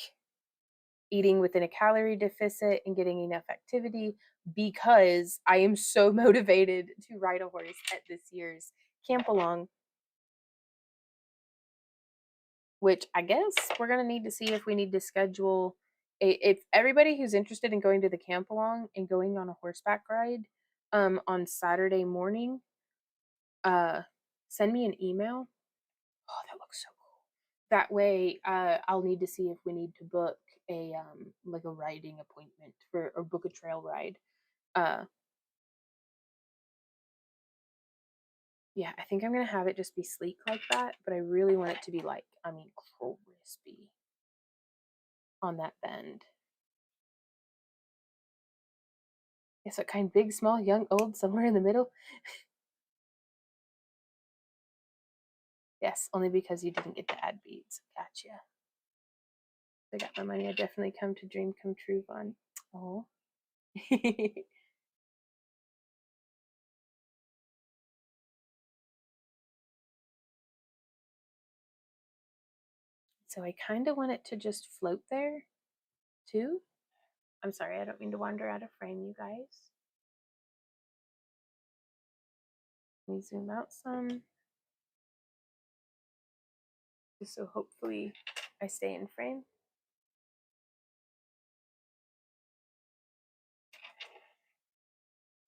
eating within a calorie deficit and getting enough activity because I am so motivated to ride a horse at this year's camp along, which I guess we're going to need to see if we need to schedule if everybody who's interested in going to the camp along and going on a horseback ride on Saturday morning, send me an email. Oh, that looks so cool. That way, I'll need to see if we need to book a like a riding appointment for or book a trail ride. Uh, yeah, I think I'm gonna have it just be sleek like that, but I really want it to be like, I mean, crispy on that bend. Yes, what kind? Big, small, young, old, somewhere in the middle. Yes, only because you didn't get to add beads. Gotcha. I got my money. I definitely come to dream come true, Vaughn. Oh. So I kind of want it to just float there too. I'm sorry, I don't mean to wander out of frame, you guys. Let me zoom out some. Just so hopefully I stay in frame.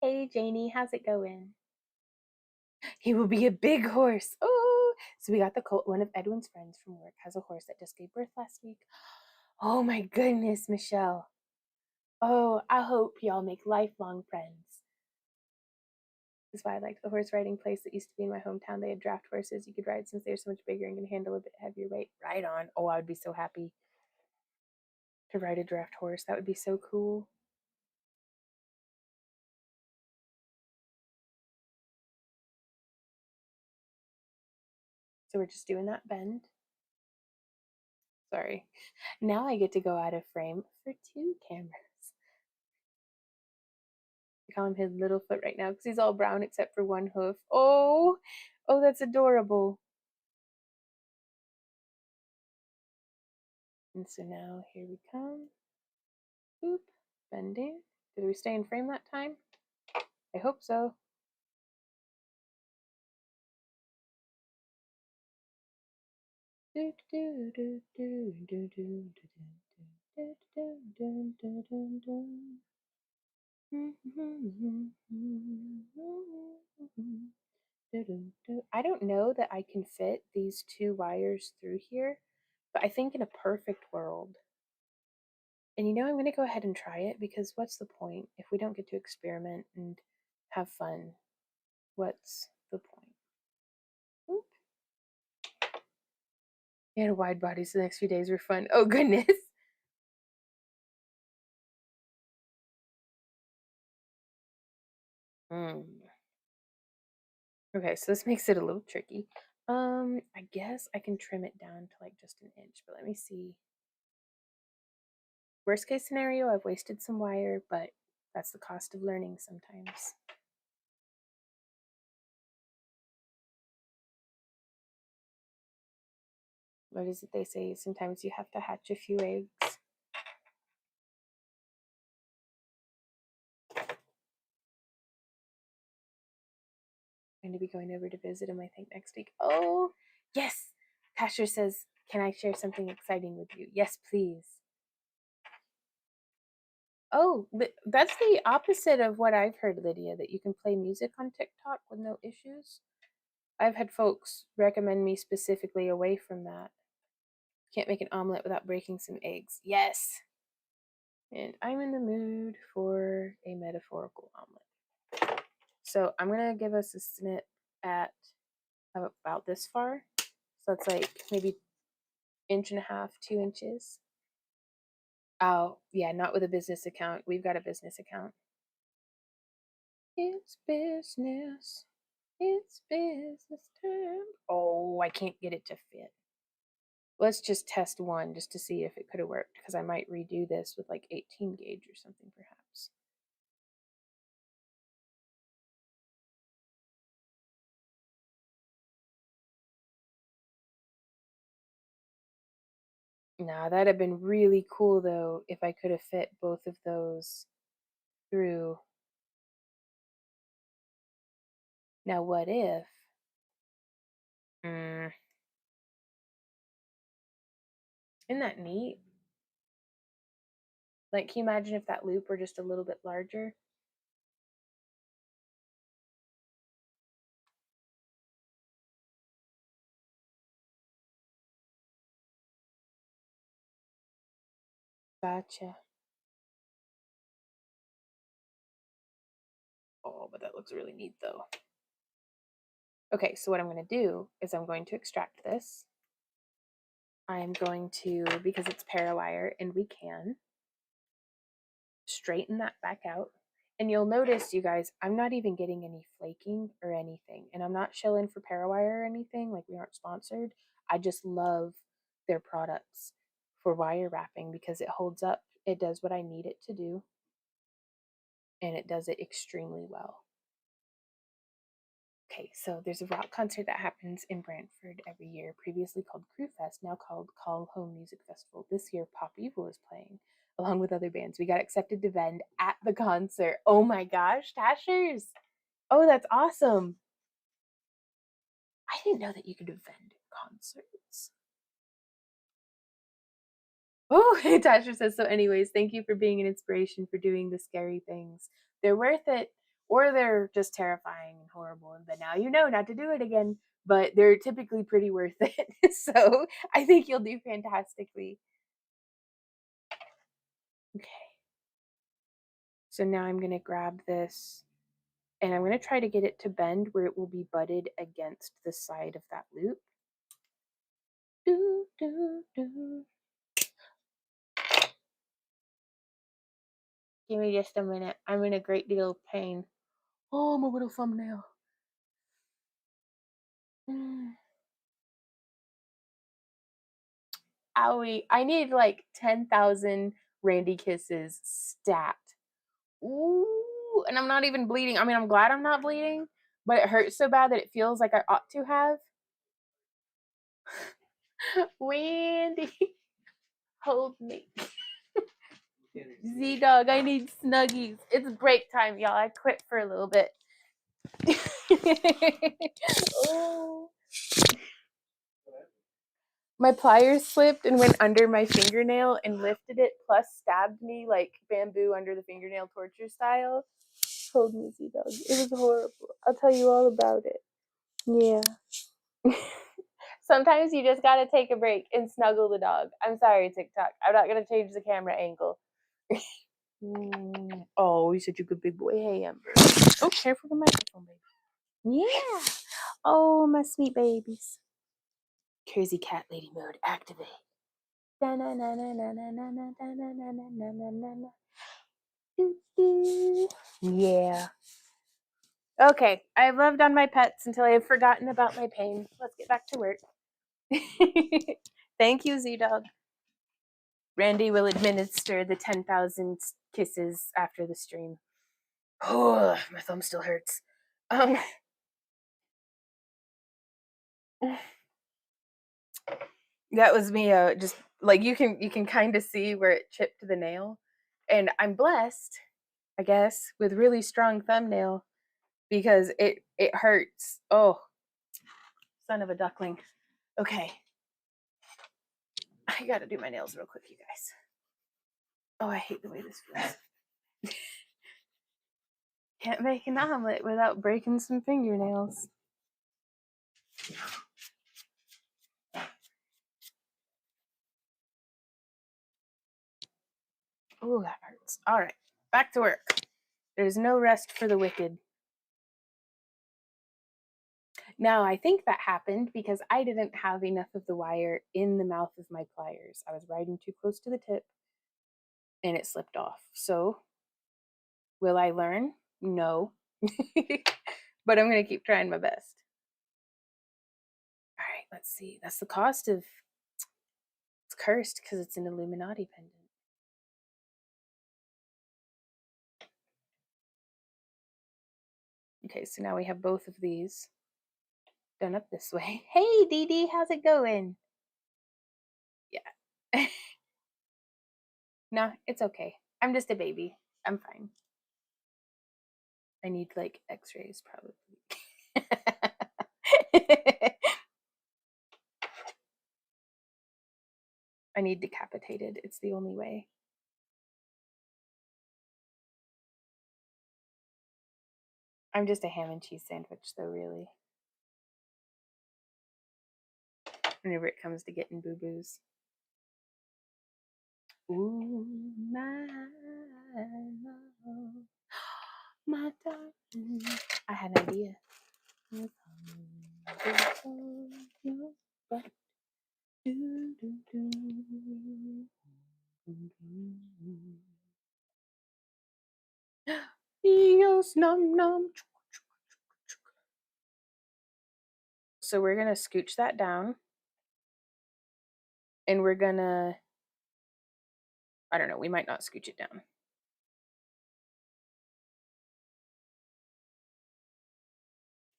Hey Janie, how's it going? He will be a big horse. Oh, so we got the colt. One of Edwin's friends from work has a horse that just gave birth last week. Oh my goodness, Michelle. Oh, I hope y'all make lifelong friends. That's why I liked the horse riding place that used to be in my hometown. They had draft horses you could ride since they're so much bigger and can handle a bit heavier weight. Right on. Oh, I would be so happy to ride a draft horse. That would be so cool. So we're just doing that bend. Sorry. Now I get to go out of frame for 2 cameras. I call him his little foot right now because he's all brown except for 1 hoof. Oh, oh, that's adorable. And so now here we come. Boop, bending. Did we stay in frame that time? I hope so. I don't know that I can fit these 2 wires through here, but I think in a perfect world. And you know, I'm going to go ahead and try it because what's the point if we don't get to experiment and have fun? What's the point? Oop. And a wide body, so the next few days were fun. Oh, goodness. Okay, so this makes it a little tricky. I guess I can trim it down to like just 1 inch, but let me see. Worst case scenario, I've wasted some wire, but that's the cost of learning sometimes. What is it they say? Sometimes you have to hatch a few eggs. I'm going to be going over to visit him, I think, next week. Oh, yes. Pastor says, can I share something exciting with you? Yes, please. Oh, that's the opposite of what I've heard, Lydia, that you can play music on TikTok with no issues. I've had folks recommend me specifically away from that. Can't make an omelet without breaking some eggs. Yes. And I'm in the mood for a metaphorical omelet. So I'm going to give us a snip at about this far. So it's like maybe 1.5 inches, 2 inches. Oh, yeah, not with a business account. We've got a business account. It's business. It's business time. Oh, I can't get it to fit. Let's just test one just to see if it could have worked because I might redo this with like 18 gauge or something perhaps. Nah, that'd have been really cool though if I could have fit both of those through. Now what if? Isn't that neat? Like, can you imagine if that loop were just a little bit larger? Gotcha. Oh, but that looks really neat though. Okay, so what I'm going to do is I'm going to extract this. I'm going to, because it's parawire and we can, straighten that back out. And you'll notice, you guys, I'm not even getting any flaking or anything. And I'm not shilling for Parawire or anything. Like, we aren't sponsored. I just love their products for wire wrapping because it holds up. It does what I need it to do. And it does it extremely well. Okay, so there's a rock concert that happens in Brantford every year, previously called Crew Fest, now called Call Home Music Festival. This year, Pop Evil is playing, along with other bands. We got accepted to vend at the concert. Oh my gosh, Tashers! Oh, that's awesome. I didn't know that you could vend concerts. Oh, Tasha says, so anyways, thank you for being an inspiration for doing the scary things. They're worth it, or they're just terrifying and horrible. But now you know not to do it again, but they're typically pretty worth it. So I think you'll do fantastically. Okay. So now I'm going to grab this and I'm going to try to get it to bend where it will be butted against the side of that loop. Do, do, do. Give me just a minute. I'm in a great deal of pain. Oh, my little thumbnail. Owie. I need like 10,000 Randy kisses stat. Ooh, and I'm not even bleeding. I mean, I'm glad I'm not bleeding, but it hurts so bad that it feels like I ought to have. Wendy, hold me. Z-Dog, I need snuggies. It's break time, y'all. I quit for a little bit. Oh. My pliers slipped and went under my fingernail and lifted it, plus stabbed me like bamboo under the fingernail torture style. Hold me, Z-Dog. It was horrible. I'll tell you all about it. Yeah. Sometimes you just gotta take a break and snuggle the dog. I'm sorry, TikTok. I'm not gonna change the camera angle. Oh, you're such a good big boy. Hey, Amber. Oh, careful the microphone, baby. Yeah. Oh, my sweet babies. Crazy cat lady mode activate. Yeah. Okay, I've loved on my pets until I've forgotten about my pain. Let's get back to work. Thank you, Z-Dog. Randy will administer the 10,000 kisses after the stream. Oh, my thumb still hurts. That was me. Just like you can kind of see where it chipped the nail, and I'm blessed, I guess, with really strong thumbnail because it hurts. Oh, son of a duckling. Okay, I gotta do my nails real quick, you guys. Oh, I hate the way this feels. Can't make an omelet without breaking some fingernails. Oh, that hurts. All right, back to work. There's no rest for the wicked. Now, I think that happened because I didn't have enough of the wire in the mouth of my pliers. I was riding too close to the tip and it slipped off. So, will I learn? No. But I'm going to keep trying my best. All right, let's see. That's the cost of it's cursed because it's an Illuminati pendant. Okay, so now we have both of these done up this way. Hey, Dee Dee, how's it going? Yeah. No, it's okay. I'm just a baby. I'm fine. I need like x-rays probably. I need decapitated. It's the only way. I'm just a ham and cheese sandwich though, really. Whenever it comes to getting boo-boos. Ooh, my love, my darling. I had an idea. Eos num num. So we're gonna scooch that down, and we're gonna, I don't know, we might not scooch it down.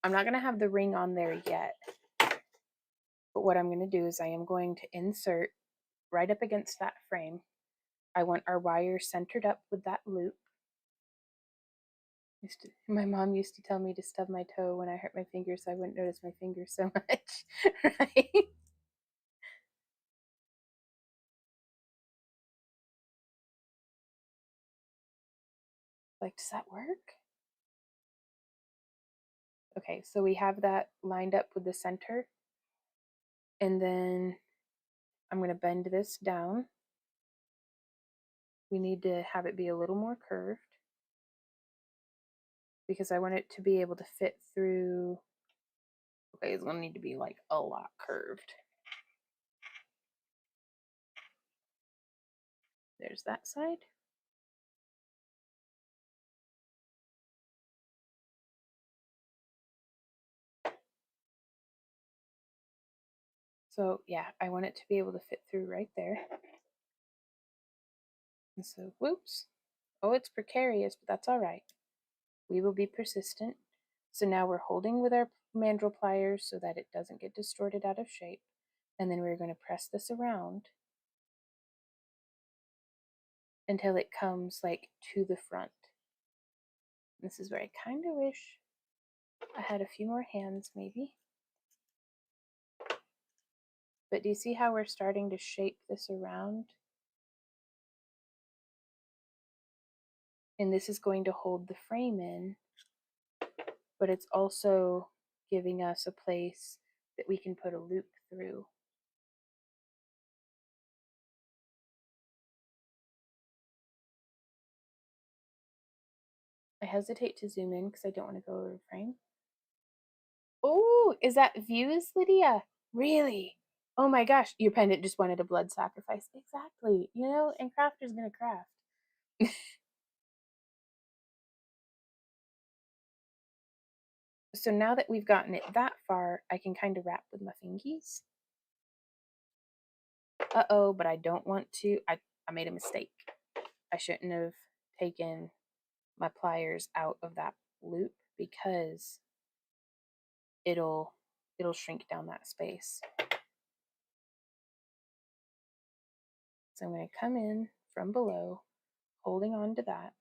I'm not gonna have the ring on there yet, but what I'm gonna do is I am going to insert right up against that frame. I want our wire centered up with that loop. My mom used to tell me to stub my toe when I hurt my finger so I wouldn't notice my fingers so much, right? Like, does that work? Okay, so we have that lined up with the center. And then I'm going to bend this down. We need to have it be a little more curved because I want it to be able to fit through. Okay, it's going to need to be like a lot curved. There's that side. So yeah, I want it to be able to fit through right there. And so, whoops. Oh, it's precarious, but that's all right. We will be persistent. So now we're holding with our mandrel pliers so that it doesn't get distorted out of shape. And then we're going to press this around until it comes like to the front. This is where I kind of wish I had a few more hands maybe. But do you see how we're starting to shape this around? And this is going to hold the frame in, but it's also giving us a place that we can put a loop through. I hesitate to zoom in because I don't want to go over the frame. Oh, is that views, Lydia? Really? Oh my gosh, your pendant just wanted a blood sacrifice. Exactly. You know, and crafter's gonna craft. So now that we've gotten it that far, I can kind of wrap with my fingies. Uh-oh, but I don't want to. I made a mistake. I shouldn't have taken my pliers out of that loop because it'll shrink down that space. So I'm going to come in from below, holding on to that,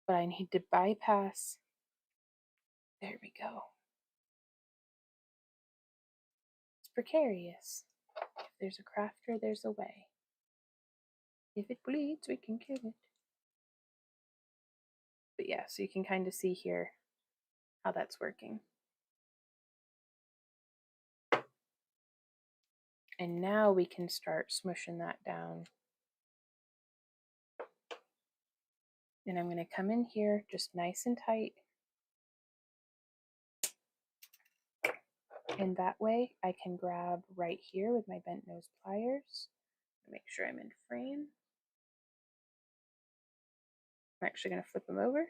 but I need to bypass. There we go. It's precarious. If there's a crafter, there's a way. If it bleeds, we can kill it. But yeah, so you can kind of see here how that's working. And now we can start smushing that down. And I'm going to come in here just nice and tight. And that way I can grab right here with my bent nose pliers. Make sure I'm in frame. I'm actually going to flip them over.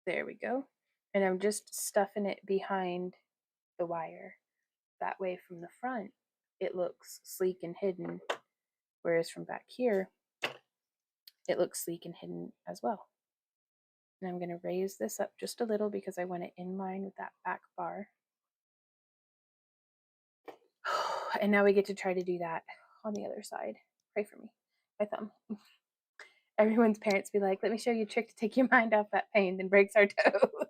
There we go. And I'm just stuffing it behind the wire. That way from the front, it looks sleek and hidden. Whereas from back here, it looks sleek and hidden as well. And I'm going to raise this up just a little because I want it in line with that back bar. And now we get to try to do that on the other side. Pray for me. My thumb. Everyone's parents be like, let me show you a trick to take your mind off that pain, then breaks our toes.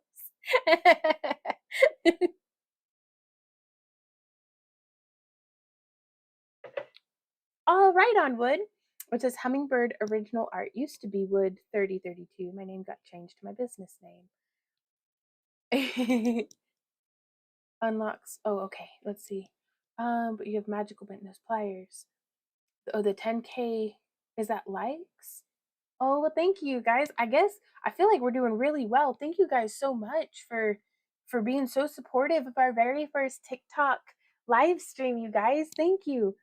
All right, on wood, which says Hummingbird Original Art. Used to be Wood 3032. My name got changed to my business name. Unlocks. Oh, okay. Let's see. But you have magical bent nose pliers. Oh, the 10K. Is that likes? Oh, well, thank you guys. I guess I feel like we're doing really well. Thank you guys so much for being so supportive of our very first TikTok live stream, you guys. Thank you.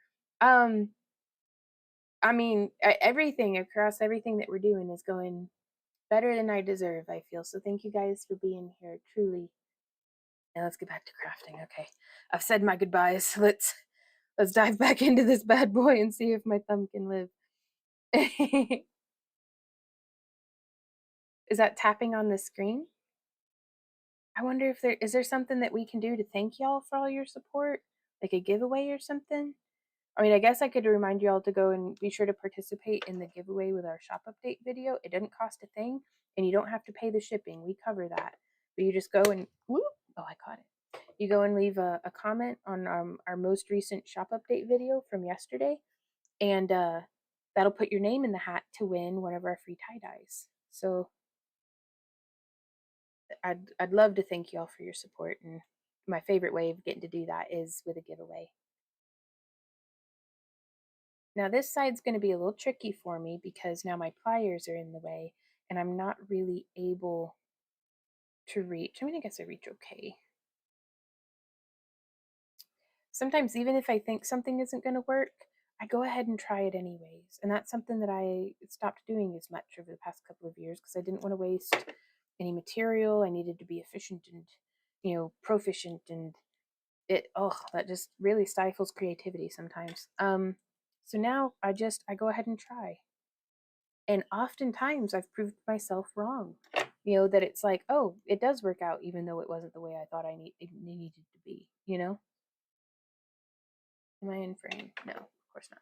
I mean, everything across everything that we're doing is going better than I deserve, I feel. So thank you guys for being here, truly. Now let's get back to crafting. Okay, I've said my goodbyes. Let's dive back into this bad boy and see if my thumb can live. Is that tapping on the screen? I wonder if there something that we can do to thank y'all for all your support, like a giveaway or something. I mean, I guess I could remind you all to go and be sure to participate in the giveaway with our shop update video. It doesn't cost a thing, and you don't have to pay the shipping. We cover that. But you just go and, whoop, oh, I caught it. You go and leave a comment on our most recent shop update video from yesterday, and that'll put your name in the hat to win one of our free tie-dyes. So I'd love to thank you all for your support, and my favorite way of getting to do that is with a giveaway. Now this side's going to be a little tricky for me because now my pliers are in the way and I'm not really able to reach. I mean, I guess I reach okay. Sometimes even if I think something isn't going to work, I go ahead and try it anyways. And that's something that I stopped doing as much over the past couple of years because I didn't want to waste any material. I needed to be efficient and, proficient, and that just really stifles creativity sometimes. So now I go ahead and try. And oftentimes I've proved myself wrong. That it's like, oh, it does work out even though it wasn't the way I thought it needed to be, Am I in frame? No, of course not.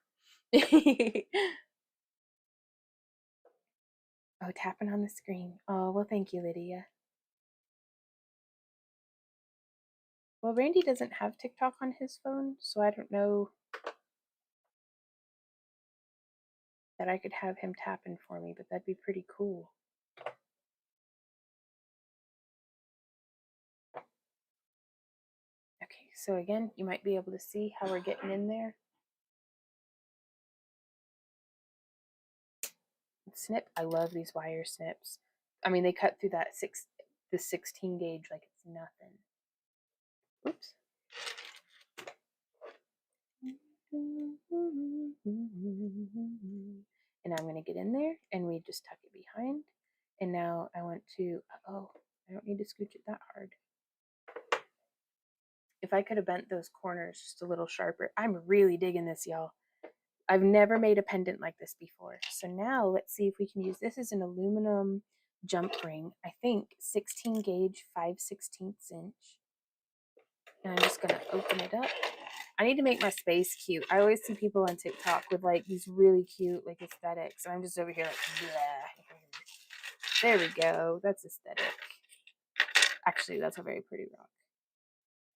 Oh, tapping on the screen. Oh, well, thank you, Lydia. Well, Randy doesn't have TikTok on his phone, so I don't know that I could have him tapping for me, but that'd be pretty cool. Okay, so again, you might be able to see how we're getting in there. Snip, I love these wire snips. I mean, they cut through the 16 gauge like it's nothing. Oops. And I'm going to get in there and we just tuck it behind. And now I want to, I don't need to scooch it that hard. If I could have bent those corners just a little sharper. I'm really digging this, y'all. I've never made a pendant like this before. So now let's see if we can use, this is an aluminum jump ring. I think 16 gauge, 5/16 inch. And I'm just going to open it up. I need to make my space cute. I always see people on TikTok with like these really cute like aesthetics. And I'm just over here like, bleh. There we go. That's aesthetic. Actually, that's a very pretty rock.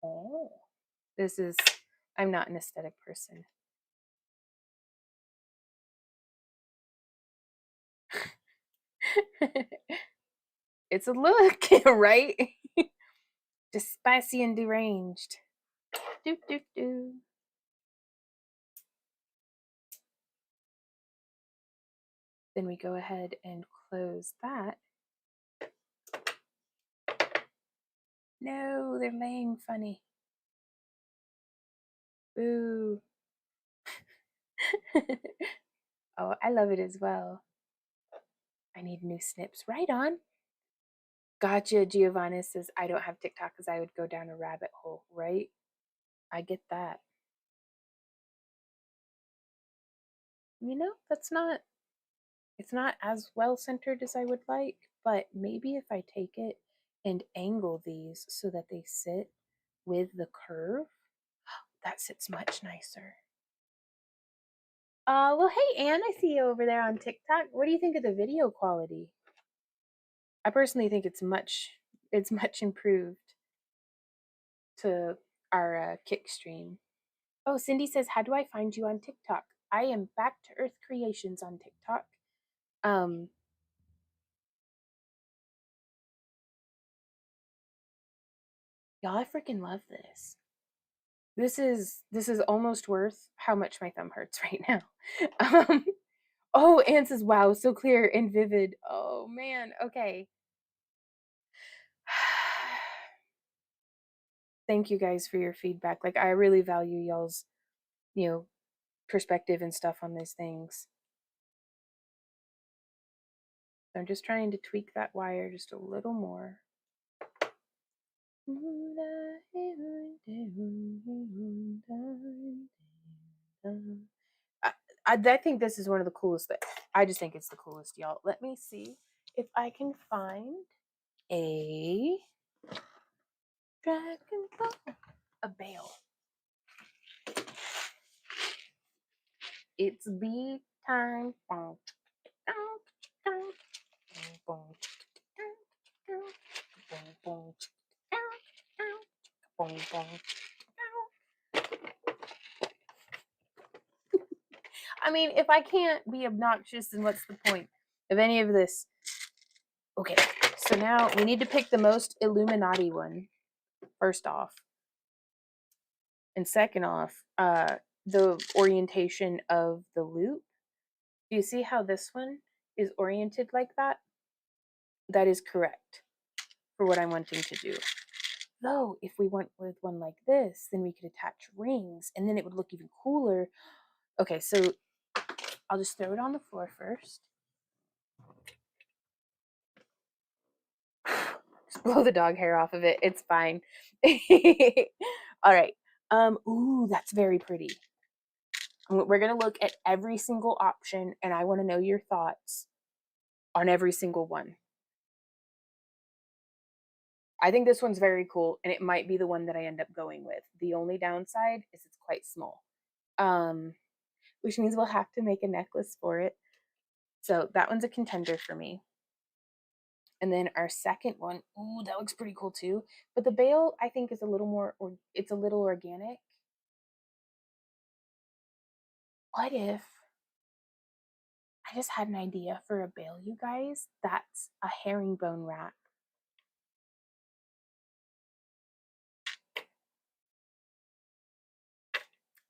Oh. I'm not an aesthetic person. It's a look, right? Just spicy and deranged. Do, do, do. Then we go ahead and close that. No, they're laying funny. Boo. Oh, I love it as well. I need new snips. Right on. Gotcha. Giovanna says, I don't have TikTok because I would go down a rabbit hole, right? I get that. It's not as well centered as I would like, but maybe if I take it and angle these so that they sit with the curve, that sits much nicer. Well, hey, Anne, I see you over there on TikTok. What do you think of the video quality? I personally think it's much improved to our kick stream. Oh, Cindy says, how do I find you on TikTok? I am Back to Earth Creations on TikTok. Y'all, I freaking love this. This is almost worth how much my thumb hurts right now. Oh, Anne says, wow, so clear and vivid. Oh man, okay. Thank you guys for your feedback. Like, I really value y'all's, perspective and stuff on these things. So I'm just trying to tweak that wire just a little more. I think this is one of the coolest things. I just think it's the coolest, y'all. Let me see if I can find a dragon ball, a bale. It's bead time. I mean, if I can't be obnoxious, then what's the point of any of this? Okay, so now we need to pick the most Illuminati one, first off. And second off, the orientation of the loop. Do you see how this one is oriented like that? That is correct for what I'm wanting to do. Though, if we went with one like this, then we could attach rings and then it would look even cooler. Okay, so I'll just throw it on the floor first. Just blow the dog hair off of it. It's fine. All right. Ooh, that's very pretty. We're going to look at every single option and I want to know your thoughts on every single one. I think this one's very cool and it might be the one that I end up going with. The only downside is it's quite small. Which means we'll have to make a necklace for it. So that one's a contender for me. And then our second one, ooh, that looks pretty cool too. But the bale, I think, is a little more, or it's a little organic. What if I just had an idea for a bale, you guys? That's a herringbone wrap.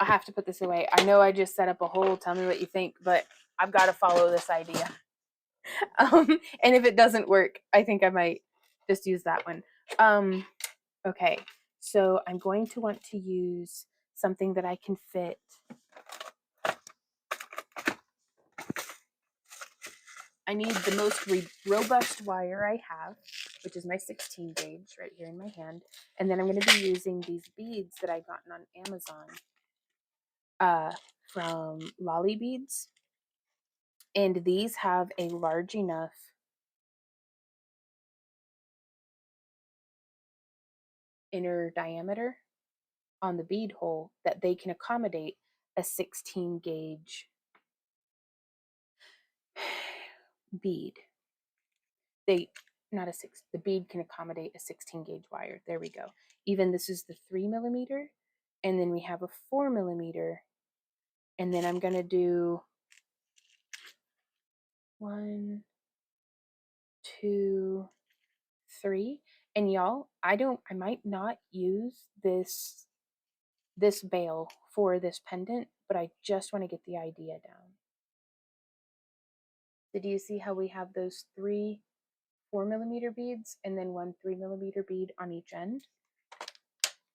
I have to put this away. I know I just set up a hole. Tell me what you think, but I've got to follow this idea. And if it doesn't work, I think I might just use that one. Okay, so I'm going to want to use something that I can fit. I need the most robust wire I have, which is my 16 gauge right here in my hand. And then I'm going to be using these beads that I've gotten on Amazon from Lolly Beads. And these have a large enough inner diameter on the bead hole that they can accommodate a 16 gauge bead. The bead can accommodate a 16 gauge wire. There we go. Even this is the 3mm, and then we have a 4mm, and then I'm gonna do 1, 2, 3. And y'all, I might not use this bale for this pendant, but I just want to get the idea down. So do you see how we have those 3 4mm beads and then 1 3mm bead on each end?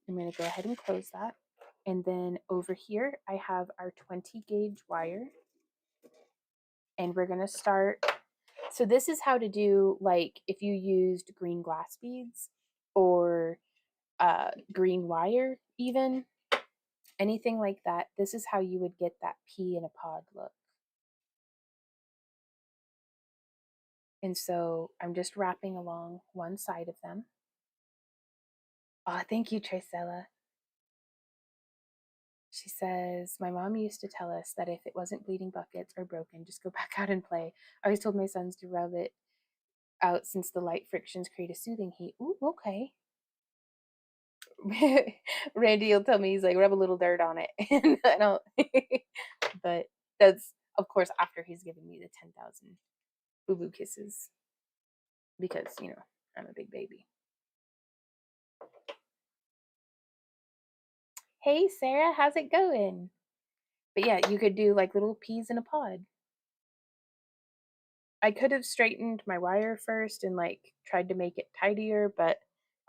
I'm going to go ahead and close that. And then over here, I have our 20 gauge wire. And we're going to start. So this is how to do, like, if you used green glass beads or green wire, even anything like that. This is how you would get that pea in a pod look. And so I'm just wrapping along one side of them. Oh, thank you, Tricella. She says, my mom used to tell us that if it wasn't bleeding buckets or broken, just go back out and play. I always told my sons to rub it out since the light frictions create a soothing heat. Ooh, okay. Randy will tell me, he's like, rub a little dirt on it. And I don't, but that's, of course, after he's given me the 10,000 boo-boo kisses. Because, you know, I'm a big baby. Hey, Sarah, how's it going? But yeah, you could do like little peas in a pod. I could have straightened my wire first and like tried to make it tidier, but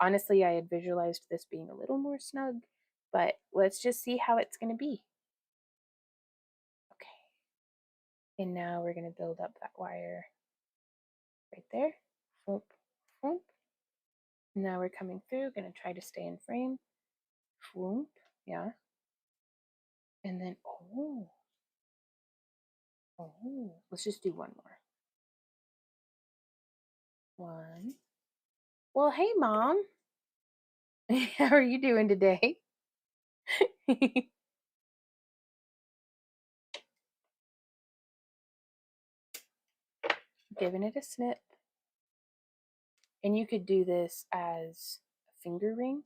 honestly, I had visualized this being a little more snug. But let's just see how it's going to be. And now we're going to build up that wire right there. Whoop, whoop. Now we're coming through, going to try to stay in frame. Whoop, yeah. And then, oh, let's just do one more. One. Well, hey, Mom. How are you doing today? Giving it a snip. And you could do this as a finger ring.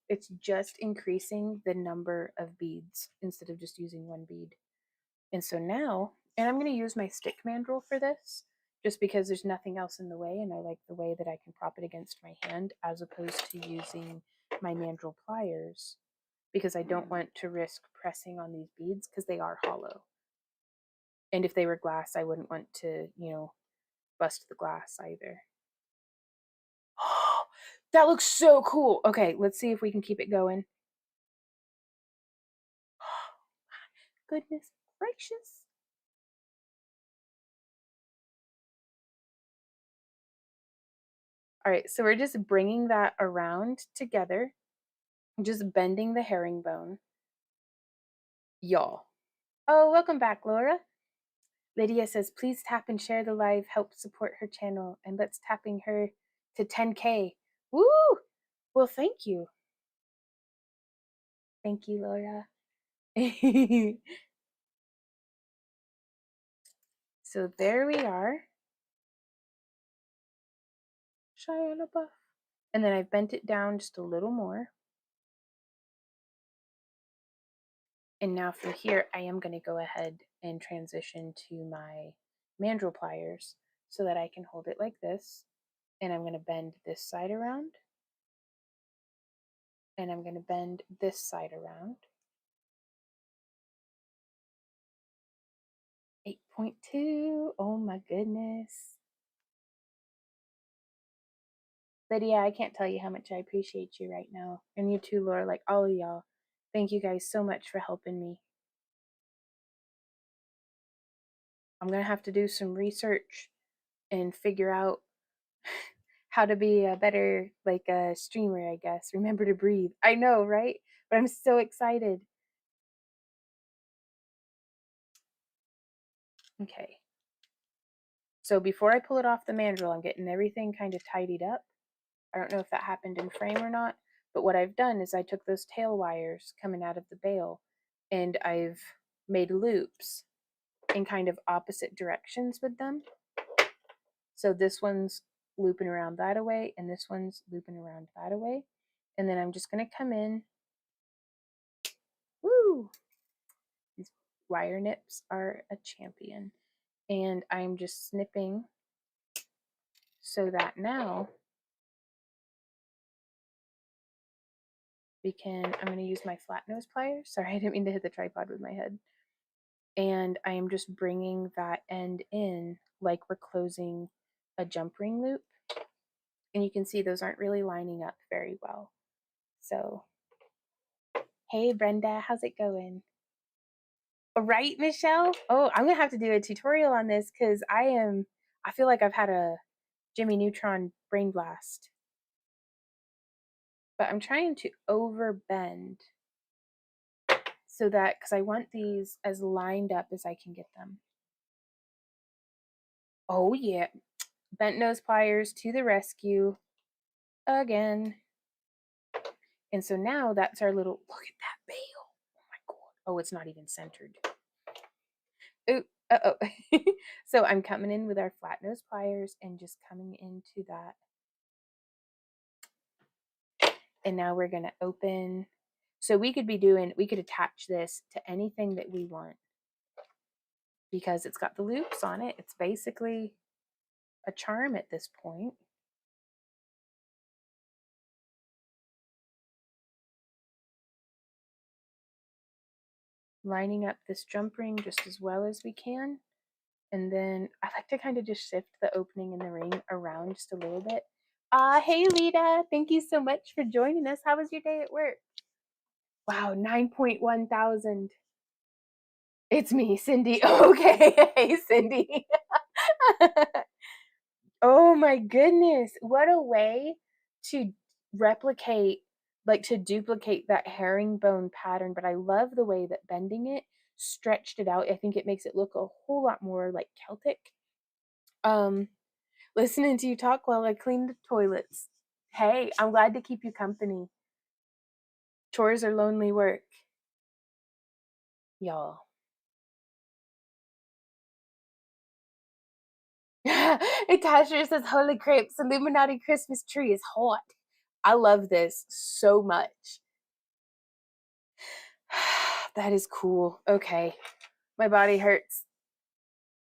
It's just increasing the number of beads instead of just using one bead. And so now, and I'm going to use my stick mandrel for this, just because there's nothing else in the way, and I like the way that I can prop it against my hand as opposed to using my mandrel pliers, because I don't want to risk pressing on these beads because they are hollow. And if they were glass, I wouldn't want to, bust the glass either. Oh, that looks so cool. Okay, let's see if we can keep it going. Oh, goodness gracious. All right, so we're just bringing that around together, just bending the herringbone. Y'all. Oh, welcome back, Laura. Lydia says, please tap and share the live, help support her channel, and let's tapping her to 10K. Woo! Well, thank you. Thank you, Laura. So there we are. Shia LaBeouf. And then I've bent it down just a little more. And now from here, I am going to go ahead and transition to my mandrel pliers so that I can hold it like this. And I'm going to bend this side around. And I'm going to bend this side around. 8.2. Oh my goodness. Lydia, I can't tell you how much I appreciate you right now. And you too, Laura, like all of y'all. Thank you guys so much for helping me. I'm going to have to do some research and figure out how to be a better, like a streamer, I guess. Remember to breathe. I know, right? But I'm so excited. Okay. So before I pull it off the mandrel, I'm getting everything kind of tidied up. I don't know if that happened in frame or not, but what I've done is I took those tail wires coming out of the bail and I've made loops in kind of opposite directions with them. So this one's looping around that away and this one's looping around that away. And then I'm just going to come in. Woo! These wire nips are a champion. And I'm just snipping so that now I'm going to use my flat nose pliers. Sorry, I didn't mean to hit the tripod with my head. And I am just bringing that end in like we're closing a jump ring loop. And you can see those aren't really lining up very well. So, hey Brenda, how's it going? Right, Michelle? Oh, I'm gonna have to do a tutorial on this because I feel like I've had a Jimmy Neutron brain blast. But I'm trying to over bend so that, because I want these as lined up as I can get them. Oh yeah, bent nose pliers to the rescue again. And so now that's our little, look at that bail. Oh my God. Oh, it's not even centered. Ooh, uh-oh. So I'm coming in with our flat nose pliers and just coming into that. And now we're going to open. So we could attach this to anything that we want because it's got the loops on it. It's basically a charm at this point. Lining up this jump ring just as well as we can. And then I like to kind of just shift the opening in the ring around just a little bit. Hey Lita, thank you so much for joining us. How was your day at work? Wow, 9.1 thousand. It's me, Cindy. Okay. Hey, Cindy. Oh my goodness. What a way to replicate, like to duplicate that herringbone pattern. But I love the way that bending it stretched it out. I think it makes it look a whole lot more like Celtic. Listening to you talk while I clean the toilets. Hey, I'm glad to keep you company. Chores are lonely work, y'all. Tasha says, "Holy crepes, Illuminati Christmas tree is hot." I love this so much. That is cool. Okay, my body hurts.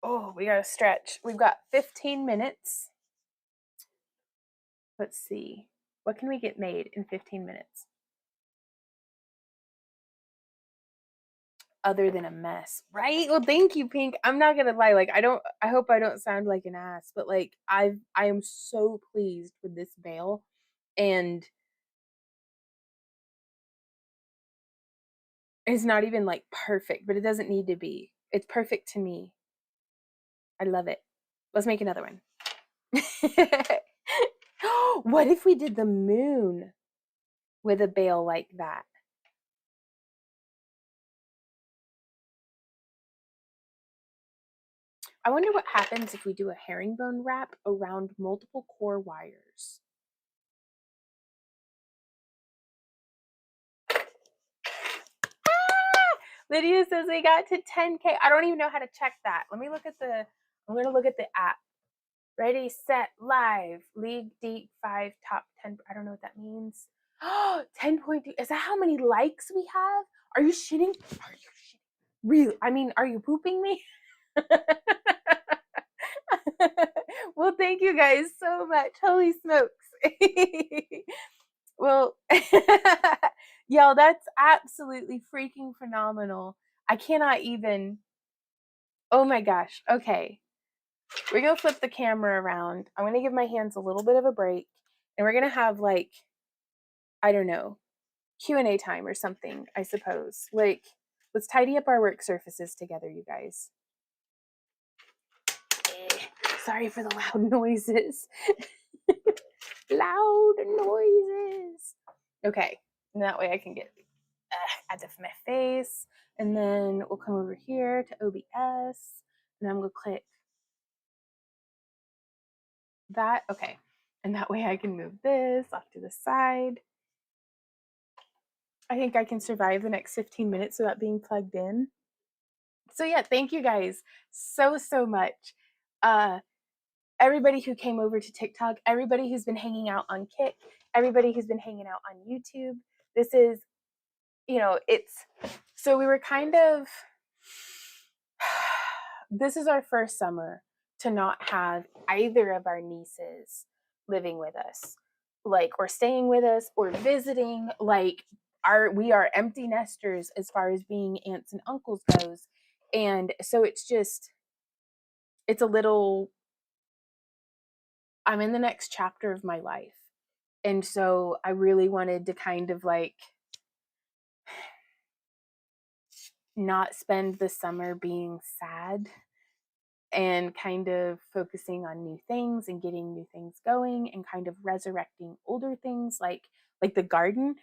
Oh, we gotta stretch. We've got 15 minutes. Let's see. What can we get made in 15 minutes? Other than a mess, right? Well, thank you, Pink. I'm not gonna lie, like I hope I don't sound like an ass, but like I am so pleased with this veil, and it's not even like perfect, but it doesn't need to be. It's perfect to me. I love it. Let's make another one. What if we did the moon with a veil like that? I wonder what happens if we do a herringbone wrap around multiple core wires. Lydia says we got to 10K. I don't even know how to check that. Let me look at I'm going to look at the app. Ready, set, live. League Deep 5 top 10. I don't know what that means. 10.2. Is that how many likes we have? Are you shitting? Are you shitting? Really? I mean, are you pooping me? Well, thank you guys so much. Holy smokes. Well, y'all, that's absolutely freaking phenomenal. I cannot even. Oh my gosh. Okay. We're going to flip the camera around. I'm going to give my hands a little bit of a break. And we're going to have, like, I don't know, Q&A time or something, I suppose. Like, let's tidy up our work surfaces together, you guys. Sorry for the loud noises. Loud noises. Okay. And that way I can get add that for my face. And then we'll come over here to OBS. And I'm going to click that. Okay. And that way I can move this off to the side. I think I can survive the next 15 minutes without being plugged in. So yeah, thank you guys so much. Everybody who came over to TikTok, everybody who's been hanging out on Kick, everybody who's been hanging out on YouTube. This is, so we were kind of, this is our first summer to not have either of our nieces living with us, like, or staying with us or visiting. Like, we are empty nesters as far as being aunts and uncles goes. And so it's a little, I'm in the next chapter of my life. And so I really wanted to kind of like not spend the summer being sad and kind of focusing on new things and getting new things going and kind of resurrecting older things like the garden.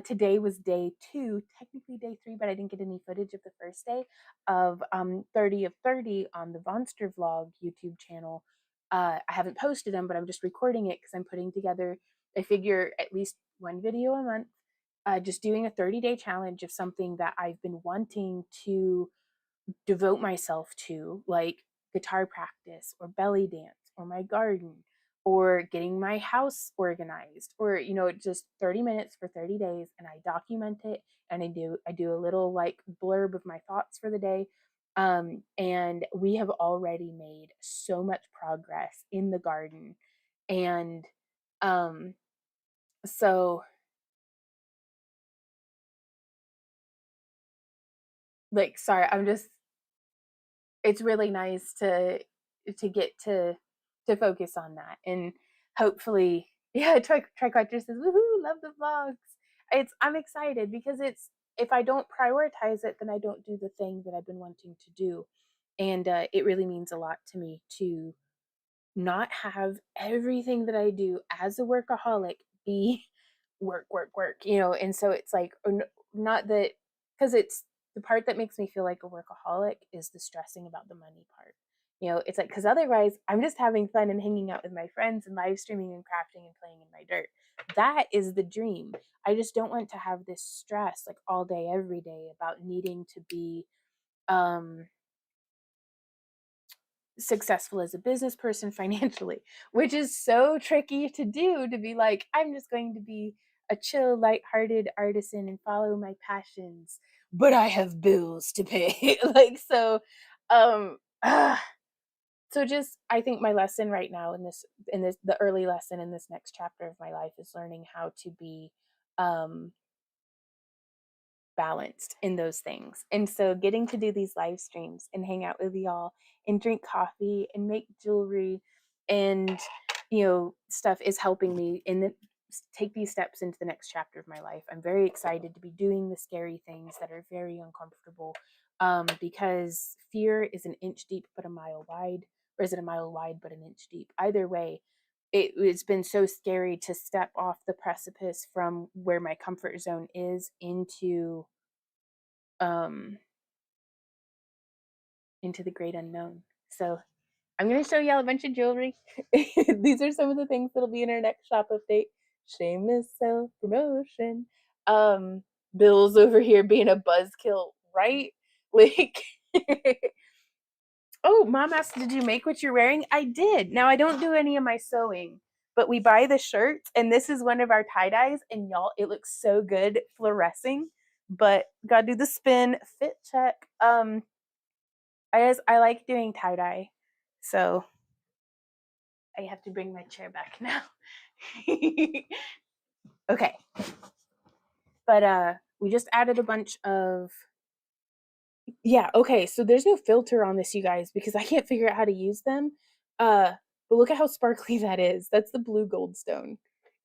Today was day 2, technically day 3, but I didn't get any footage of the first day of 30 of 30 on the Vonster Vlog YouTube channel. I haven't posted them, but I'm just recording it because I'm putting together, I figure, at least one video a month, just doing a 30-day challenge of something that I've been wanting to devote myself to, like guitar practice or belly dance or my garden or getting my house organized, or just 30 minutes for 30 days, and I document it, and I do a little like blurb of my thoughts for the day. And we have already made so much progress in the garden. And so like, sorry, it's really nice to get to focus on that. And hopefully, yeah, Tricotcher says, woohoo, love the vlogs. I'm excited because if I don't prioritize it, then I don't do the thing that I've been wanting to do. And it really means a lot to me to not have everything that I do as a workaholic be work, work, work, and so it's like, not that, because it's the part that makes me feel like a workaholic is the stressing about the money part. It's like, because otherwise I'm just having fun and hanging out with my friends and live streaming and crafting and playing in my dirt. That is the dream. I just don't want to have this stress like all day, every day about needing to be um successful as a business person financially, which is so tricky to do, to be like, I'm just going to be a chill, lighthearted artisan and follow my passions, but I have bills to pay. Like, so, um, ah, so just, I think my lesson right now the early lesson in this next chapter of my life is learning how to be, um, balanced in those things. And so getting to do these live streams and hang out with y'all and drink coffee and make jewelry and stuff is helping me take these steps into the next chapter of my life. I'm very excited to be doing the scary things that are very uncomfortable, because fear is an inch deep but a mile wide, or is it a mile wide but an inch deep? Either way, it's been so scary to step off the precipice from where my comfort zone is um into the great unknown. So I'm going to show y'all a bunch of jewelry. These are some of the things that'll be in our next shop update. Shameless self promotion. Bill's over here being a buzzkill, right? Like, oh, Mom asked, did you make what you're wearing? I did. Now I don't do any of my sewing, but we buy the shirts, and this is one of our tie-dyes, and y'all, it looks so good fluorescing. But gotta do the spin, fit check. I like doing tie-dye, so I have to bring my chair back now. Okay. But we just added a bunch of, yeah, okay, so there's no filter on this, you guys, because I can't figure out how to use them. But look at how sparkly that is. That's the blue goldstone.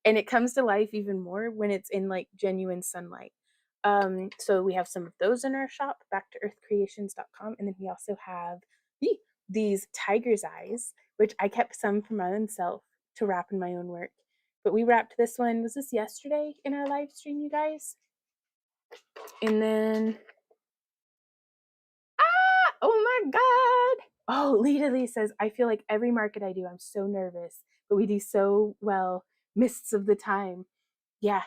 And it comes to life even more when it's in like genuine sunlight. So we have some of those in our shop, backtoearthcreations.com. And then we also have these tiger's eyes, which I kept some for my own self to wrap in my own work. But we wrapped this one, was this yesterday in our live stream, you guys? And then, oh my God. Oh, Lita Lee says, I feel like every market I do, I'm so nervous, but we do so well mists of the time. Yeah.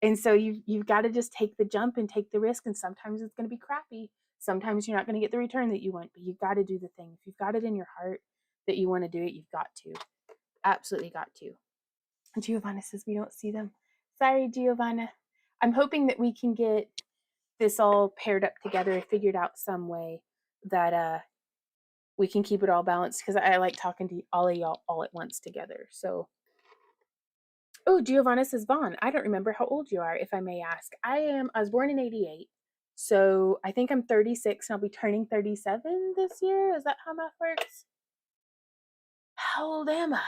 And so you've got to just take the jump and take the risk. And sometimes it's going to be crappy. Sometimes you're not going to get the return that you want, but you've got to do the thing. If you've got it in your heart that you want to do it, you've got to. Absolutely got to. Giovanna says we don't see them. Sorry, Giovanna. I'm hoping that we can get this all paired up together, figured out some way that we can keep it all balanced, because I like talking to all of y'all all at once together. So, oh, Giovanna says, Vaughn, I don't remember how old you are, if I may ask. I was born in 88. So I think I'm 36 and I'll be turning 37 this year. Is that how math works? How old am I?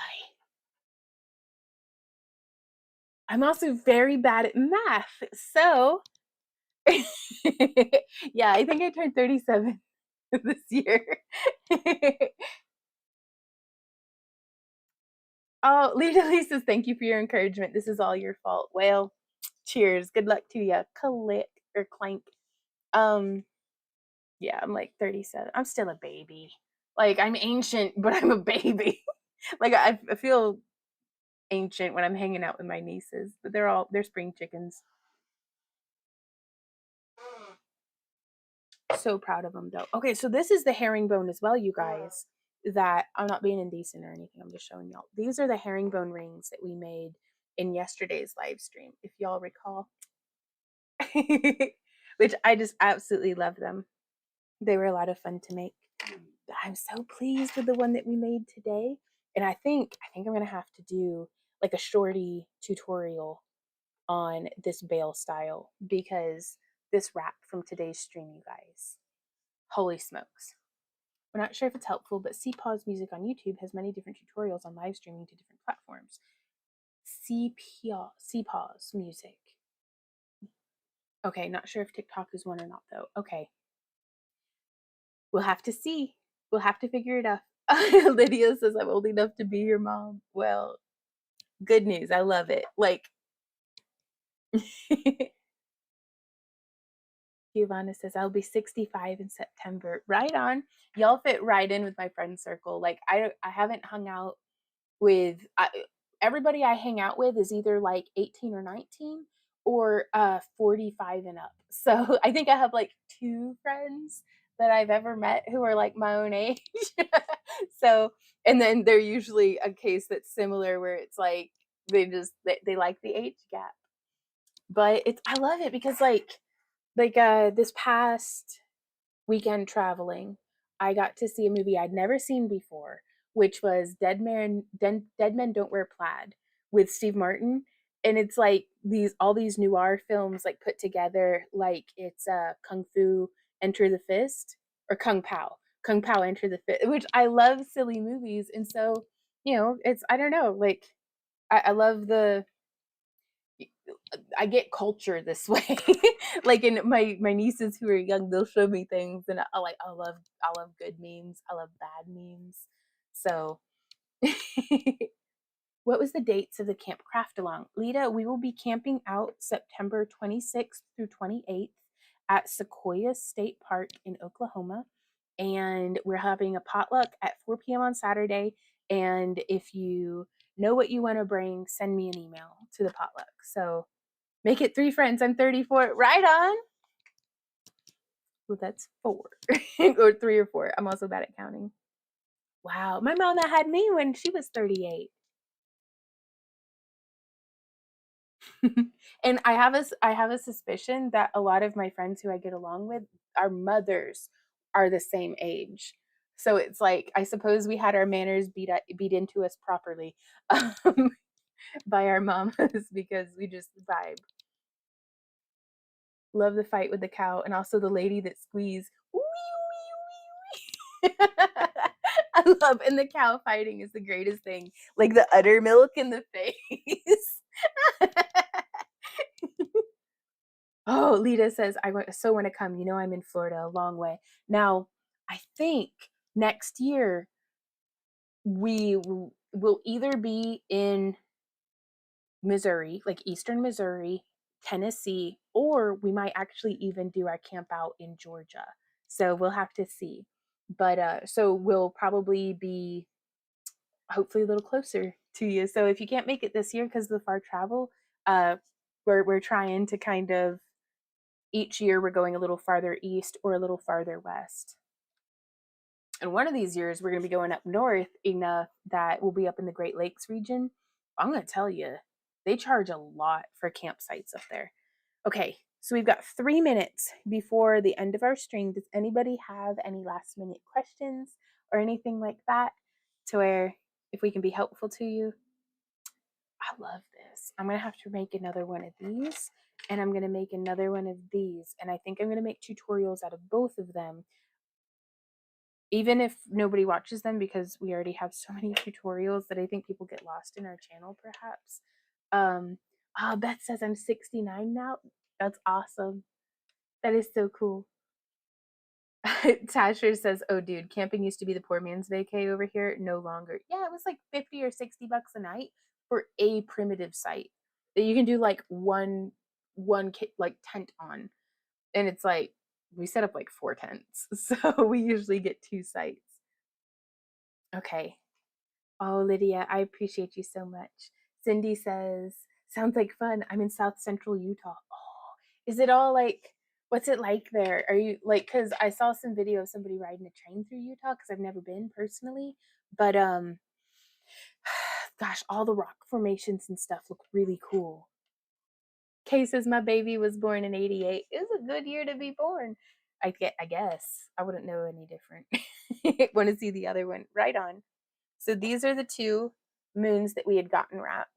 I'm also very bad at math. So, yeah, I think I turned 37 this year. Oh, Lita Lee says, thank you for your encouragement. This is all your fault. Well, cheers. Good luck to you. Click or clank. Yeah, I'm like 37. I'm still a baby. Like, I'm ancient, but I'm a baby. Like, I feel ancient when I'm hanging out with my nieces, but they're spring chickens. So proud of them, though. Okay, so this is the herringbone as well, you guys. That I'm not being indecent or anything. I'm just showing y'all. These are the herringbone rings that we made in yesterday's live stream, if y'all recall. Which I just absolutely love them. They were a lot of fun to make. But I'm so pleased with the one that we made today. And I think I'm gonna have to do like a shorty tutorial on this bail style, because this wrap from today's stream, you guys, holy smokes. We're not sure if it's helpful, but CPAW's Music on YouTube has many different tutorials on live streaming to different platforms. CPAW's Music. Okay, not sure if TikTok is one or not though. Okay. We'll have to see. We'll have to figure it out. Lydia says I'm old enough to be your mom. Well, good news. I love it. Like Giovanna says I'll be 65 in September. Right on. Y'all fit right in with my friend circle. Like I haven't hung out with everybody I hang out with is either like 18 or 19 or 45 and up. So I think I have like 2 friends that I've ever met who are like my own age. So, and then they're usually a case that's similar where it's like they like the age gap. But it's I love it because this past weekend traveling, I got to see a movie I'd never seen before, which was Dead Men Don't Wear Plaid with Steve Martin. And it's like all these noir films like put together, like it's Kung Fu Enter the Fist or Kung Pao Enter the Fist, which I love silly movies. And so, it's I don't know, like I love I get culture this way. Like in my nieces who are young, they'll show me things, and I love good memes. I love bad memes. So, what was the dates of the camp craft along? Lita, we will be camping out September 26th through 28th at Sequoia State Park in Oklahoma, and we're having a potluck at 4 p.m. on Saturday. And if you know what you want to bring, send me an email to the potluck. So make it 3 friends. I'm 34. Right on. Well, that's 4 or 3 or 4. I'm also bad at counting. Wow. My mama had me when she was 38. And I have a suspicion that a lot of my friends who I get along with, our mothers are the same age. So it's like I suppose we had our manners beat into us properly by our mamas because we just vibe. Love the fight with the cow and also the lady that squeezed. I love and the cow fighting is the greatest thing. Like the udder milk in the face. Oh, Lita says I so want to come. I'm in Florida a long way. Now, I think next year we will either be in Missouri, like Eastern Missouri, Tennessee, or we might actually even do our camp out in Georgia. So we'll have to see. But so we'll probably be hopefully a little closer to you. So if you can't make it this year because of the far travel, uh, we're trying to kind of each year we're going a little farther east or a little farther west. And one of these years we're going to be going up north enough that we'll be up in the Great Lakes region. I'm going to tell you, they charge a lot for campsites up there. Okay, so we've got 3 minutes before the end of our stream. Does anybody have any last minute questions or anything like that to where if we can be helpful to you? I love this. I'm going to have to make another one of these and I'm going to make another one of these. And I think I'm going to make tutorials out of both of them, even if nobody watches them because we already have so many tutorials that I think people get lost in our channel perhaps. Beth says I'm 69 now. That's awesome. That is so cool. Tasher says, oh dude, camping used to be the poor man's vacay over here. No longer. Yeah, it was like 50 or 60 bucks a night for a primitive site that you can do like one like tent on. And it's like we set up like 4 tents. So we usually get 2 sites. Okay. Oh, Lydia, I appreciate you so much. Cindy says, sounds like fun. I'm in South Central Utah. Oh, is it all like, what's it like there? Are you like, because I saw some video of somebody riding a train through Utah because I've never been personally. But gosh, all the rock formations and stuff look really cool. Kay says, my baby was born in 88. It was a good year to be born. I guess. I wouldn't know any different. Want to see the other one? Right on. So these are the 2 moons that we had gotten wrapped.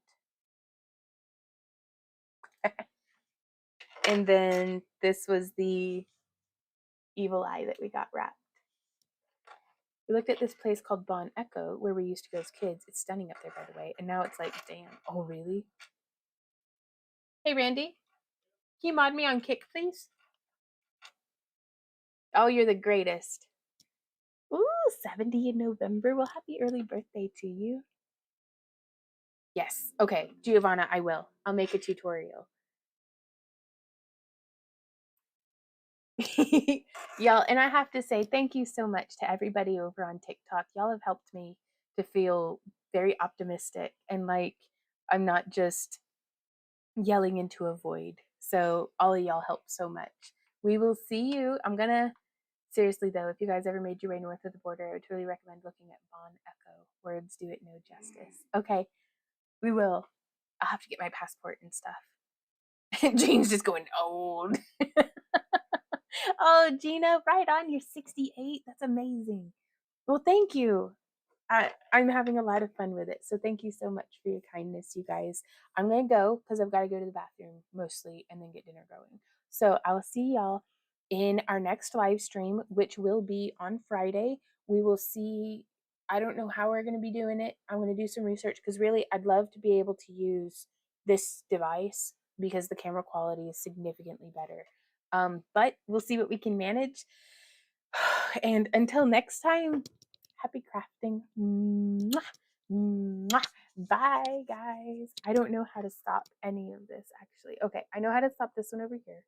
And then this was the evil eye that we got wrapped. We looked at this place called Bon Echo where we used to go as kids. It's stunning up there, by the way. And now it's like, damn. Oh, really? Hey, Randy. Can you mod me on Kick, please? Oh, you're the greatest. Ooh, 70 in November. Well, happy early birthday to you. Yes. Okay, Giovanna, I will. I'll make a tutorial. Y'all, and I have to say thank you so much to everybody over on TikTok. Y'all have helped me to feel very optimistic and like I'm not just yelling into a void. So all of y'all help so much. We will see you. I'm gonna seriously though, if you guys ever made your way north of the border, I would really recommend looking at Bon Echo. Words do it no justice. Okay, we will. I'll have to get my passport and stuff. Jane's just going old. Oh, Gina, right on. You're 68. That's amazing. Well, thank you. I'm having a lot of fun with it. So thank you so much for your kindness, you guys. I'm going to go because I've got to go to the bathroom mostly and then get dinner going. So I'll see y'all in our next live stream, which will be on Friday. We will see. I don't know how we're going to be doing it. I'm going to do some research because really I'd love to be able to use this device because the camera quality is significantly better. But we'll see what we can manage. And until next time, happy crafting. Mwah, mwah. Bye, guys. I don't know how to stop any of this, actually. Okay, I know how to stop this one over here.